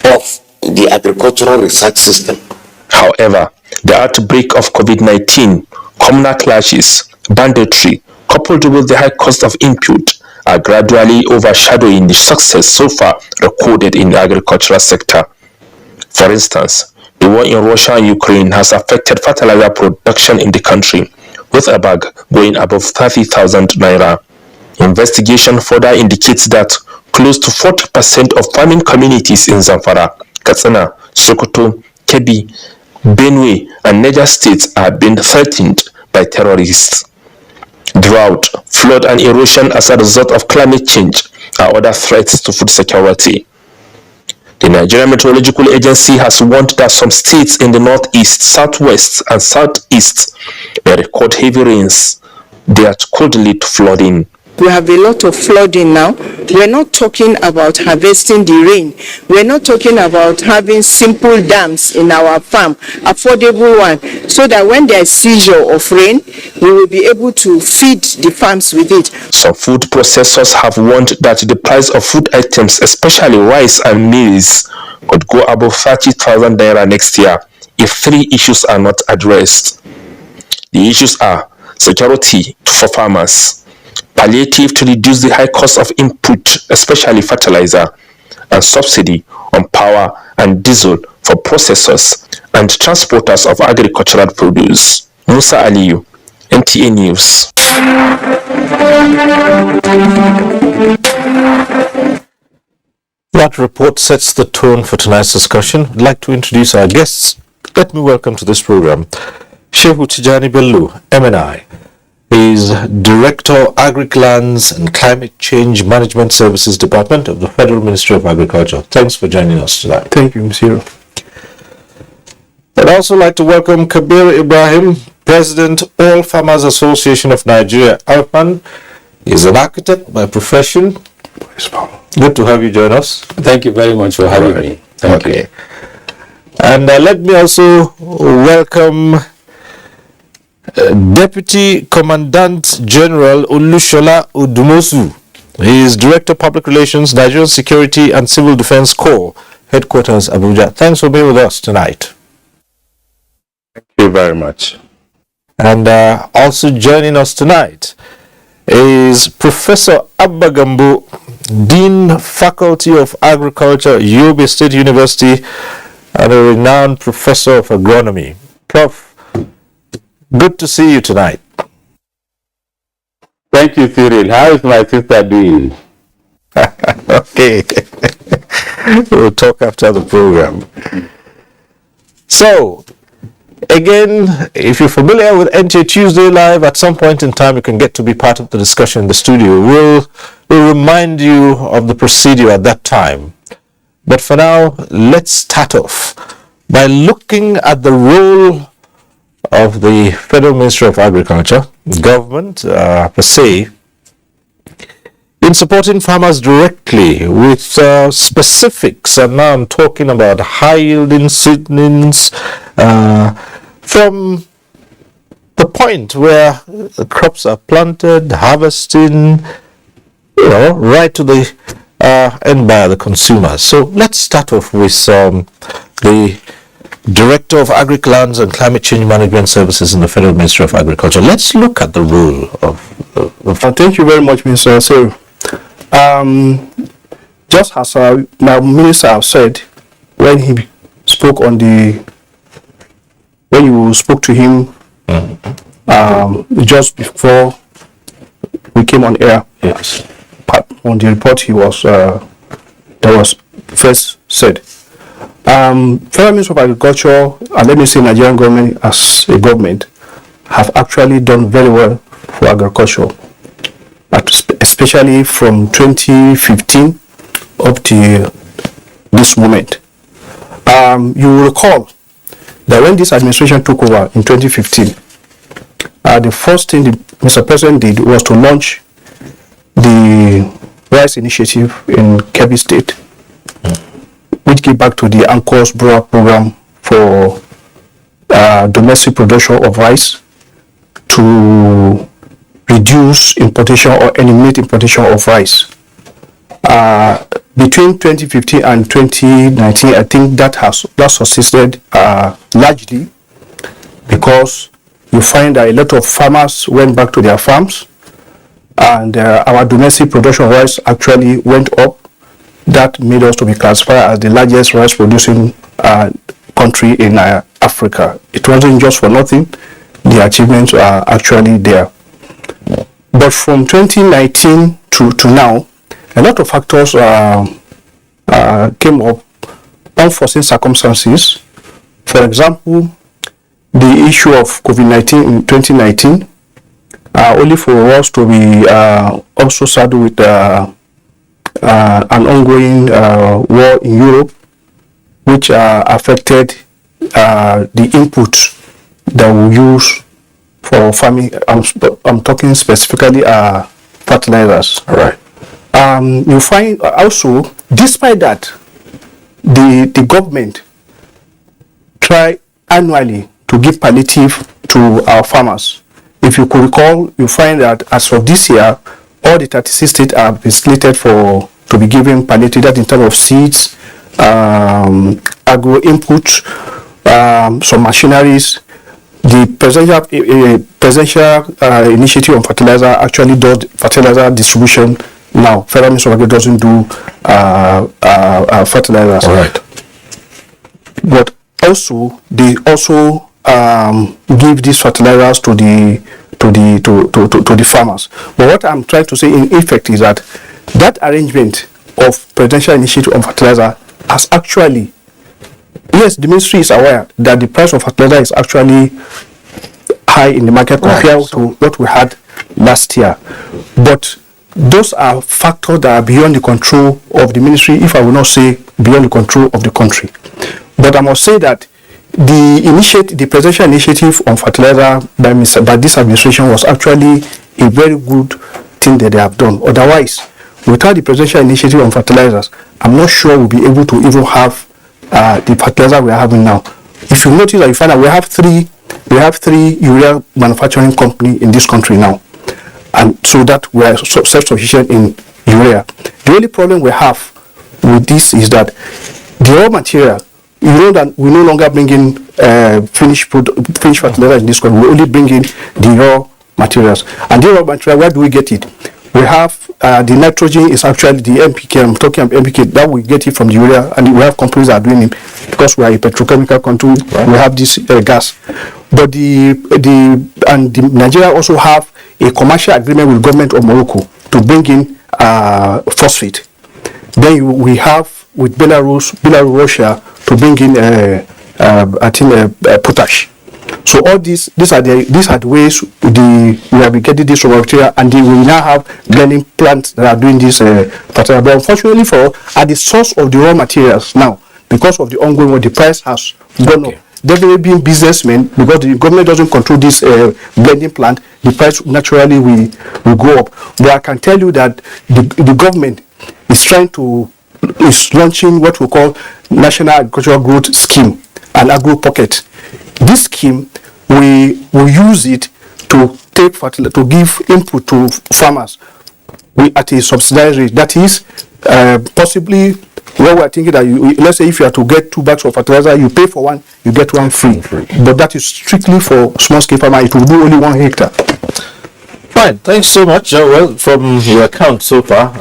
of the agricultural research system. However, the outbreak of COVID-19, communal clashes, banditry, coupled with the high cost of input, are gradually overshadowing the success so far recorded in the agricultural sector. For instance, The war in Russia and Ukraine has affected fertilizer production in the country, with a bag going above 30,000 naira. Investigation further indicates that close to 40% of farming communities in Zamfara, Katsina, Sokoto, Kebbi, Benue, and Niger states are being threatened by terrorists. Drought, flood, and erosion as a result of climate change are other threats to food security. The Nigerian Meteorological Agency has warned that some states in the northeast, southwest, and southeast may record heavy rains that could lead to flooding. We have a lot of flooding now. We're not talking about harvesting the rain. We're not talking about having simple dams in our farm, affordable one, so that when there's seizure of rain, we will be able to feed the farms with it. Some food processors have warned that the price of food items, especially rice and maize, could go above 30,000 naira next year if three issues are not addressed. The issues are security for farmers, palliative to reduce the high cost of input, especially fertilizer, and subsidy on power and diesel for processors and transporters of agricultural produce. Musa Aliyu, NTA News. That report sets the tone for tonight's discussion. I'd like to introduce our guests. Let me welcome to this program Shehu Tijani Bello, MNI. He is Director, Agri-Lands and Climate Change Management Services Department of the Federal Ministry of Agriculture. Thanks for joining us tonight. Thank you, Monsieur. I'd also like to welcome Kabir Ibrahim, President, All Farmers Association of Nigeria, ALFAN. He's an architect by profession. Good to have you join us. Thank you very much for having me. Thank you. And let me also welcome Deputy Commandant General Olushola Odumosu. He is Director Public Relations, Nigerian Security and Civil Defense Corps, Headquarters Abuja. Thanks for being with us tonight. Thank you very much. And also joining us tonight is Professor Abba Gambo, Dean Faculty of Agriculture, Yobe State University, and a renowned Professor of Agronomy. Prof, good to see you tonight. Thank you, Cyril. How is my sister doing? Okay. We'll talk after the program. So, again, if you're familiar with NTA Tuesday Live, at some point in time you can get to be part of the discussion in the studio. We'll remind you of the procedure at that time. But for now, let's start off by looking at the role of the Federal Ministry of Agriculture, government per se, in supporting farmers directly with specifics. And now I'm talking about high-yielding seedlings from the point where the crops are planted, harvesting, right to the end buyer, the consumers. So let's start off with the Director of Agri-Lands and Climate Change Management Services in the Federal Ministry of Agriculture. Let's look at the role of thank you very much, Mr. Sir. Just as my minister have said, when he spoke when you spoke to him just before we came on air, yes, on the report he was that was first said. Federal Ministry of Agriculture, and let me say Nigerian government as a government, have actually done very well for agriculture, especially from 2015 up to this moment. You will recall that when this administration took over in 2015, the first thing the Mr. President did was to launch the Rice Initiative in Kebbi State, which gave back to the ANCOS Brewer program for domestic production of rice to reduce importation or eliminate importation of rice. Between 2015 and 2019, I think that succeeded largely because you find that a lot of farmers went back to their farms and our domestic production of rice actually went up. That made us to be classified as the largest rice producing country in Africa. It wasn't just for nothing. The achievements are actually there. But from 2019 to now, a lot of factors came up, unforeseen circumstances. For example, the issue of COVID-19 in 2019, only for us to be also saddled with an ongoing war in Europe, which affected the input that we use for farming. I'm talking specifically fertilizers. All right. You find also, despite that, the government try annually to give palliative to our farmers. If you could recall, you find that as of this year, all the 36 states have been slated to be given palliative, that in terms of seeds, agro input, some machineries. The presidential initiative on fertilizer actually does fertilizer distribution now. Federal Ministry of Agriculture doesn't do fertilizers. All right. But also, they also give these fertilizers to the farmers. But what I'm trying to say in effect is that arrangement of presidential initiative on fertilizer has actually, yes, the ministry is aware that the price of fertilizer is actually high in the market compared to what we had last year. But those are factors that are beyond the control of the ministry, if I will not say beyond the control of the country. But I must say that the presidential initiative on fertilizer by this administration was actually a very good thing that they have done. Otherwise, without the presidential initiative on fertilizers, I'm not sure we'll be able to even have the fertilizer we are having now. If you notice that you find that we have three urea manufacturing companies in this country now, and so that we are self-sufficient in urea. The only problem we have with this is that the raw material, you know that we no longer bring in finished fertilizer in this country. We only bring in the raw materials. And the raw material, where do we get it? We have the nitrogen is actually the NPK. I'm talking about NPK. That we get it from the urea, and we have companies that are doing it because we are a petrochemical country. Right. We have this gas. But Nigeria also have a commercial agreement with the government of Morocco to bring in phosphate. Then we have with Belarus, Russia to bring in potash. So all these are the ways we have been getting this raw material, and we now have blending plants that are doing this fertilizer. But unfortunately for us, at the source of the raw materials now, because of the ongoing war, the price has gone up. Definitely being businessmen, because the government doesn't control this blending plant, the price naturally will go up. But I can tell you that the government is launching what we call National Agricultural Growth Scheme, an agro pocket. This scheme, we use it to give input to farmers at a subsidized rate. That is possibly what we're thinking that let's say if you are to get 2 bags of fertilizer, you pay for one, you get one free. But that is strictly for small scale farmer. It will do only 1 hectare. Fine, thanks so much. Well, from your account so far,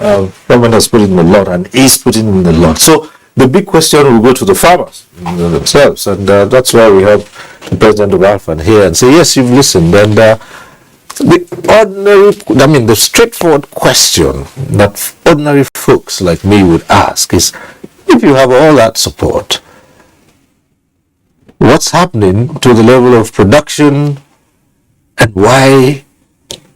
government has put in a lot and is putting in a lot. So the big question will go to the farmers themselves, and that's why we have the president of Alpha here and say, yes, you've listened. And the straightforward question that ordinary folks like me would ask is, if you have all that support, what's happening to the level of production, and why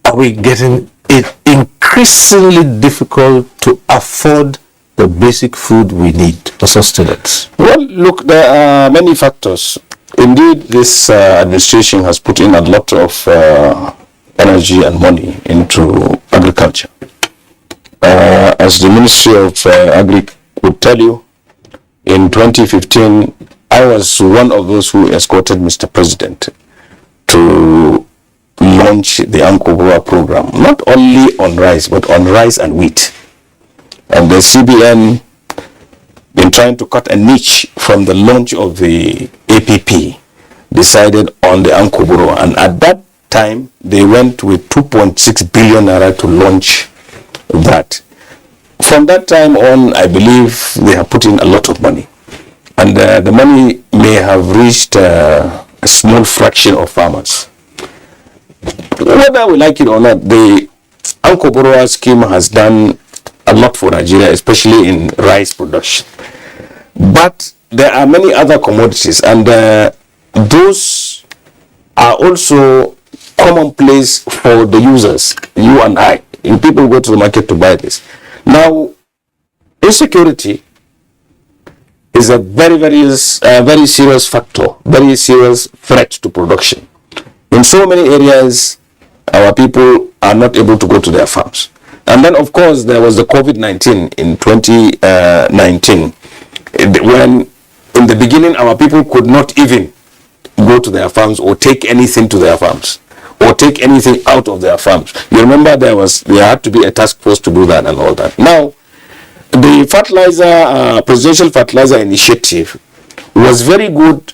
are we getting it increasingly difficult to afford the basic food we need for sustenance? Well, look, there are many factors. Indeed, this administration has put in a lot of energy and money into agriculture. As the Ministry of Agri would tell you, in 2015, I was one of those who escorted Mr. President to launch the Ankobua program, not only on rice, but on rice and wheat. And the CBN, in trying to cut a niche from the launch of the APP, decided on the Ankobua. And at that time, they went with 2.6 billion naira to launch that. From that time on, I believe they have put in a lot of money. and the money may have reached a small fraction of farmers. Whether we like it or not, the Anko Borrower scheme has done a lot for Nigeria, especially in rice production. But there are many other commodities, and those are also commonplace for the users, you and I. And people go to the market to buy this. Now, insecurity is a very serious factor, very serious threat to production. In so many areas, our people are not able to go to their farms. And then, of course, there was the COVID-19 in 2019, when in the beginning our people could not even go to their farms or take anything to their farms or take anything out of their farms. You remember there had to be a task force to do that and all that. Now, the presidential fertilizer initiative was very good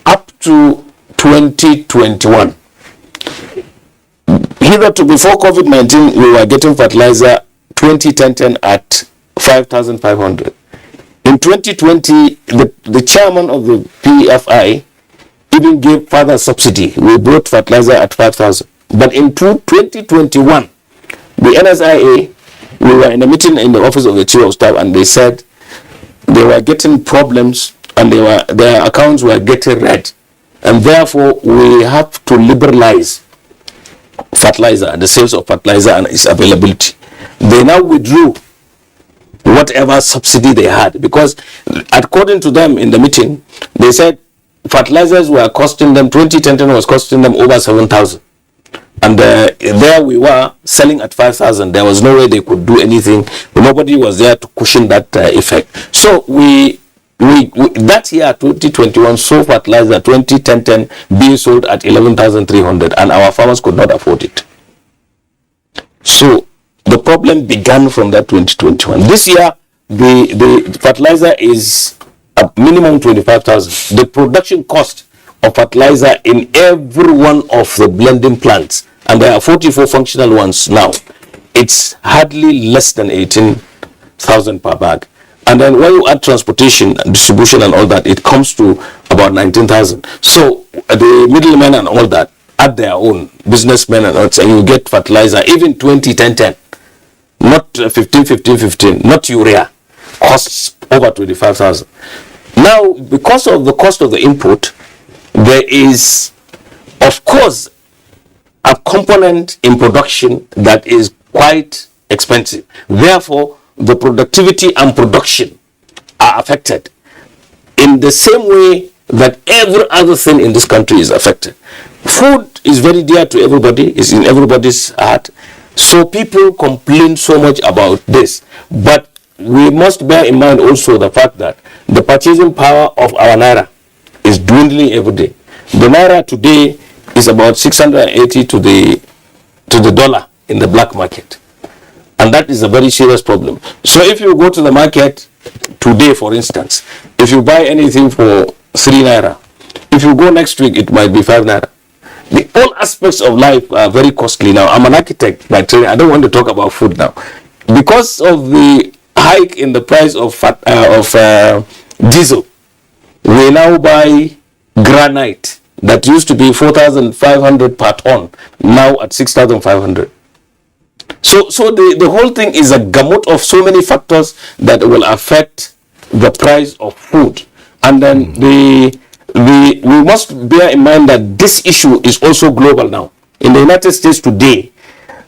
up to 2021. Hitherto, before COVID-19, we were getting fertilizer 2010 at 5,500. In 2020, the chairman of the PFI even gave further subsidy. We bought fertilizer at 5,000. But in 2021, the NSIA, we were in a meeting in the office of the Chief of Staff, and they said they were getting problems and their accounts were getting red. And therefore, we have to liberalize fertilizer, the sales of fertilizer and its availability. They now withdrew whatever subsidy they had, because according to them in the meeting, they said fertilizers were costing them, 2010 was costing them over 7,000. And there we were selling at 5,000. There was no way they could do anything. Nobody was there to cushion that effect. So we that year 2021 saw fertilizer 2010 being sold at 11,300, and our farmers could not afford it. So the problem began from that 2021. This year the fertilizer is a minimum 25,000. The production cost of fertilizer in every one of the blending plants, and there are 44 functional ones now, it's hardly less than 18,000 per bag. And then when you add transportation and distribution and all that, it comes to about 19,000. So the middlemen and all that add their own, businessmen and all that, and you get fertilizer, even 2010, not 15, not urea, costs over 25,000. Now, because of the cost of the input, there is, of course, a component in production that is quite expensive. Therefore, the productivity and production are affected in the same way that every other thing in this country is affected. Food is very dear to everybody, it's in everybody's heart. So people complain so much about this. But we must bear in mind also the fact that the purchasing power of our naira is dwindling every day. The naira today is about 680 to the dollar in the black market. And that is a very serious problem. So if you go to the market today, for instance, if you buy anything for 3 naira, if you go next week, it might be 5 naira. All aspects of life are very costly now. I'm an architect by training. I don't want to talk about food now. Because of the hike in the price of diesel, we now buy granite that used to be 4,500 per ton, now at 6,500. So the whole thing is a gamut of so many factors that will affect the price of food. And then we must bear in mind that this issue is also global now. In the United States today,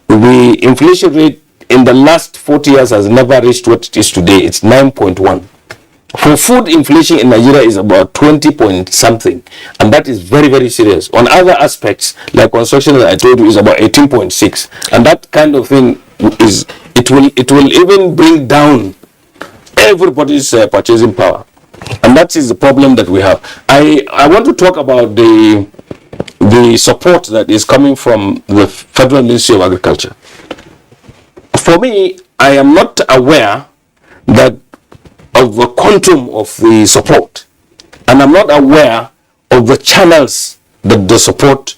the inflation rate in the last 40 years has never reached what it is today. It's 9.1. For food, inflation in Nigeria is about 20 point something, and that is very, very serious. On other aspects, like construction, that I told you, is about 18.6, and that kind of thing is it will even bring down everybody's purchasing power, and that is the problem that we have. I want to talk about the support that is coming from the Federal Ministry of Agriculture. For me, I am not aware that of the quantum of the support, and I'm not aware of the channels that the support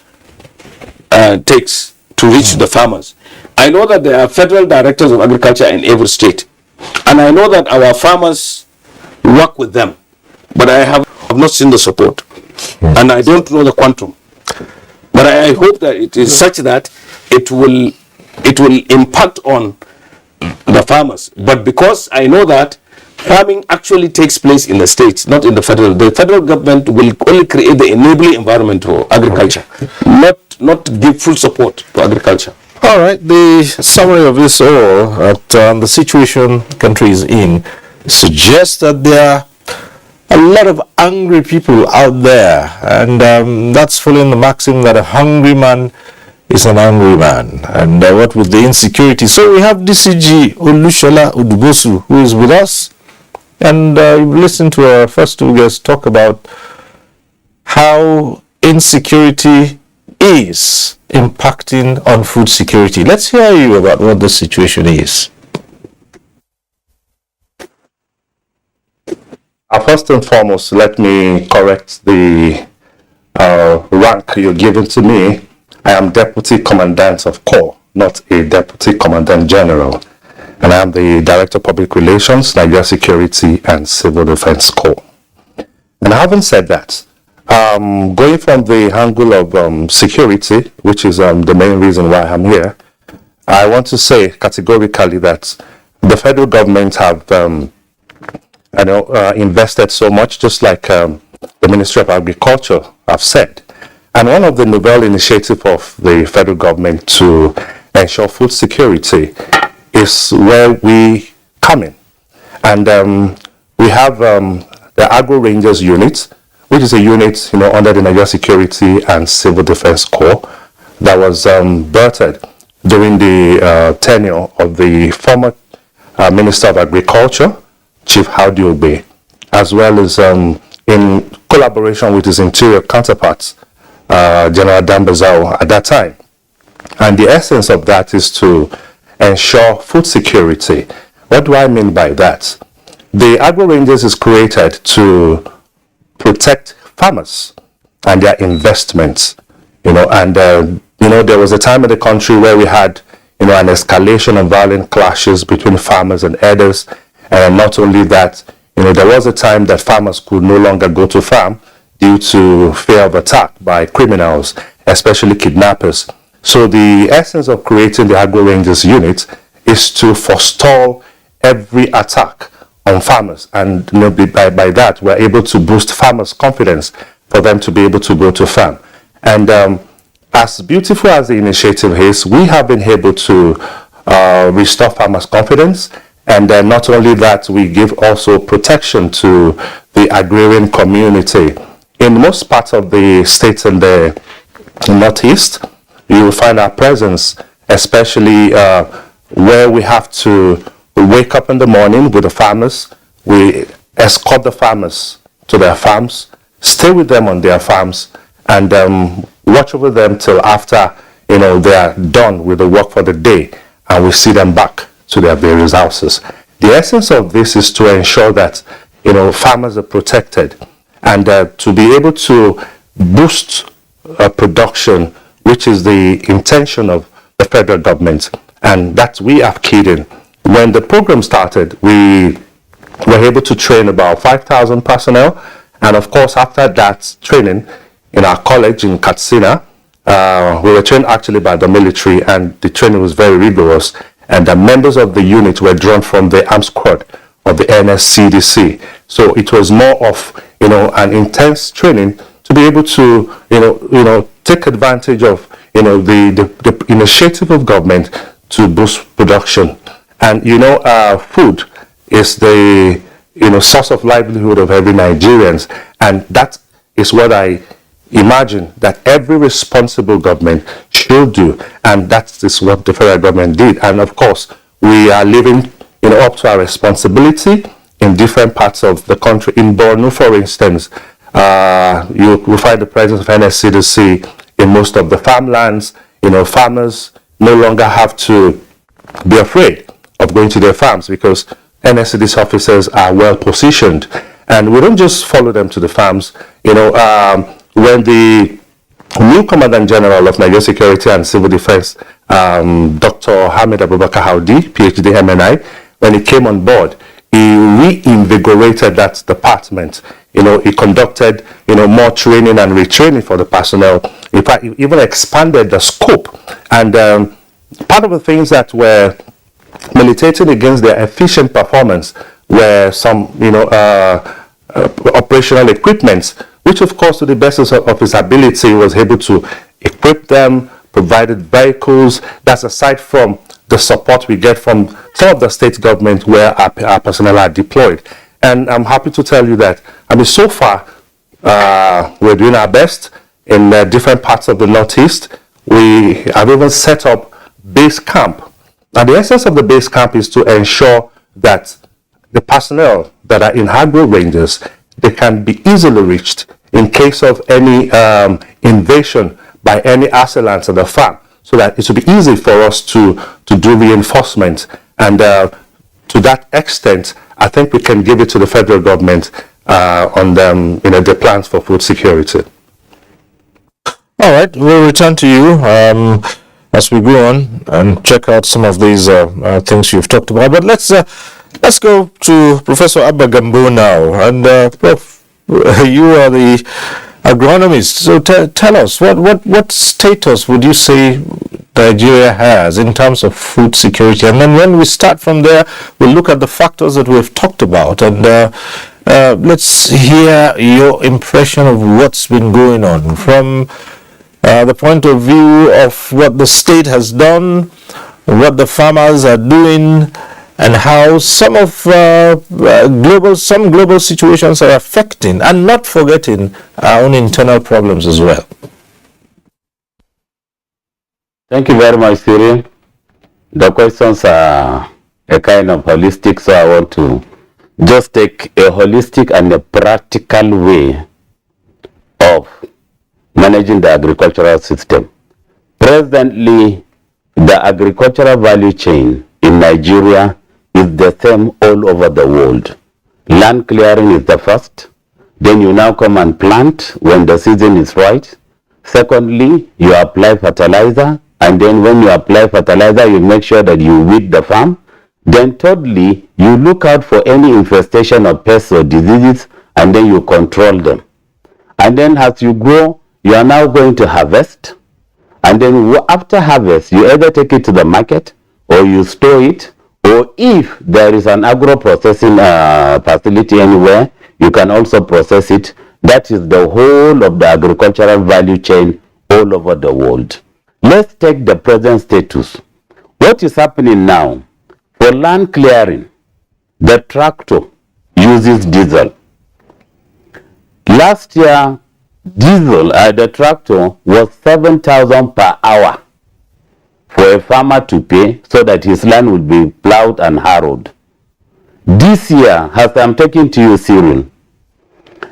takes to reach the farmers. I know that there are federal directors of agriculture in every state, and I know that our farmers work with them. but I have not seen the support, and I don't know the quantum. But I hope that it is such that it will impact on the farmers. But because I know that farming actually takes place in the states, not in the federal. The federal government will only create the enabling environment for agriculture, not give full support to agriculture. All right, the summary of this all, the situation the country is in, suggests that there are a lot of angry people out there, and that's following the maxim that a hungry man is an angry man. And what with the insecurity? So we have DCG Olushola Udubosu, who is with us, and we've listened to our first two guests talk about how insecurity is impacting on food security. Let's hear you about what the situation is. First and foremost, let me correct the rank you're giving to me. I am Deputy Commandant of Corps, not a Deputy Commandant General. And I am the Director of Public Relations, Nigeria Security and Civil Defense Corps. And having said that, going from the angle of security, which is the main reason why I'm here, I want to say categorically that the federal government have invested so much, just like the Ministry of Agriculture have said. And one of the novel initiatives of the federal government to ensure food security is where we come in. And we have the Agro Rangers unit, which is a unit under the Nigeria Security and Civil Defense Corps that was birthed during the tenure of the former Minister of Agriculture, Chief Howdy Obey, as well as in collaboration with his interior counterparts, General Dambazao at that time. And the essence of that is to ensure food security. What do I mean by that? The Agro Rangers is created to protect farmers and their investments, and there was a time in the country where we had an escalation of violent clashes between farmers and herders. And not only that, there was a time that farmers could no longer go to farm due to fear of attack by criminals, especially kidnappers. So the essence of creating the Agro Rangers unit is to forestall every attack on farmers. And by that, we're able to boost farmers' confidence for them to be able to go to farm. And as beautiful as the initiative is, we have been able to restore farmers' confidence. And not only that, we give also protection to the agrarian community. In most parts of the states in the Northeast, you will find our presence, especially where we have to wake up in the morning with the farmers. We escort the farmers to their farms, stay with them on their farms, and watch over them till after they are done with the work for the day, and we see them back to their various houses. The essence of this is to ensure that farmers are protected, and to be able to boost production, which is the intention of the federal government, and that we have keyed in. When the program started, we were able to train about 5,000 personnel, and of course after that training in our college in Katsina, we were trained actually by the military, and the training was very rigorous. And the members of the unit were drawn from the armed squad of the NSCDC. So it was more of, an intense training to be able to, take advantage of, the initiative of government to boost production. And, food is the, source of livelihood of every Nigerian. And that is what I imagine that every responsible government should do, and that is what the federal government did. And of course, we are living up to our responsibility in different parts of the country. In Borno, for instance, you will find the presence of NSCDC in most of the farmlands. Farmers no longer have to be afraid of going to their farms because NSCDC officers are well positioned, and we don't just follow them to the farms. When the new Commandant General of Nigeria Security and Civil Defense, Dr. Hamid Abubakar Howdy, PhD MNI, when he came on board, he reinvigorated that department. He conducted, more training and retraining for the personnel. In fact, he even expanded the scope. And part of the things that were militating against their efficient performance were some, operational equipments, which of course, to the best of his ability, was able to equip them, provided vehicles. That's aside from the support we get from some of the state government where our personnel are deployed. And I'm happy to tell you that, so far, we're doing our best in different parts of the Northeast. We have even set up base camp. Now, the essence of the base camp is to ensure that the personnel that are in agro ranges, they can be easily reached in case of any invasion by any assailants at the farm, so that it will be easy for us to do reinforcement. And to that extent, I think we can give it to the federal government on the plans for food security. All right, we'll return to you as we go on and check out some of these things you've talked about. But let's go to Professor Abba Gambo now. And Prof, you are the agronomist. So tell us, what status would you say Nigeria has in terms of food security? And then when we start from there, we'll look at the factors that we've talked about. And let's hear your impression of what's been going on from the point of view of what the state has done, what the farmers are doing, and how some of global situations are affecting, and not forgetting our own internal problems as well. Thank you very much, Cyril. The questions are a kind of holistic, so I want to just take a holistic and a practical way of managing the agricultural system. Presently, the agricultural value chain in Nigeria is the same all over the world. Land clearing is the first. Then you now come and plant when the season is right. Secondly, you apply fertilizer. And then when you apply fertilizer, you make sure that you weed the farm. Then thirdly, you look out for any infestation of pests or diseases, and then you control them. And then as you grow, you are now going to harvest. And then after harvest, you either take it to the market or you store it, or if there is an agro-processing facility anywhere, you can also process it. That is the whole of the agricultural value chain all over the world. Let's take the present status. What is happening now? For land clearing, the tractor uses diesel. Last year, diesel at the tractor was 7,000 per hour for a farmer to pay so that his land would be plowed and harrowed. This year, as I'm talking to you, Cyril,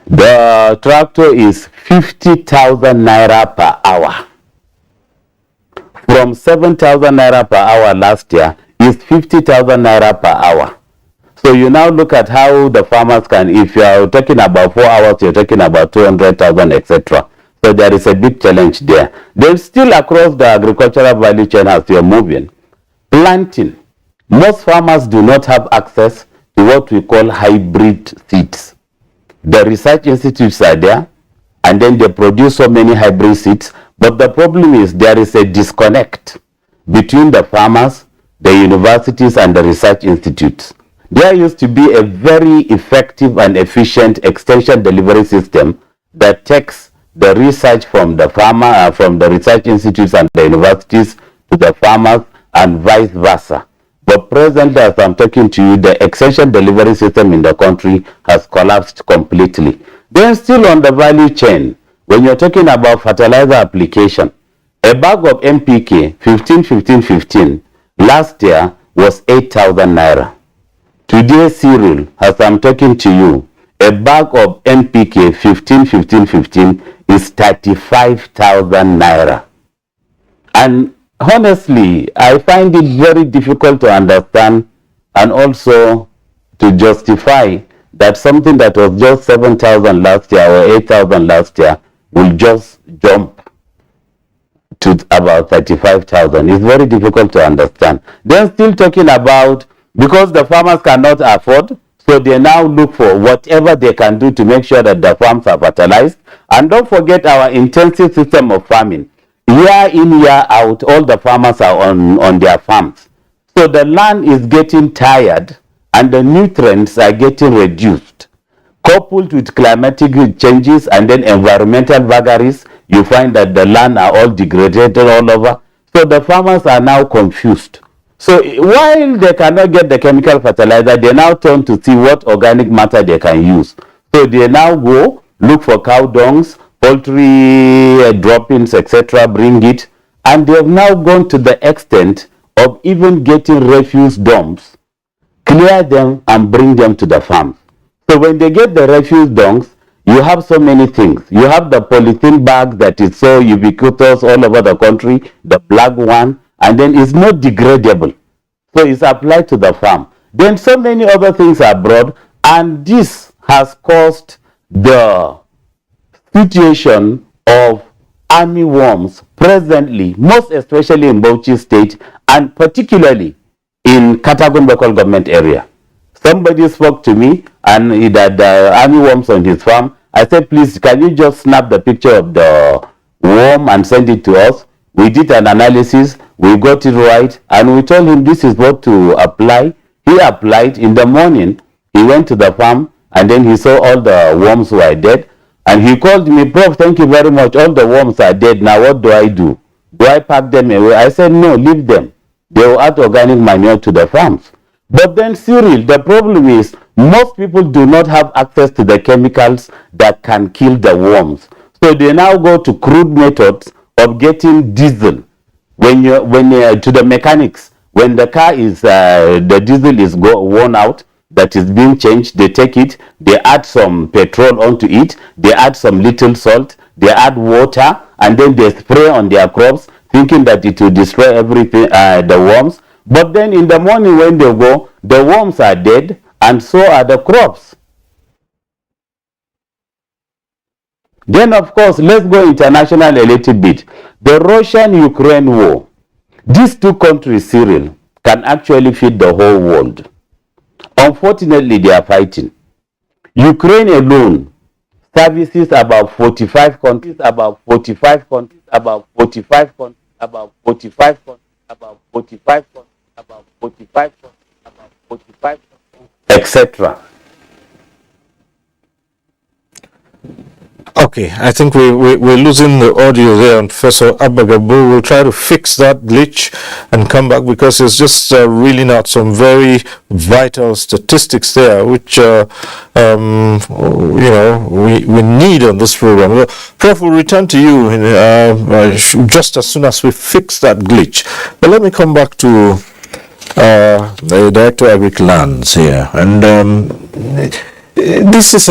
the tractor is 50,000 naira per hour. From 7,000 naira per hour last year is 50,000 naira per hour. So you now look at how the farmers can, if you are talking about 4 hours, you're talking about 200,000, etc. So there is a big challenge there. Then still across the agricultural value chain as you're moving, planting. Most farmers do not have access to what we call hybrid seeds. The research institutes are there, and then they produce so many hybrid seeds. But the problem is there is a disconnect between the farmers, the universities, and the research institutes. There used to be a very effective and efficient extension delivery system that takes the research from the farmer, from the research institutes and the universities to the farmers, and vice versa. But presently, as I'm talking to you, the extension delivery system in the country has collapsed completely. Then still on the value chain, when you're talking about fertilizer application, a bag of NPK 15 last year was 8,000 naira. Today, Cyril, as I'm talking to you, a bag of NPK 15 is 35,000 naira. And honestly, I find it very difficult to understand and also to justify that something that was just 7,000 last year or 8,000 last year will just jump to about 35,000. It's very difficult to understand. Then still talking about, because the farmers cannot afford, So they now look for whatever they can do to make sure that the farms are fertilized. And don't forget our intensive system of farming. Year in, year out, all the farmers are on their farms. So the land is getting tired and the nutrients are getting reduced. Coupled with climatic changes and then environmental vagaries, you find that the land are all degraded all over. So the farmers are now confused. So while they cannot get the chemical fertilizer, they now turn to see what organic matter they can use. So they now go look for cow dungs, poultry droppings, etc., bring it. And they have now gone to the extent of even getting refuse dumps, clear them and bring them to the farm. So when they get the refuse dunks, you have so many things. You have the polythene bag that is so ubiquitous all over the country, the black one, and then it's not degradable. So it's applied to the farm. Then so many other things are brought, and this has caused the situation of army worms presently, most especially in Bauchi State, and particularly in Katagun local government area. Somebody spoke to me and he had army worms on his farm. I said, please, can you just snap the picture of the worm and send it to us? We did an analysis, we got it right, and we told him this is what to apply. He applied. In the morning, he went to the farm, and then he saw all the worms were dead. And he called me, Prof, thank you very much. All the worms are dead. Now what do I do? Do I pack them away? I said, no, leave them. They will add organic manure to the farms. But then, Cyril, the problem is most people do not have access to the chemicals that can kill the worms. So they now go to crude methods of getting diesel. When to the mechanics, when the car is the diesel is worn out, that is being changed, they take it, they add some petrol onto it, they add some little salt, they add water, and then they spray on their crops, thinking that it will destroy everything, the worms. But then in the morning when they go, the worms are dead, and so are the crops. Then, of course, let's go international a little bit. The Russian-Ukraine war. These two countries, Cyril, can actually feed the whole world. Unfortunately, they are fighting. Ukraine alone services about 45 countries, about 45 countries, about 45 countries, about 45 countries, about 45 countries, about 45 countries, about 45 countries, etc. Okay, I think we're losing the audio there on Professor Abagabu. We'll try to fix that glitch and come back, because it's just reeling out some very vital statistics there, which we need on this program. Well, Prof, we'll return to you just as soon as we fix that glitch. But let me come back to the Director of Agric Lands here, and this is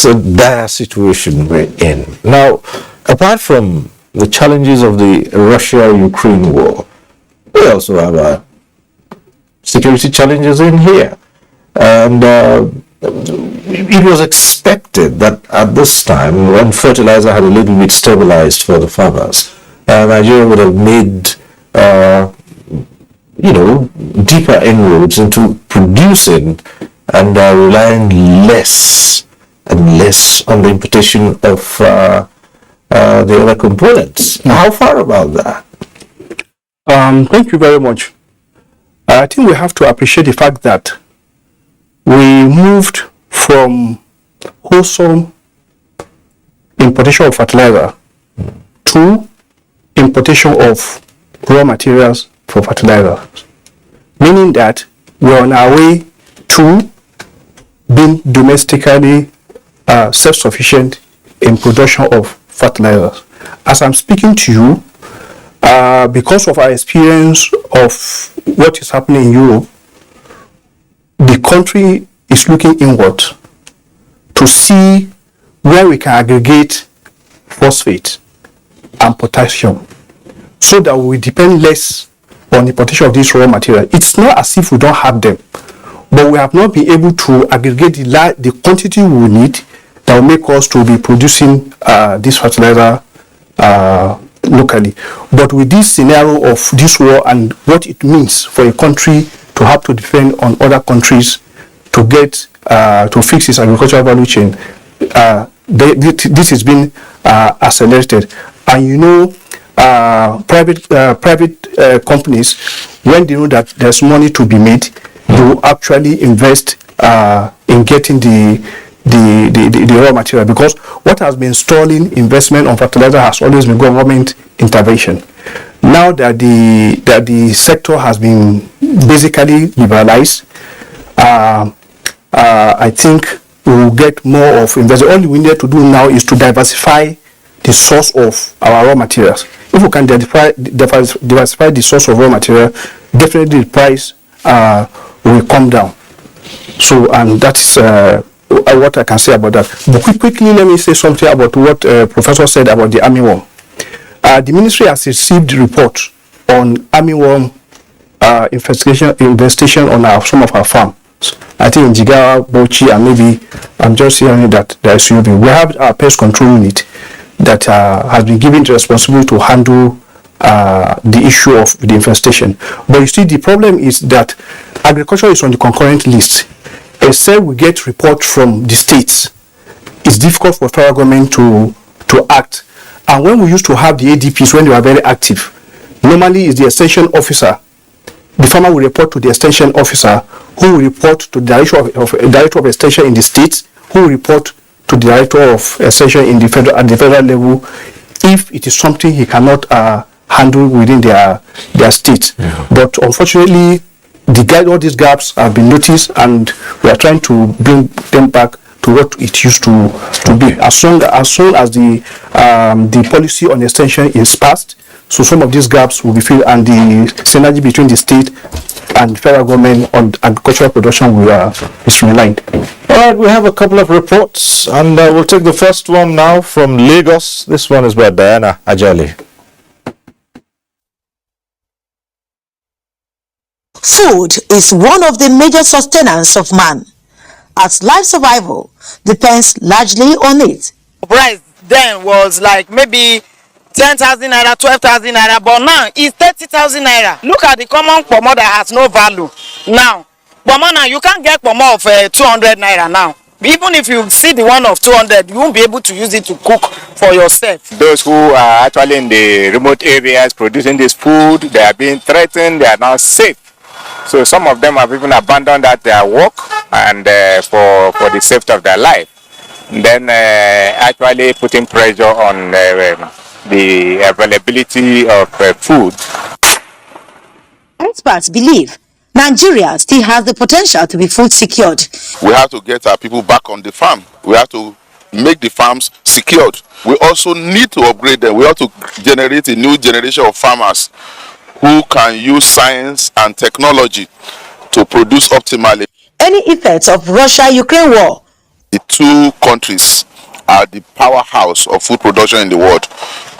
a dire situation we're in now. Apart from the challenges of the Russia-Ukraine war, we also have our security challenges in here, and it was expected that at this time, when fertilizer had a little bit stabilized for the farmers, Nigeria would have made deeper inroads into producing and relying less and less on the importation of the other components. How far about that? Thank you very much. I think we have to appreciate the fact that we moved from wholesome importation of fertilizer to importation of raw materials for fertilizer, meaning that we're on our way to being domestically self-sufficient in production of fertilizers. As I'm speaking to you, because of our experience of what is happening in Europe, the country is looking inward to see where we can aggregate phosphate and potassium so that we depend less on the importation of these raw materials. It's not as if we don't have them, but we have not been able to aggregate the quantity we need that will make us to be producing this fertilizer locally. But with this scenario of this war and what it means for a country to have to depend on other countries to get to fix its agricultural value chain, this has been accelerated. And you know, private companies, when they know that there's money to be made, they will actually invest in getting the raw material, because what has been stalling investment on fertilizer has always been government intervention. Now that the sector has been basically liberalized, I think we will get more of investment. All we need to do now is to diversify the source of our raw materials. If we can diversify the source of raw material, definitely the price will come down. So, and that is what I can say about that. But quickly, let me say something about what Professor said about the armyworm. The ministry has received report on armyworm investigation on some of our farms. I think in Jigawa, Bauchi, and maybe I'm just hearing that there should be. We have our pest control unit that has been given the responsibility to handle the issue of the infestation. But you see, the problem is that agriculture is on the concurrent list. Except we get report from the states, it's difficult for federal government to act. And when we used to have the ADPs, when they were very active, normally it's the extension officer. The farmer will report to the extension officer, who will report to the director of extension in the states, who will report to the director of extension in the federal level, if it is something he cannot handle within their state. Yeah. But unfortunately, all these gaps have been noticed, and we are trying to bring them back to what it used to be. As soon as the policy on extension is passed, so some of these gaps will be filled, and the synergy between the state and federal government on agricultural production will is streamlined. All right, we have a couple of reports, and we'll take the first one now from Lagos. This one is by Diana Ajali. Food is one of the major sustenance of man, as life survival depends largely on it. Price then was like maybe 10,000 naira, 12,000 naira, but now it's 30,000 naira. Look at the common pomo that has no value. Now, pomo now you can't get pomo of 200 naira now. Even if you see the one of 200, you won't be able to use it to cook for yourself. Those who are actually in the remote areas producing this food, they are being threatened, they are now safe. So some of them have even abandoned their work and for the safety of their life. And then actually putting pressure on the availability of food. Experts believe Nigeria still has the potential to be food secured. We have to get our people back on the farm. We have to make the farms secured. We also need to upgrade them. We have to generate a new generation of farmers who can use science and technology to produce optimally. Any effects of Russia-Ukraine war? The two countries are the powerhouse of food production in the world,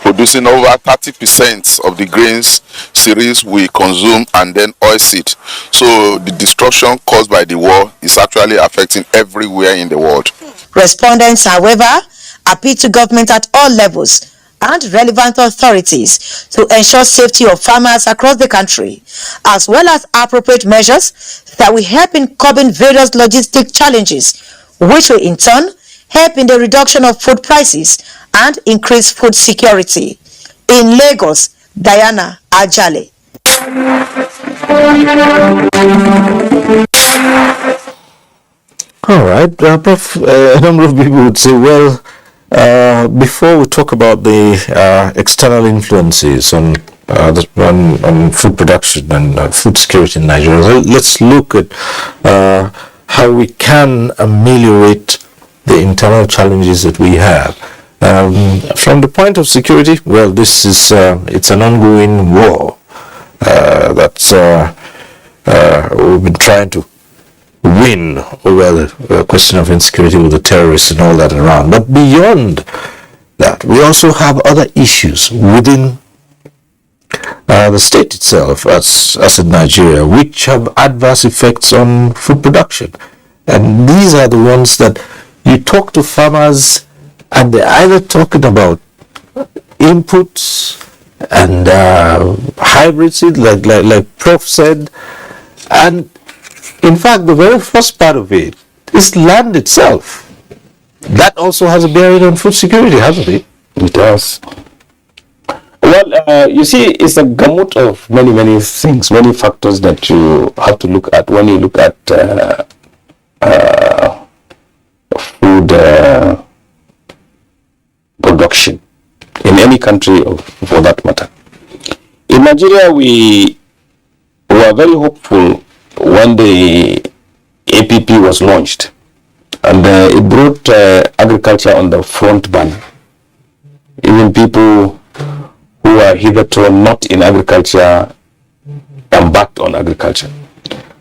producing over 30% of the grains, cereals we consume, and then oilseed. So the destruction caused by the war is actually affecting everywhere in the world. Respondents, however, appeal to government at all levels and relevant authorities to ensure safety of farmers across the country, as well as appropriate measures that will help in curbing various logistic challenges, which will in turn help in the reduction of food prices and increase food security. In Lagos, Diana Ajale. All right, Prof, a number of people would say, well, before we talk about the external influences on food production and food security in Nigeria, let's look at how we can ameliorate the internal challenges that we have. From the point of security, well, this is it's an ongoing war that's we've been trying to win over the question of insecurity with the terrorists and all that around. But beyond that, we also have other issues within the state itself, as in Nigeria, which have adverse effects on food production. And these are the ones that you talk to farmers and they're either talking about inputs and hybrid seed, like Prof said, and In fact, the very first part of it is land itself. That also has a bearing on food security, hasn't it? It does. Well, you see, it's a gamut of many things, many factors that you have to look at when you look at food production in any country, for that matter. In Nigeria, we were very hopeful when the APP was launched, and it brought agriculture on the front burner. Even people who are hitherto not in agriculture embarked on agriculture.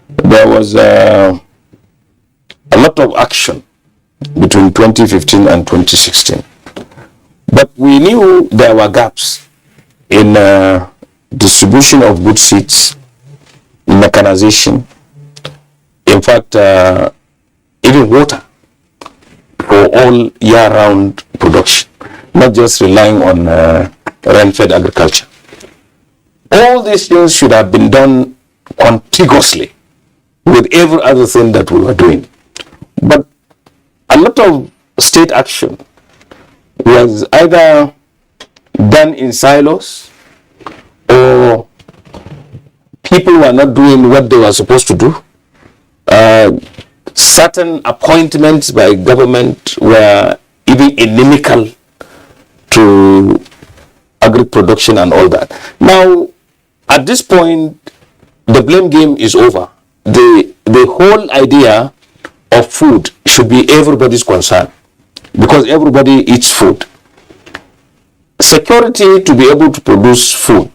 There was a lot of action between 2015 and 2016. But we knew there were gaps in distribution of good seeds, mechanization, in fact, even water for all year-round production, not just relying on rain-fed agriculture. All these things should have been done contiguously with every other thing that we were doing. But a lot of state action was either done in silos, or people were not doing what they were supposed to do. Certain appointments by government were even inimical to agri-production and all that. Now, at this point, the blame game is over. The whole idea of food should be everybody's concern, because everybody eats food. Security to be able to produce food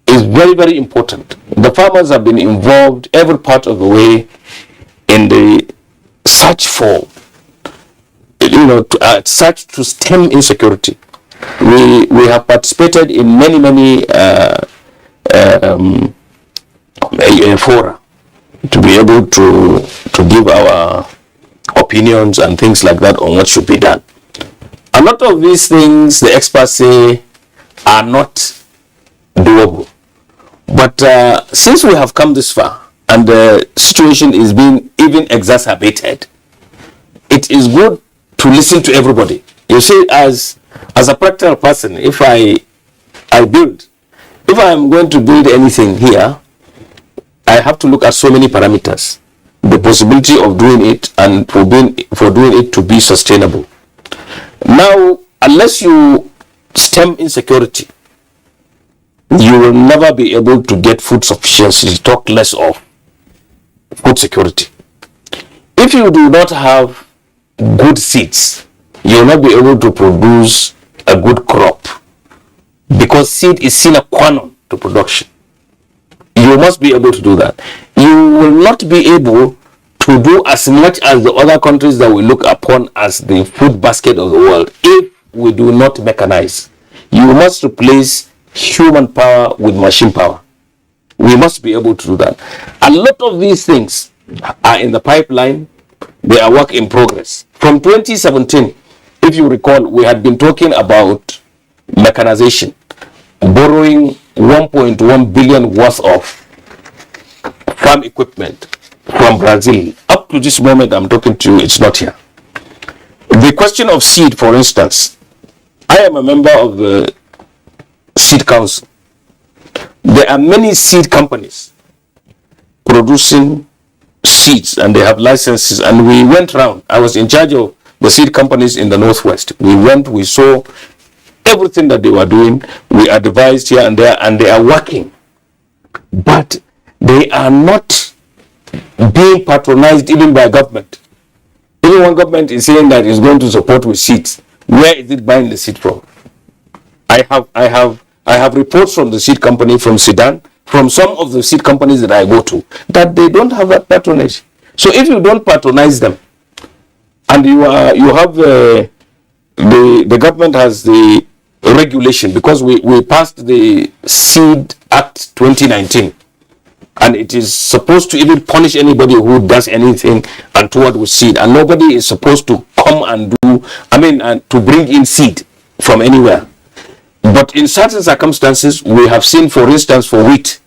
is very important. The farmers have been involved every part of the way in the search for, search to stem insecurity. We have participated in many fora to be able to give our opinions and things like that on what should be done. A lot of these things, the experts say, are not doable. But since we have come this far and the situation is being even exacerbated, it is good to listen to everybody. You see, as a practical person, if I build, if I am going to build anything here, I have to look at so many parameters, the possibility of doing it and for doing it to be sustainable. Now, unless you stem insecurity, you will never be able to get food sufficiency, talk less of food security. If you do not have good seeds, you will not be able to produce a good crop, because seed is sine qua non to production. You must be able to do that. You will not be able to do as much as the other countries that we look upon as the food basket of the world if we do not mechanize. You must replace human power with machine power. We must be able to do that. A lot of these things are in the pipeline. They are work in progress. From 2017, if you recall, we had been talking about mechanization, borrowing 1.1 billion worth of farm equipment from Brazil. Up to this moment I'm talking to you, it's not here. The question of seed, for instance, I am a member of the Seed Council. There are many seed companies producing seeds and they have licenses, and we went around. I was in charge of the seed companies in the Northwest. We went, we saw everything that they were doing. We advised here and there, and they are working. But they are not being patronized even by government. Even when government is saying that it's going to support with seeds, where is it buying the seed from? I have reports from the seed company from Sudan, from some of the seed companies that I go to, that they don't have that patronage. So if you don't patronize them, and you have the government has the regulation, because we passed the Seed Act 2019, and it is supposed to even punish anybody who does anything untoward with seed, and nobody is supposed to come and to bring in seed from anywhere. But in certain circumstances, we have seen, for instance, for wheat,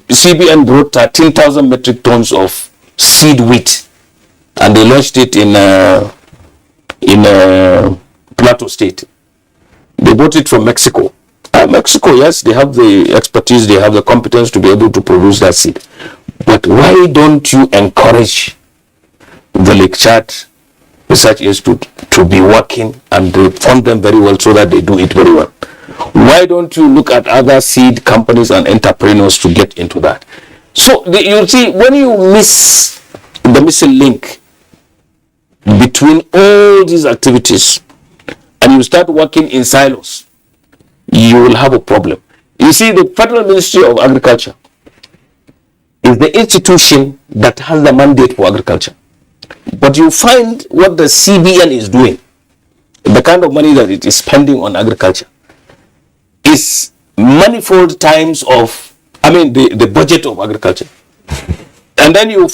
CBN brought 13,000 metric tons of seed wheat, and they launched it in Plateau State. They bought it from Mexico. Mexico, yes, they have the expertise, they have the competence to be able to produce that seed. But why don't you encourage the Lake Chad Research Institute to be working, and they fund them very well so that they do it very well? Why don't you look at other seed companies and entrepreneurs to get into that? So you see, when you miss the missing link between all these activities and you start working in silos, you will have a problem. You see, the Federal Ministry of Agriculture is the institution that has the mandate for agriculture. But you find what the CBN is doing, the kind of money that it is spending on agriculture, is manifold times of, the budget of agriculture. And then you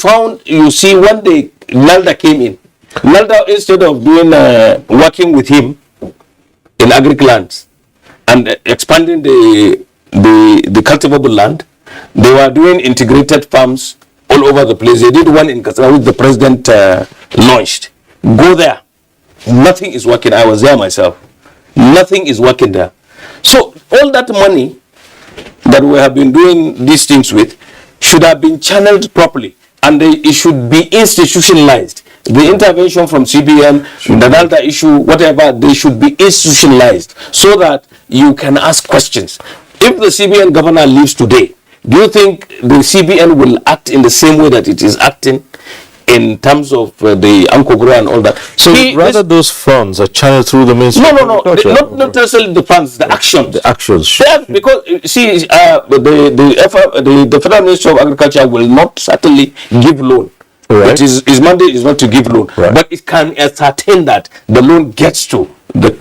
see one day Nalda came in. Nalda, instead of doing working with him in agric lands and expanding the cultivable land, they were doing integrated farms all over the place. They did one in Katsina which the president launched. Go there. Nothing is working. I was there myself. Nothing is working there. So all that money that we have been doing these things with should have been channeled properly, and it should be institutionalized. The intervention from CBN, the Delta issue, whatever, they should be institutionalized so that you can ask questions. If the CBN governor leaves today, do you think the CBN will act in the same way that it is acting in terms of the Ankogura and all that? So rather those funds are channeled through the Ministry of Agriculture? Not necessarily the funds, the actions. The actions. Yeah, because see, the Federal Ministry of Agriculture will not certainly give loan. Right. His mandate is not to give loan, right, but it can ascertain that the loan gets to the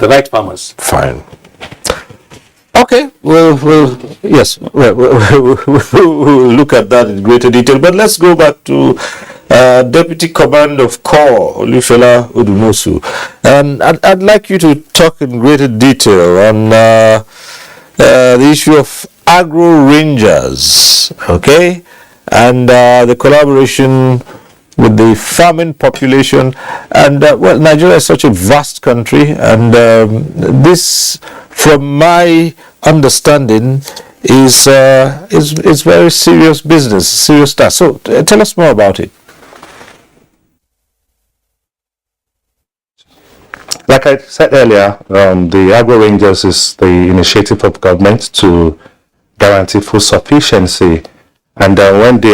right farmers. Fine. Okay, we'll look at that in greater detail. But let's go back to Deputy Command of Corps, Olufela Odumosu. And I'd like you to talk in greater detail on the issue of agro rangers, okay? And the collaboration with the farming population. And Nigeria is such a vast country, and this, from my understanding, is very serious business, serious stuff. So tell us more about it. Like I said earlier, the Agro Rangers is the initiative of government to guarantee food sufficiency, and when they